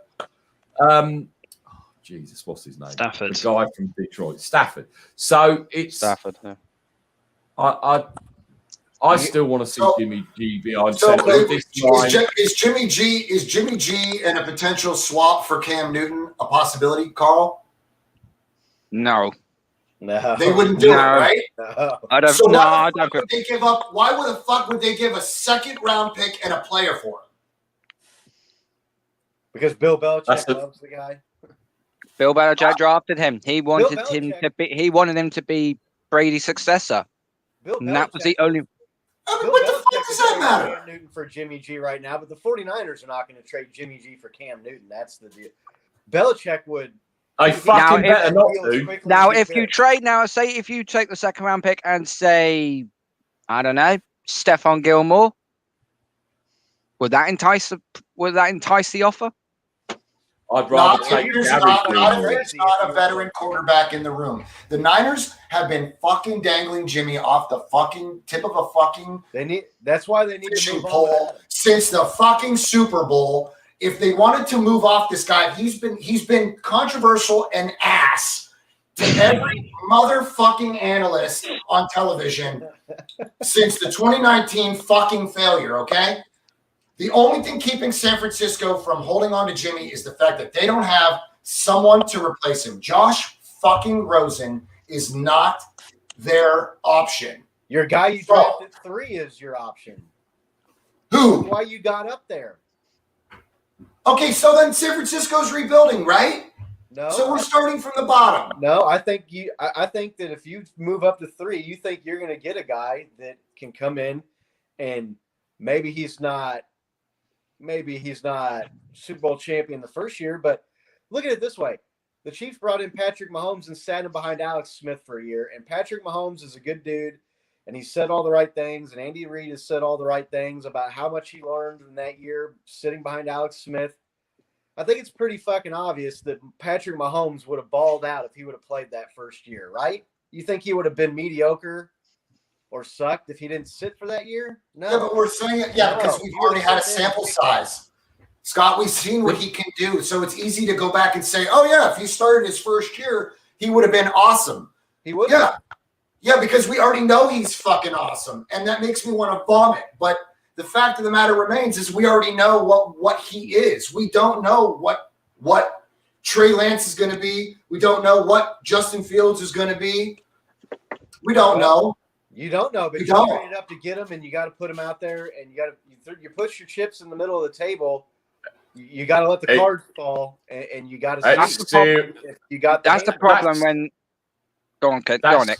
Jesus, what's his name? Stafford. The guy from Detroit, Stafford. So it's, Stafford. Yeah. I still want to see Jimmy G behind So center with this line. is Jimmy G and a potential swap for Cam Newton a possibility, Carl? No. No. They wouldn't do it, No. right? No. I don't. So no, why I the don't. fuck would they give up? Why would the fuck would they give a second round pick and a player for him? Because Bill Belichick That's the- loves the guy. Bill Belichick drafted him. He wanted him Belichick- to be. He wanted him to be Brady's successor. Bill And that was the Belichick- only. I mean, Bill what the Belichick fuck would does that trade matter? Cam Newton for Jimmy G right now, but the 49ers are not going to trade Jimmy G for Cam Newton. That's the deal. Belichick would. They fucking Now, better not do. Now, if you trade now, say if you take the second round pick and say, I don't know, Stephon Gilmore, would that entice the offer? I'd rather Not take if there's Gary not if Gilmore. there's not a veteran quarterback in the room. The Niners have been fucking dangling Jimmy off the fucking tip of a fucking They need. That's why they need to fishing move on. pole since the fucking Super Bowl. If they wanted to move off this guy, he's been controversial and ass to every motherfucking analyst on television since the 2019 fucking failure, okay? The only thing keeping San Francisco from holding on to Jimmy is the fact that they don't have someone to replace him. Josh fucking Rosen is not their option. Your guy you So- drafted 3 is your option. Who? That's why you got up there. Okay, so then San Francisco's rebuilding, right? No. So we're starting from the bottom. No, I think I think that if you move up to 3, you think you're going to get a guy that can come in, and maybe he's not Super Bowl champion the first year, but look at it this way: the Chiefs brought in Patrick Mahomes and sat him behind Alex Smith for a year, and Patrick Mahomes is a good dude, and he said all the right things, and Andy Reid has said all the right things about how much he learned in that year sitting behind Alex Smith. I think it's pretty fucking obvious that Patrick Mahomes would have balled out if he would have played that first year, right? You think he would have been mediocre or sucked if he didn't sit for that year? No. Yeah, but we're saying it, because No, we've you already had a understand. sample size. Scott, we've seen what he can do. So it's easy to go back and say, oh, yeah, if he started his first year, he would have been awesome. He would. Yeah. Yeah, because we already know he's fucking awesome. And that makes me want to vomit. But the fact of the matter remains is we already know what he is. We don't know what Trey Lance is going to be. We don't know what Justin Fields is going to be. We don't know. You don't know, but You you don't. traded up to get him, and you got to put him out there, and you put your chips in the middle of the table. You got to let the Hey. cards fall, and you got to Hey, see Steve, if you got. That's the hand. problem when. Go on, Kid. Go on, Nick.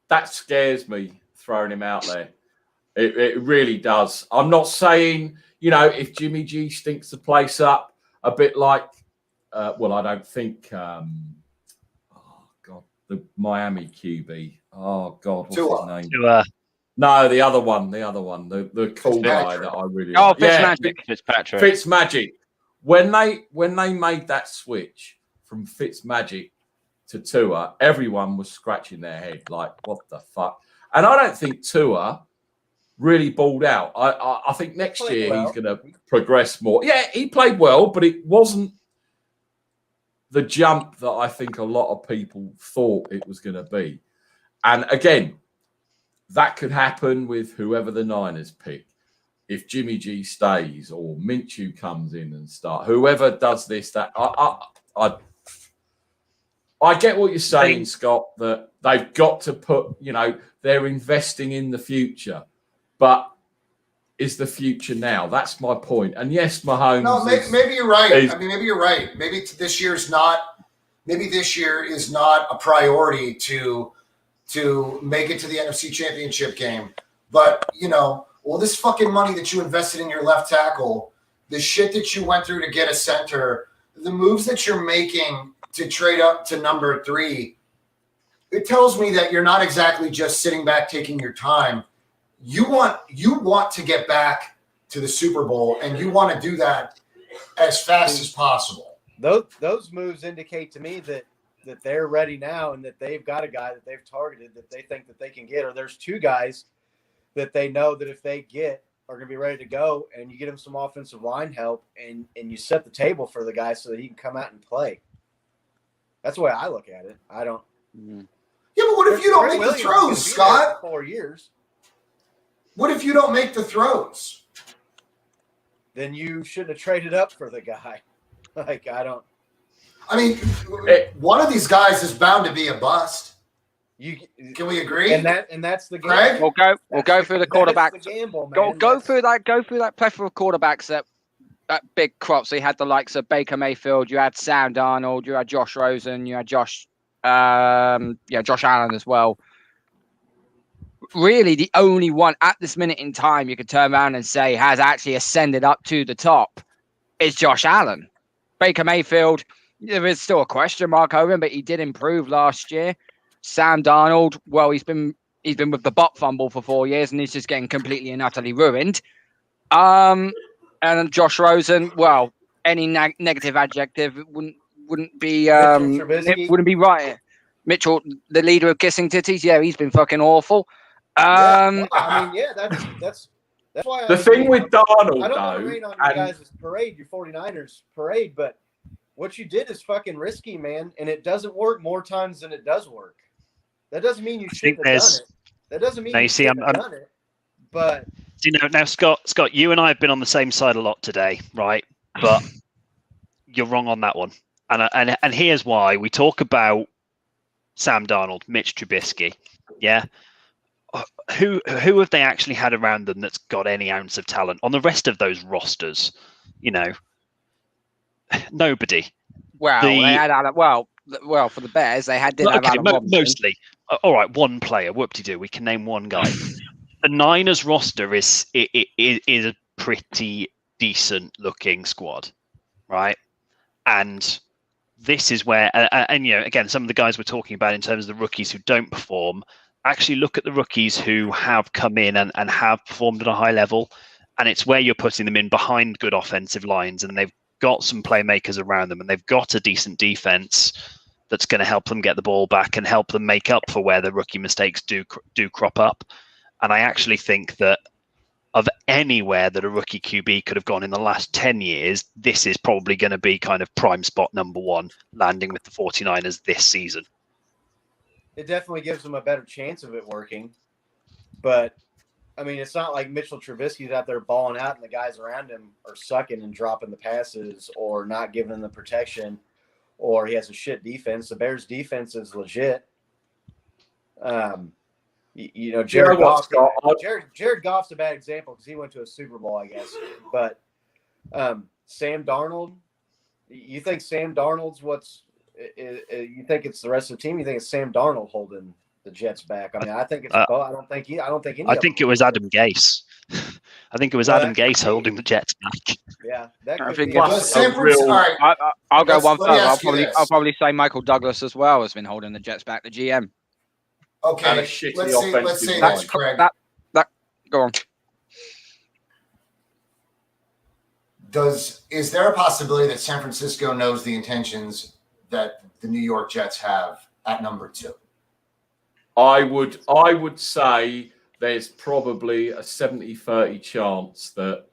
That scares me, throwing him out there. It really does. I'm not saying, if Jimmy G stinks the place up a bit like, I don't think, the Miami QB. Oh, God, what's Tua. his name? No, the other one, the cool guy that I really Oh, like. Fitzmagic. Fitzpatrick. Fitzmagic. When they made that switch from Fitzmagic to Tua, everyone was scratching their head like, what the fuck? And I don't think Tua really balled out. I think next year he's going to progress more. Yeah, he played well, but it wasn't the jump that I think a lot of people thought it was going to be. And again, that could happen with whoever the Niners pick. If Jimmy G stays or Minshew comes in and start, whoever does this, that I get what you're saying, Scott, that they've got to put, they're investing in the future, but is the future now? That's my point. And yes, Mahomes. No, maybe you're right. Maybe you're right. Maybe this year is not a priority to make it to the NFC Championship game. But, all this fucking money that you invested in your left tackle, the shit that you went through to get a center, the moves that you're making to trade up to number 3, it tells me that you're not exactly just sitting back taking your time. You want to get back to the Super Bowl, and you want to do that as fast as possible. Those moves indicate to me that they're ready now, and that they've got a guy that they've targeted that they think that they can get, or there's 2 guys that they know that if they get are going to be ready to go, and you get them some offensive line help, and you set the table for the guy so that he can come out and play. That's the way I look at it. I don't. Yeah, but what if you don't make the throws, Scott? 4 years. What if you don't make the throws? Then you shouldn't have traded up for the guy. One of these guys is bound to be a bust. Can we agree? And that's the game. Greg? We'll go through the quarterbacks. That's the gamble, man. Go through that plethora of quarterbacks that big crop. So you had the likes of Baker Mayfield, you had Sam Darnold, you had Josh Rosen, you had Josh Allen as well. Really, the only one at this minute in time you could turn around and say has actually ascended up to the top is Josh Allen. Baker Mayfield, there is still a question mark over him, but he did improve last year. Sam Darnold, well, he's been with the butt fumble for 4 years, and he's just getting completely and utterly ruined. And Josh Rosen, well, any negative adjective wouldn't be it wouldn't be right. Mitchell, the leader of Kissing Titties, yeah, he's been fucking awful. That's why the thing with Darnold, I don't want to rain on you guys' parade, your 49ers parade, but what you did is fucking risky, man, and it doesn't work more times than it does work. That doesn't mean you shouldn't have done it. That doesn't mean you shouldn't have done it. But now, Scott, you and I have been on the same side a lot today, right? But you're wrong on that one, and here's why. We talk about Sam Darnold, Mitch Trubisky, yeah. Who have they actually had around them that's got any ounce of talent on the rest of those rosters? Nobody. Well, they had Adam. Well, for the Bears, they did have Adam Robinson. Mostly. All right, one player. Whoop-de-doo. We can name one guy. The Niners roster is a pretty decent looking squad, right? And this is where, and again, some of the guys we're talking about in terms of the rookies who don't perform. Actually, look at the rookies who have come in and have performed at a high level, and it's where you're putting them in behind good offensive lines, and they've got some playmakers around them, and they've got a decent defense that's going to help them get the ball back and help them make up for where the rookie mistakes do crop up. And I actually think that of anywhere that a rookie QB could have gone in the last 10 years, this is probably going to be kind of prime spot number 1, landing with the 49ers this season. It definitely gives them a better chance of it working. But, it's not like Mitchell Trubisky's out there balling out and the guys around him are sucking and dropping the passes or not giving them the protection, or he has a shit defense. The Bears' defense is legit. Jared Goff's a bad example because he went to a Super Bowl, I guess. But Sam Darnold, you think Sam Darnold's you think it's the rest of the team? You think it's Sam Darnold holding the Jets back? I think it's both. I don't think it was Adam Gase. I think it was Adam Gase holding the Jets back. Yeah, that I could think be I'll go one further. I'll probably say Michael Douglas as well has been holding the Jets back. The GM. Okay, let's say this, Craig. Go on. Is there a possibility that San Francisco knows the intentions that the New York Jets have at number 2? I would say there's probably a 70-30 chance that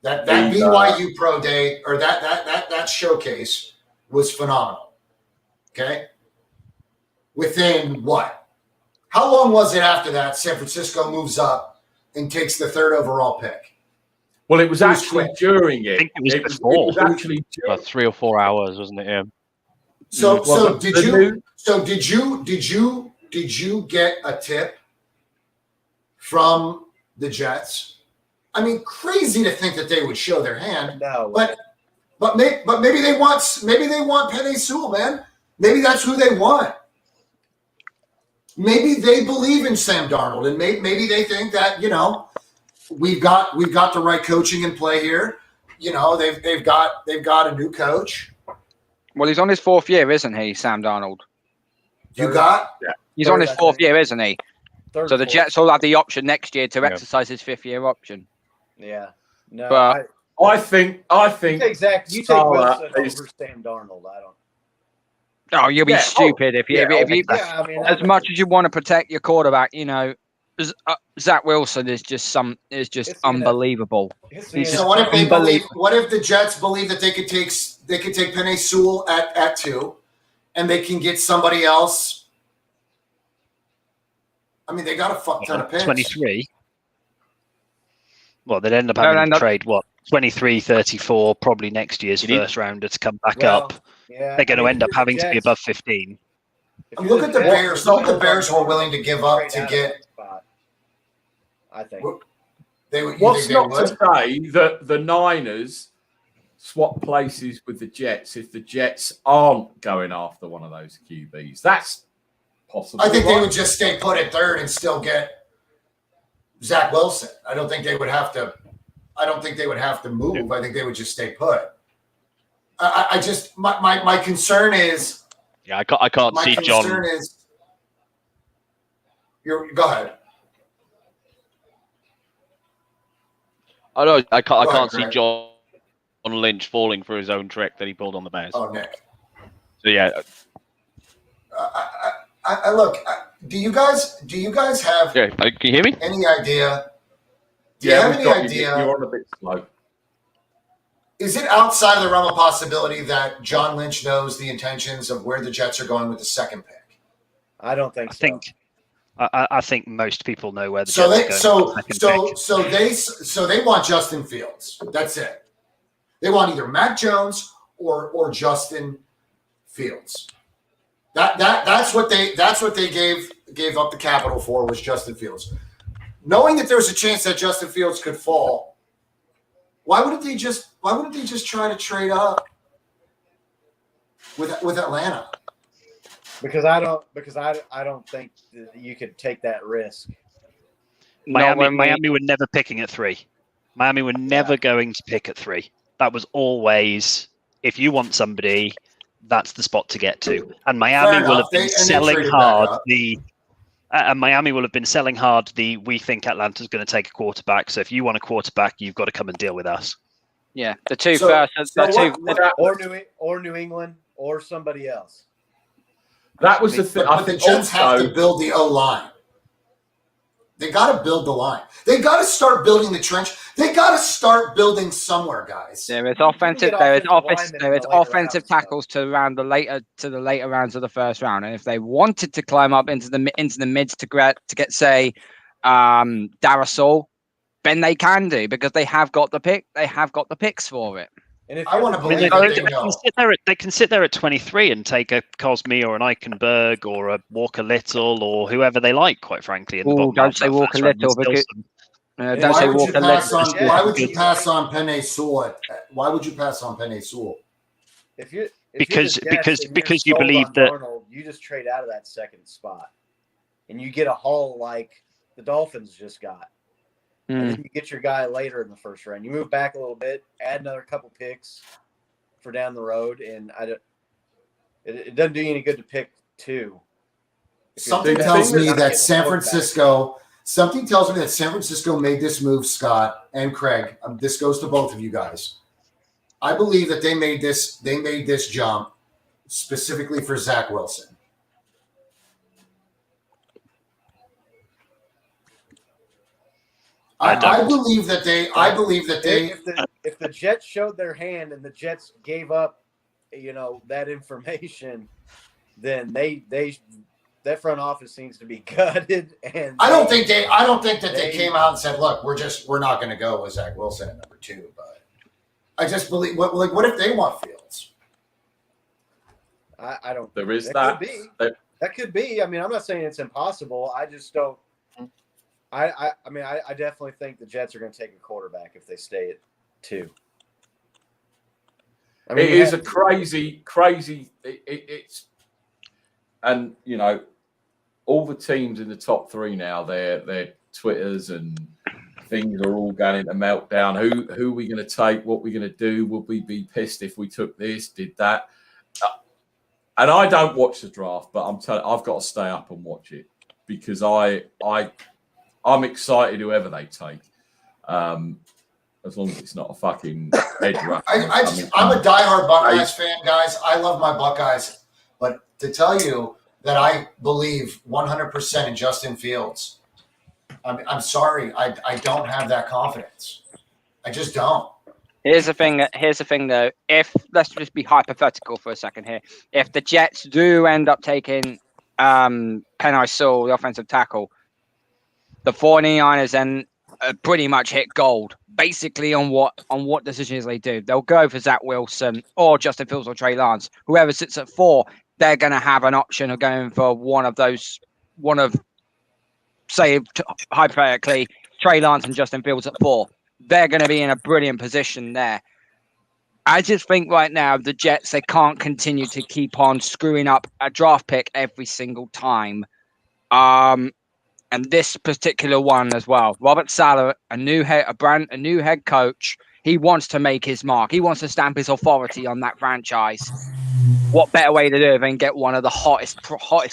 That BYU Pro Day or that showcase was phenomenal. Okay. Within what? How long was it after that San Francisco moves up and takes the 3rd overall pick? Well, it was actually quick. during it. I think it was It before. was actually during. About 3 or 4 hours, wasn't it? Yeah. So did the you get a tip from the Jets? I mean, crazy to think that they would show their hand. No, But maybe they want Penei Sewell, man. Maybe that's who they want. Maybe they believe in Sam Darnold, and maybe they think that we've got the right coaching in play here. They've got a new coach. Well, he's on his 4th year, isn't he, Sam Darnold? He's on his 4th year, isn't he? So the Jets will have the option next year to exercise his 5th year option. Yeah. No. But I think you take Zach. You take Wilson over Sam Darnold. I don't. Oh, you'll be stupid if you. I mean, as much as you want to protect your quarterback, Zach Wilson is just unbelievable. So what if they believe? What if the Jets believe that they could take Penei Sewell at 2, and they can get somebody else? I mean, they got a fuck ton of picks. 23. Well, they'd end up having to trade 23, 34, probably next year's first rounder to come back up. Yeah, they're going to end up having to be above 15. Look at the Bears. Look what the Bears were willing to give up to get. I think. What's not to say that the Niners swap places with the Jets if the Jets aren't going after one of those QBs? That's possible. I think they would just stay put at 3rd and still get Zach Wilson. I don't think they would have to move. I think they would just stay put. I just my concern is. Yeah, I can't see John. My concern is. Go ahead. I know I can't see John Lynch falling for his own trick that he pulled on the Bears. Oh, Nick. So yeah. I look. Do you guys have? Yeah, can you hear me? Any idea? Do you have any idea? You're on a bit slow. Is it outside of the realm of possibility that John Lynch knows the intentions of where the Jets are going with the 2nd pick? I don't think so. I think most people know where the Jets are going. So they want Justin Fields. That's it. They want either Mac Jones or Justin Fields. That's what they gave up the capital for, was Justin Fields. Knowing that there's a chance that Justin Fields could fall, why wouldn't they just try to trade up with Atlanta? Because I don't think that you could take that risk. Miami were never picking at 3. Miami were never going to pick at 3. That was always, if you want somebody, that's the spot to get to. And Miami will have been selling hard we think Atlanta's going to take a quarterback. So if you want a quarterback, you've got to come and deal with us. Yeah, the two first. Or New England or somebody else. That was the thing. But the Jets have to build the O-line. They got to build the line. They got to start building the trench. They got to start building somewhere, guys. There is offensive tackles to the later rounds of the first round, and if they wanted to climb up into the mids to get say Darisaw, then they can do, because they have got the pick. They have got the picks for it. And if I want to believe they can sit there at 23 and take a Cosme or an Eichenberg or a Walker Little or whoever they like, quite frankly. Don't say Walker Little, because don't say Walker Little. Why would you pass on Penei Sewell? Why would you pass on Penei Sewell? Because you believe that Arnold, you just trade out of that 2nd spot, and you get a haul like the Dolphins just got. And then you get your guy later in the first round. You move back a little bit, add another couple picks for down the road, and it doesn't do you any good to pick 2. Something tells me that San Francisco made this move, Scott and Craig. This goes to both of you guys. I believe that they made this jump specifically for Zach Wilson. I believe that they. I believe that they. If the Jets showed their hand and the Jets gave up, that information, then that front office seems to be gutted. And I don't think that they came out and said, "Look, we're not going to go with Zach Wilson at number 2." But I just believe. What if they want Fields? I don't. There is that. that. Could be. That could be. I mean, I'm not saying it's impossible. I just don't. I definitely think the Jets are going to take a quarterback if they stay at 2. I mean, it is a crazy. It's and all the teams in the top 3 now. Their Twitters and things are all going into meltdown. Who are we going to take? What we're going to do? Will we be pissed if we took this? Did that? And I don't watch the draft, but I've got to stay up and watch it because I'm excited whoever they take, as long as it's not a fucking head rush. I'm a diehard Buckeyes fan, guys. I love my Buckeyes, but to tell you that I believe 100% in Justin Fields, I'm sorry, I don't have that confidence. I just don't. Here's the thing, though. If let's just be hypothetical for a second here. If the Jets do end up taking Penei Sewell, the offensive tackle, the 49ers then pretty much hit gold, basically on what decisions they do. They'll go for Zach Wilson or Justin Fields or Trey Lance. Whoever sits at 4, they're going to have an option of going for say, hypothetically, Trey Lance and Justin Fields at 4. They're going to be in a brilliant position there. I just think right now the Jets, they can't continue to keep on screwing up a draft pick every single time. And this particular one as well. Robert Saleh, a new head coach. He wants to make his mark. He wants to stamp his authority on that franchise. What better way to do it than get one of the hottest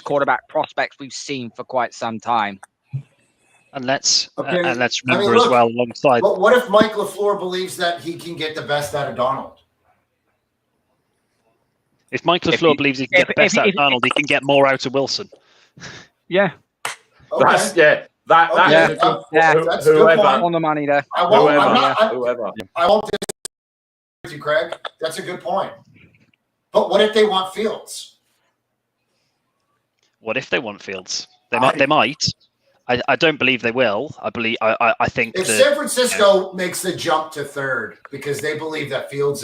quarterback prospects we've seen for quite some time? And let's remember as well alongside. But what if Mike LaFleur believes that he can get the best out of Donald? If Mike LaFleur believes he can get the best out of Donald, he can get more out of Wilson. Yeah. Okay. That's whoever on the money there. I won't disagree with you, Craig. That's a good point. But what if they want Fields? What if they want Fields? They might. I don't believe they will. I think if San Francisco makes the jump to 3rd because they believe that Fields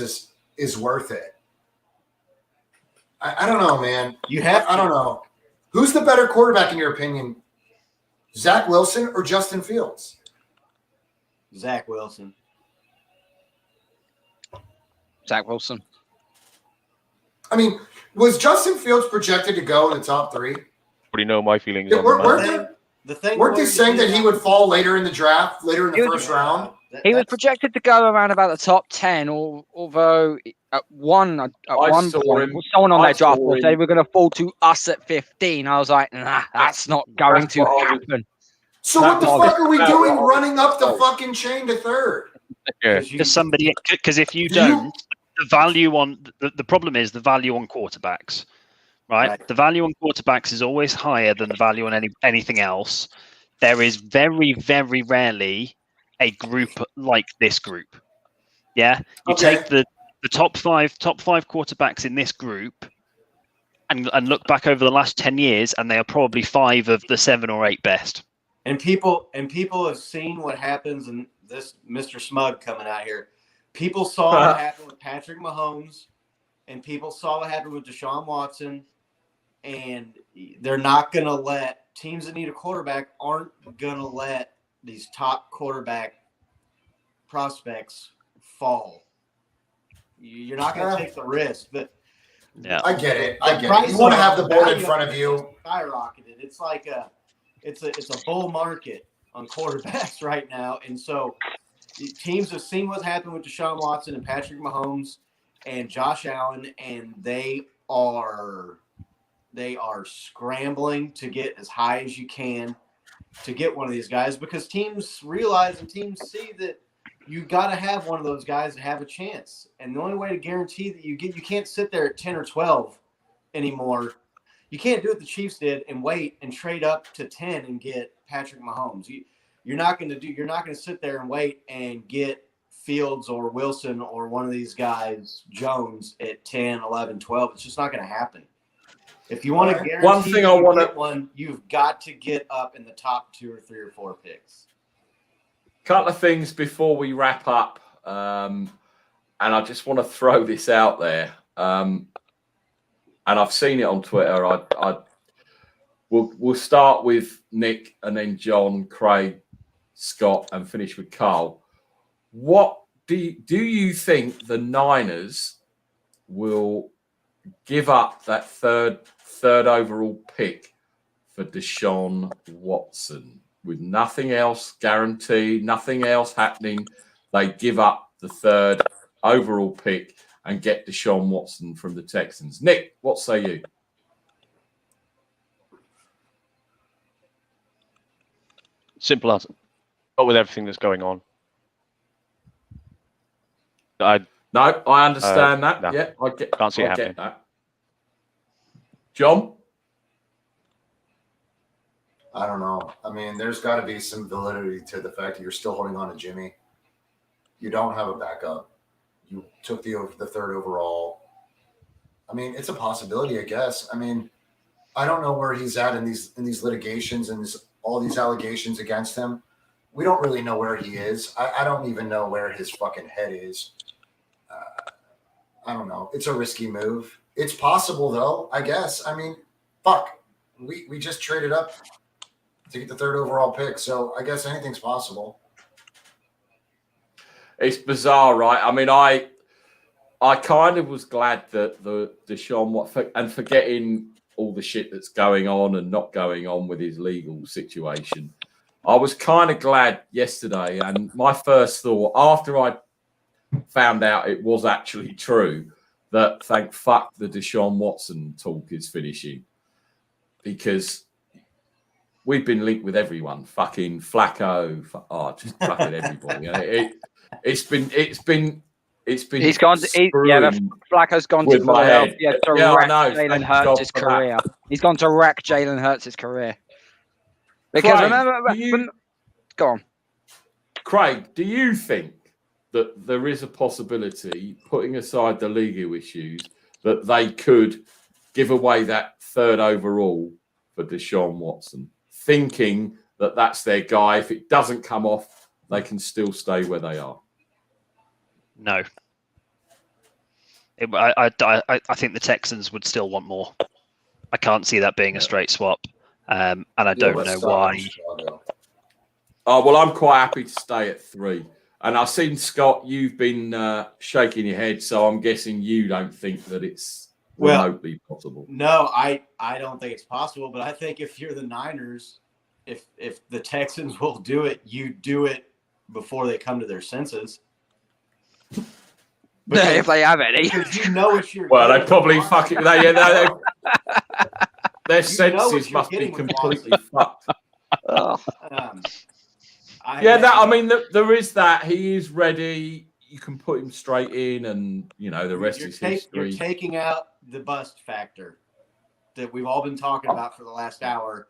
is worth it. I don't know, man. I don't know. Who's the better quarterback in your opinion? Zach Wilson or Justin Fields? Zach Wilson. Zach Wilson. I mean, was Justin Fields projected to go in the top 3? Already know my feelings. Weren't they saying that he would fall later in the draft, later in the first round? He was projected to go around about the top 10, although at one point, someone on their draft board said they were going to fall to us at 15. I was like, nah, that's not going to happen. So what the fuck are we doing running up the fucking chain to 3rd? Because if you don't, the value on the problem is the value on quarterbacks. Right? The value on quarterbacks is always higher than the value on anything else. There is very, very rarely a group like this group. Yeah, you take the top five quarterbacks in this group, and look back over the last 10 years, and they are probably 5 of the 7 or 8 best. And people have seen what happens, and this Mr. Smug coming out here. People saw what happened with Patrick Mahomes, and people saw what happened with Deshaun Watson. And they're not going to let teams that need a quarterback aren't going to let these top quarterback prospects fall. You're not going to take the risk. But yeah, I get it. You want to have the board in front of you. Skyrocketed. It's like it's a bull market on quarterbacks right now, and so teams have seen what's happened with Deshaun Watson and Patrick Mahomes and Josh Allen, and they are scrambling to get as high as you can to get one of these guys because teams realize and teams see that you got to have one of those guys to have a chance. And the only way to guarantee that you can't sit there at 10 or 12 anymore. You can't do what the Chiefs did and wait and trade up to 10 and get Patrick Mahomes. You're not going to sit there and wait and get Fields or Wilson or one of these guys, Jones, at 10, 11, 12. It's just not going to happen. If you want to guarantee one thing I want to one, you've got to get up in the top 2 or 3 or 4 picks. Couple of things before we wrap up, and I just want to throw this out there. And I've seen it on Twitter. We'll start with Nick and then John, Craig, Scott, and finish with Carl. What do you think the Niners will give up that third overall pick for Deshaun Watson with nothing else guaranteed, nothing else happening? They give up the third overall pick and get Deshaun Watson from the Texans. Nick, what say you? Simple answer. Not with everything that's going on. I understand that. No. Yeah, Can't see it I happening. get that. John? I don't know. I mean, there's got to be some validity to the fact that you're still holding on to Jimmy. You don't have a backup. You took the third overall. I mean, it's a possibility, I guess. I mean, I don't know where he's at in these litigations and all these allegations against him. We don't really know where he is. I don't even know where his fucking head is. I don't know. It's a risky move. It's possible, though, I guess. I mean, fuck. We just traded up to get the third overall pick, so I guess anything's possible. It's bizarre, right? I mean, I kind of was glad that the Deshaun Watson, and forgetting all the shit that's going on and not going on with his legal situation, I was kind of glad yesterday. And my first thought, after I found out it was actually true, that thank fuck the Deshaun Watson talk is finishing, because we've been linked with everyone, fucking Flacco, just fucking everybody. You know, it's been. He's gone. Flacco's gone to Philadelphia to wreck Jalen Hurts' career. He's gone to wreck Jalen Hurts' career. Because Craig, go on, Craig. Do you think that there is a possibility, putting aside the legal issues, that they could give away that third overall for Deshaun Watson, thinking that that's their guy? If it doesn't come off, they can still stay where they are. No. I think the Texans would still want more. I can't see that being a straight swap. And I don't know why. Oh, well, I'm quite happy to stay at 3. And I've seen, Scott, you've been shaking your head, so I'm guessing you don't think that it's remotely possible. No, I don't think it's possible, but I think if you're the Niners, if the Texans will do it, you do it before they come to their senses. If they have any. Because you know what you're Well, getting. they probably fucking... their senses must be completely fucked. I mean, there is that. He is ready. You can put him straight in, and, you know, the rest is history. You're taking out the bust factor that we've all been talking about for the last hour,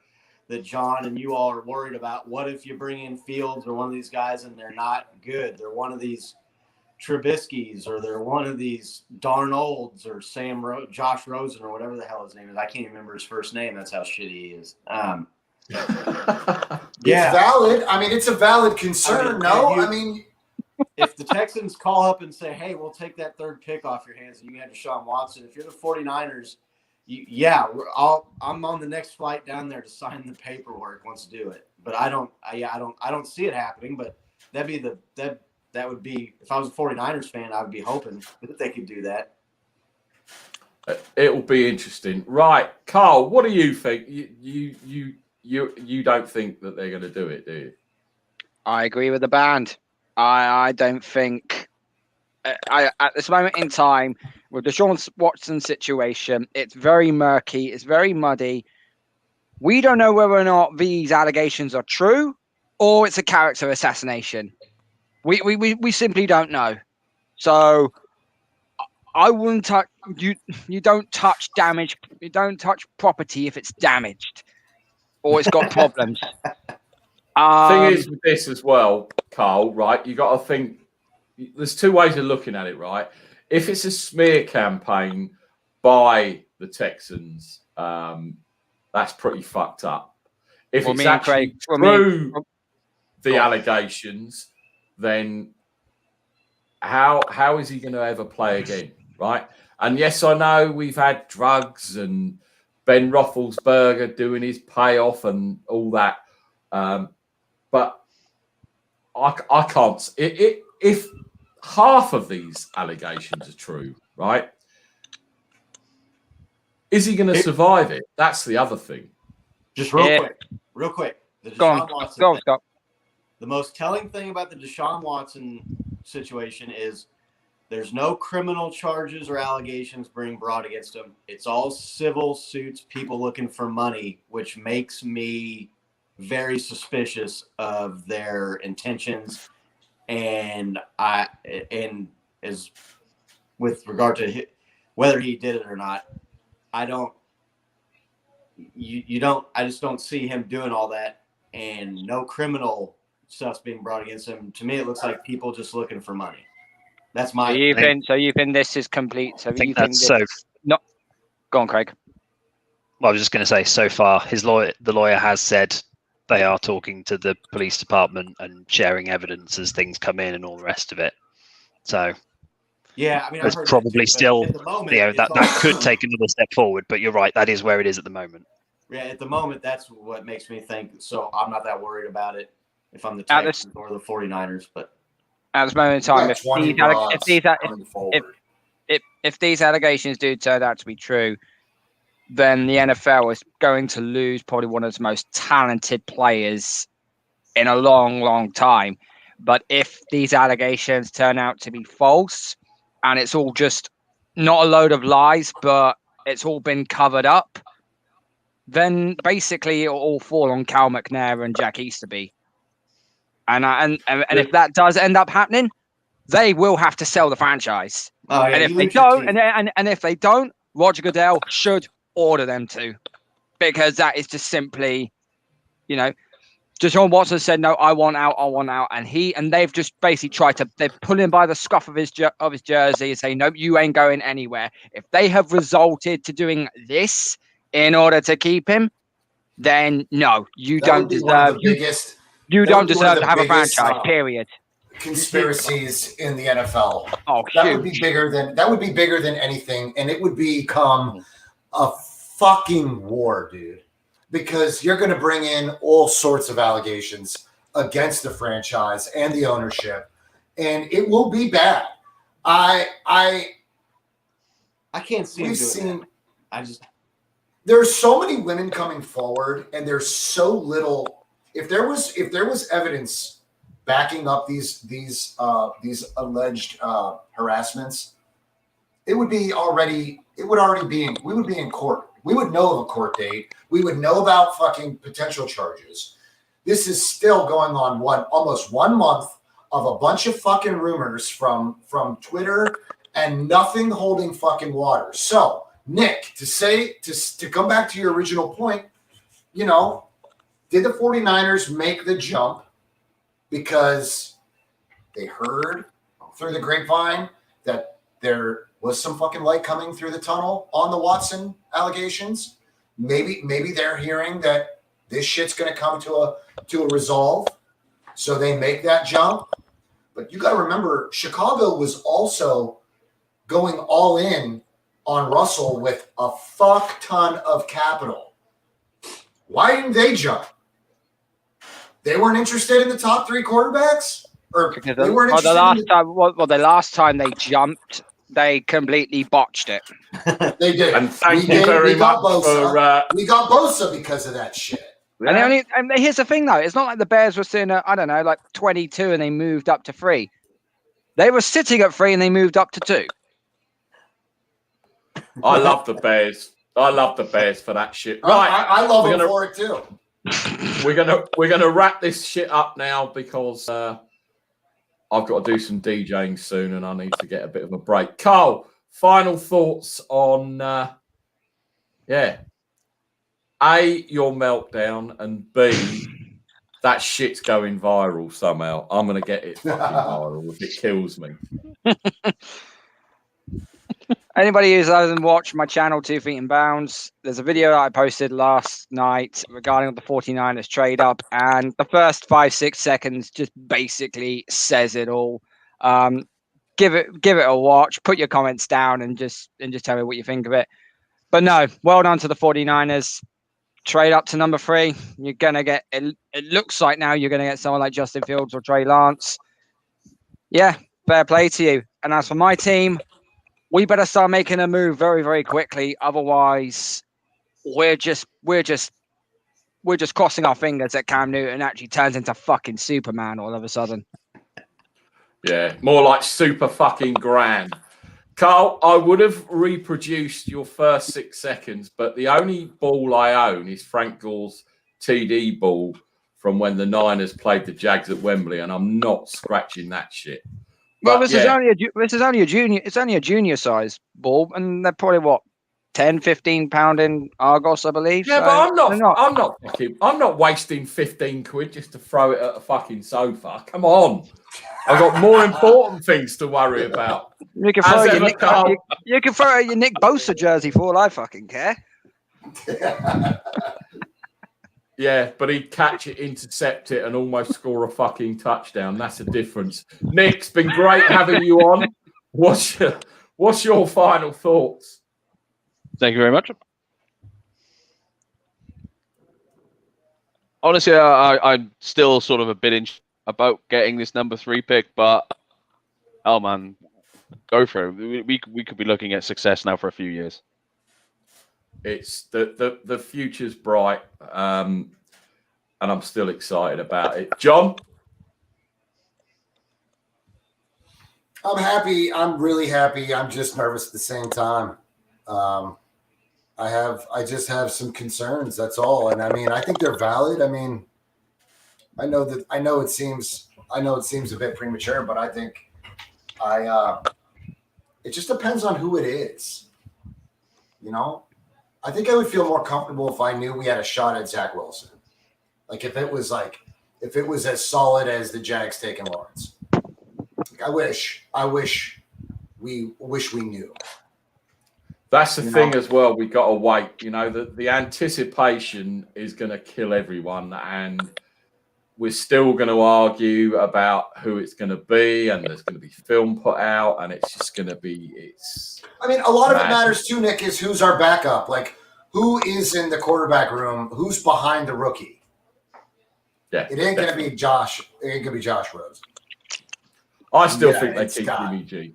that John and you all are worried about. What if you bring in Fields or one of these guys and they're not good? They're one of these Trubisky's, or they're one of these Darnolds, or Josh Rosen, or whatever the hell his name is. I can't remember his first name. That's how shitty he is. It's valid. I mean, it's a valid concern. If the Texans call up and say, hey, we'll take that third pick off your hands and you can have Deshaun Watson, if you're the 49ers, I'm on the next flight down there to sign the paperwork. Let's do it. But I don't see it happening. But that would be, if I was a 49ers fan, I would be hoping that they could do that. It will be interesting. Right, Carl, what do you think? You don't think that they're going to do it, do you? I agree with the band. I don't think at this moment in time with the Deshaun Watson situation, it's very murky, it's very muddy. We don't know whether or not these allegations are true or it's a character assassination. We simply don't know. So I wouldn't touch you. You don't touch damage. You don't touch property if it's damaged or it's got problems. Thing is with this as well, Carl, right? You got to think there's two ways of looking at it, right? If it's a smear campaign by the Texans, that's pretty fucked up. If it's actually true, the allegations, then how is he going to ever play again, right? And yes, I know we've had drugs and Ben Roethlisberger doing his payoff and all that. But I can't. If half of these allegations are true, right? Is he going to survive it? That's the other thing. Just real quick. The Deshaun Watson go, Scott. The most telling thing about the Deshaun Watson situation is there's no criminal charges or allegations being brought against him. It's all civil suits, people looking for money, which makes me very suspicious of their intentions. And as with regard to whether he did it or not, I just don't see him doing all that, and no criminal stuff's being brought against him. To me, it looks like people just looking for money. That's my. So you think this is complete? So I think you that's think this, not. Go on, Craig. Well, I was just going to say, so far, the lawyer has said they are talking to the police department and sharing evidence as things come in and all the rest of it. So, yeah, I mean, there's probably still, that could take another step forward. But you're right, that is where it is at the moment. Yeah, at the moment, that's what makes me think. So I'm not that worried about it if I'm the Texans or the 49ers. But at this moment in time, if these allegations do turn out to be true, then the NFL is going to lose probably one of its most talented players in a long, long time. But if these allegations turn out to be false and it's all just not a load of lies, but it's all been covered up, then basically it'll all fall on Cal McNair and Jack Easterby. And if that does end up happening, they will have to sell the franchise. Oh, yeah, and if they don't, and if they don't, Roger Goodell should order them to, because that is just simply, Deshaun Watson said, "No, I want out," and they've just basically they've pulled him by the scruff of his jersey and say, "Nope, you ain't going anywhere." If they have resorted to doing this in order to keep him, then no, you don't deserve. You don't deserve to have a franchise. Period. Conspiracies in the NFL. Oh, that would be bigger than anything, and it would become a fucking war, dude. Because you're going to bring in all sorts of allegations against the franchise and the ownership, and it will be bad. I can't see him doing that. There's so many women coming forward, and there's so little. If there was evidence backing up these alleged harassments, we would already be in court. We would know of a court date. We would know about fucking potential charges. This is still going on almost 1 month of a bunch of fucking rumors from Twitter and nothing holding fucking water. So, Nick, to come back to your original point, did the 49ers make the jump because they heard through the grapevine that there was some fucking light coming through the tunnel on the Watson allegations? Maybe they're hearing that this shit's going to come to a resolve, so they make that jump. But you got to remember, Chicago was also going all in on Russell with a fuck ton of capital. Why didn't they jump? They weren't interested in the top 3 quarterbacks, or they weren't interested. The last time they jumped, they completely botched it. They did. And thank you very much for. We got Bosa because of that shit. And here's the thing, though. It's not like the Bears were sitting at, 22 and they moved up to 3. They were sitting at 3 and they moved up to 2. I love the Bears. I love the Bears for that shit. Right, I love them for it too. We're gonna wrap this shit up now because I've got to do some DJing soon and I need to get a bit of a break. Carl, final thoughts on A, your meltdown, and B, that shit's going viral somehow. I'm gonna get it fucking viral if it kills me. Anybody who hasn't watched my channel, 2 Feet in Bounds, there's a video that I posted last night regarding the 49ers trade up, and the first 5-6 seconds just basically says it all. Give it a watch, put your comments down, and just tell me what you think of it. But no, well done to the 49ers. Trade up to number 3. You're gonna get it looks like now you're gonna get someone like Justin Fields or Trey Lance. Yeah, fair play to you. And as for my team, we better start making a move very, very quickly. Otherwise, we're just crossing our fingers that Cam Newton actually turns into fucking Superman all of a sudden. Yeah, more like super fucking grand. Carl, I would have reproduced your first 6 seconds, but the only ball I own is Frank Gore's TD ball from when the Niners played the Jags at Wembley, and I'm not scratching that shit. Well, But this is only a junior. It's only a junior size ball, and they're probably what 10, 15 pound in Argos, I believe. Yeah, so but I'm not wasting 15 quid just to throw it at a fucking sofa. Come on. I've got more important things to worry about. You can throw you can throw your Nick Bosa jersey for all I fucking care. Yeah, but he'd catch it, intercept it, and almost score a fucking touchdown. That's the difference. Nick, it's been great having you on. What's your final thoughts? Thank you very much. Honestly, I'm still sort of a bit about getting this number 3 pick, but oh man, go for it. We could be looking at success now for a few years. It's the future's bright, and I'm still excited about it. John? I'm happy. I'm really happy. I'm just nervous at the same time. I just have some concerns. That's all. And I mean, I think they're valid. I mean, I know it seems a bit premature, but I think it just depends on who it is. You know, I think I would feel more comfortable if I knew we had a shot at Zach Wilson. Like if it was as solid as the Jags taking Lawrence. Like I wish we knew. That's the thing as well. We got to wait. You know, the anticipation is going to kill everyone, and we're still going to argue about who it's going to be, and there's going to be film put out, and it's just going to be. I mean, a lot of it matters too, Nick. Is who's our backup? Like, who is in the quarterback room? Who's behind the rookie? Yeah, it ain't going to be Josh. It ain't going to be Josh Rose. I still think they keep Jimmy G.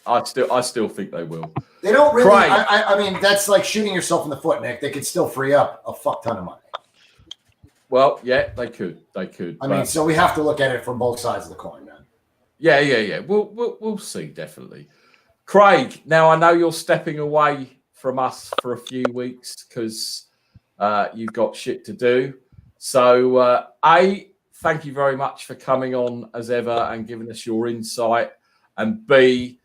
I still think they will. They don't really. I mean, that's like shooting yourself in the foot, Nick. They could still free up a fuck ton of money. Well, yeah, they could. I mean, so we have to look at it from both sides of the coin, man. Yeah. We'll see, definitely. Craig, now I know you're stepping away from us for a few weeks because you've got shit to do. So, thank you very much for coming on as ever and giving us your insight. And B,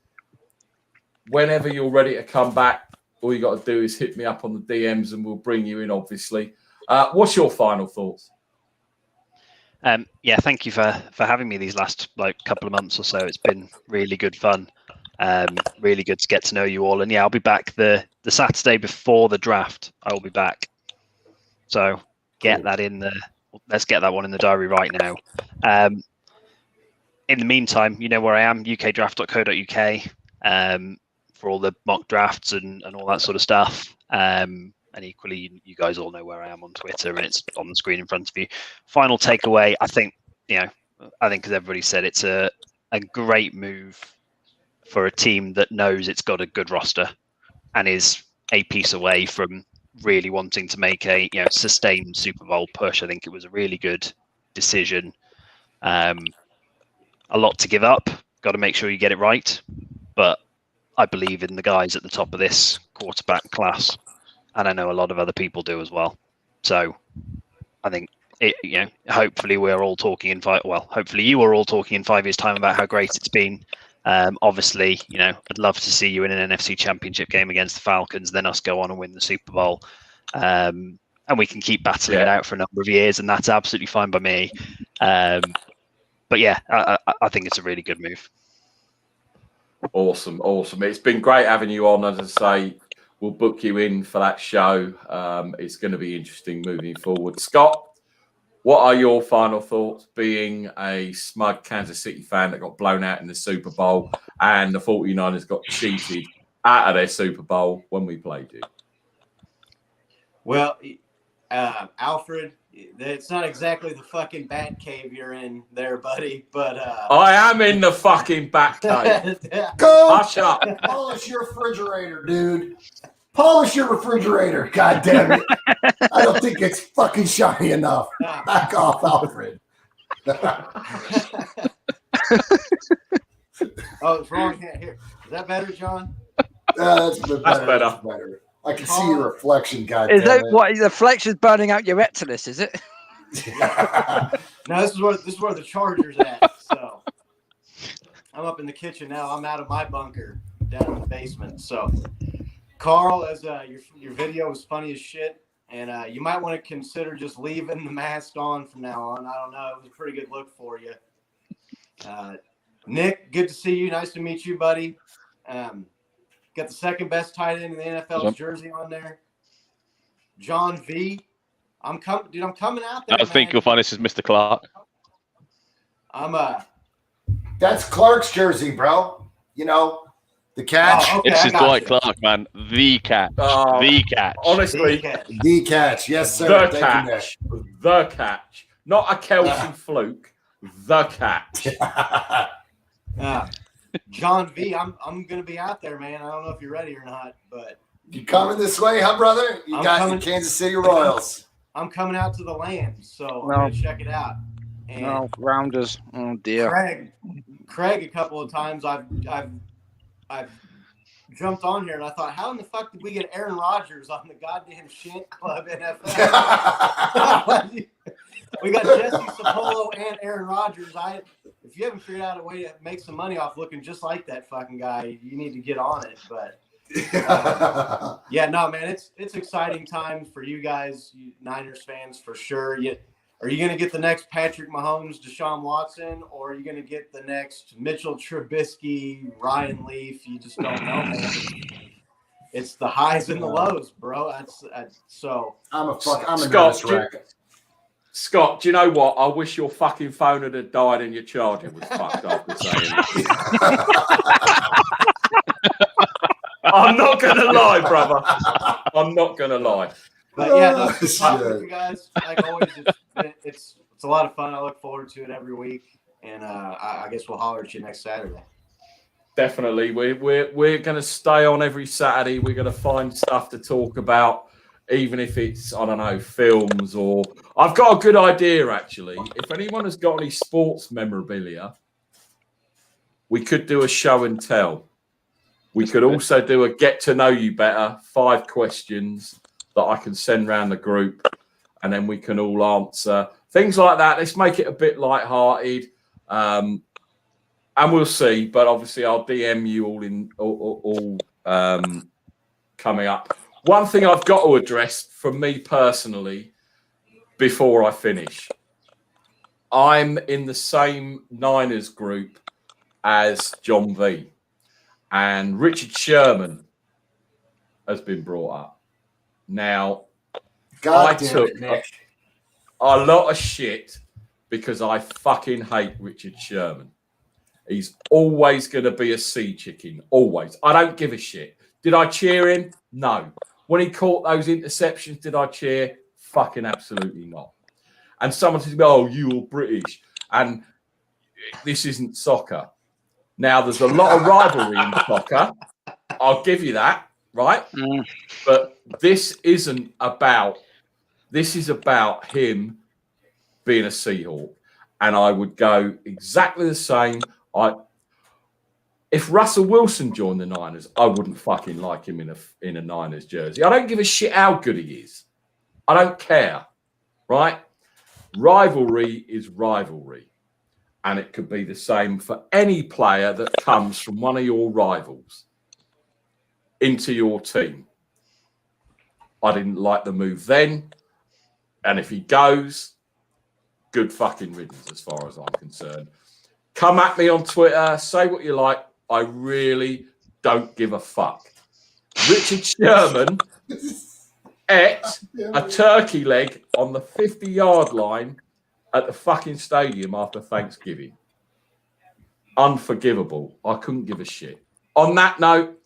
whenever you're ready to come back, all you got to do is hit me up on the DMs and we'll bring you in, obviously. What's your final thoughts? Yeah, thank you for having me these last couple of months or so. It's been really good fun. Really good to get to know you all. And yeah, I'll be back the Saturday before the draft. I will be back. So get that in the. Let's get that one in the diary right now. In the meantime, you know where I am, ukdraft.co.uk, for all the mock drafts and all that sort of stuff. And equally, you guys all know where I am on Twitter, and it's on the screen in front of you. Final takeaway, I think as everybody said, it's a great move for a team that knows it's got a good roster and is a piece away from really wanting to make a sustained Super Bowl push. I think it was a really good decision. A lot to give up. Got to make sure you get it right. But I believe in the guys at the top of this quarterback class, and I know a lot of other people do as well. So I think hopefully we're all talking in hopefully you are all talking in 5 years' time about how great it's been. Obviously, I'd love to see you in an NFC Championship game against the Falcons, then us go on and win the Super Bowl. and we can keep battling it out for a number of years, and that's absolutely fine by me. But yeah, I think it's a really good move. Awesome. It's been great having you on. As I say, we'll book you in for that show. It's going to be interesting moving forward. Scott, what are your final thoughts, being a smug Kansas City fan that got blown out in the Super Bowl and the 49ers got cheated out of their Super Bowl when we played you? Well, Alfred, it's not exactly the fucking bat cave you're in there, buddy, but I am in the fucking bat cave. Go Hush up. polish your refrigerator, dude. Polish your refrigerator. God damn it. I don't think it's fucking shiny enough. Back off, Alfred. Oh, it's wrong here. Is that better, John? That's better. That's better. I can see your reflection, God Is damn that it. what the flex is burning out your retinas? Is it? No, this is where the Charger's at. So I'm up in the kitchen now. I'm out of my bunker down in the basement. So Carl, as your video was funny as shit, and you might want to consider just leaving the mask on from now on. I don't know. It was a pretty good look for you. Nick, good to see you. Nice to meet you, buddy. Got the second best tight end in the NFL's jersey on there. John V. I'm coming out there. I think you'll find this is Mr. Clark. That's Clark's jersey, bro. You know, the catch. Oh, okay, This is Dwight Clark, man. The catch. The catch. Honestly, the catch. Yes, sir. the Thank you, catch. The catch. Not a Kelsey fluke. The catch. John V, I'm gonna be out there, man. I don't know if you're ready or not, but you coming this way, huh, brother? You got the Kansas City Royals. I'm coming out to the land, so I'm gonna check it out. And No, Rounders. Oh dear. Craig, a couple of times I've jumped on here and I thought, how in the fuck did we get Aaron Rodgers on the goddamn Shant Club NFL? We got Jesse Sapolo and Aaron Rodgers. If you haven't figured out a way to make some money off looking just like that fucking guy, you need to get on it. But yeah, no, man, it's exciting times for you guys, you Niners fans, for sure. Are you going to get the next Patrick Mahomes, Deshaun Watson, or are you going to get the next Mitchell Trubisky, Ryan Leaf? You just don't know, man. It's the highs and the lows, bro. So I'm a nervous wreck. Scott, do you know what? I wish your fucking phone had died and your charger was fucked after saying it. I'm not going to lie, brother. I'm not going to lie. But yeah, no, talking with you guys, like always, it's a lot of fun. I look forward to it every week, and I guess we'll holler at you next Saturday. Definitely, we're going to stay on every Saturday. We're going to find stuff to talk about, even if it's, I don't know, films or. I've got a good idea actually. If anyone has got any sports memorabilia, we could do a show and tell. We could also do a get to know you better, 5 questions that I can send around the group, and then we can all answer things like that. Let's make it a bit lighthearted, and we'll see. But obviously, I'll DM you all coming up. One thing I've got to address from me personally before I finish: I'm in the same Niners group as John V, and Richard Sherman has been brought up. Now, I took a lot of shit because I fucking hate Richard Sherman. He's always going to be a sea chicken. Always. I don't give a shit. Did I cheer him? No. When he caught those interceptions, did I cheer? Fucking absolutely not. And someone says, oh, you're British. And this isn't soccer. Now, there's a lot of rivalry in soccer. I'll give you that. Right? But this isn't about, this is about him being a Seahawk. And I would go exactly the same. If Russell Wilson joined the Niners, I wouldn't fucking like him in a Niners jersey. I don't give a shit how good he is. I don't care. Right? Rivalry is rivalry. And it could be the same for any player that comes from one of your rivals into your team. I didn't like the move then. And if he goes, good fucking riddance as far as I'm concerned. Come at me on Twitter. Say what you like. I really don't give a fuck. Richard Sherman ate a turkey leg on the 50-yard line at the fucking stadium after Thanksgiving. Unforgivable. I couldn't give a shit. On that note,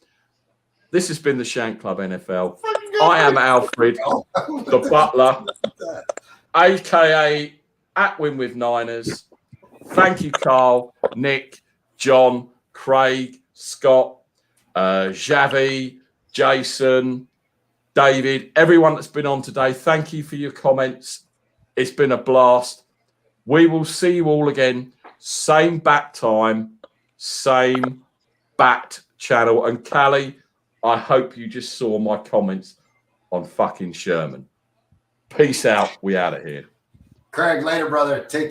this has been the Shank Club NFL. I am Alfred, the butler, a.k.a. at Win with Niners. Thank you, Carl, Nick, John, Craig, Scott, Xavi, Jason, David, everyone that's been on today. Thank you for your comments. It's been a blast. We will see you all again. Same bat time, same bat channel. And Callie, I hope you just saw my comments on fucking Sherman. Peace out. We out of here. Craig, later, brother. Take care.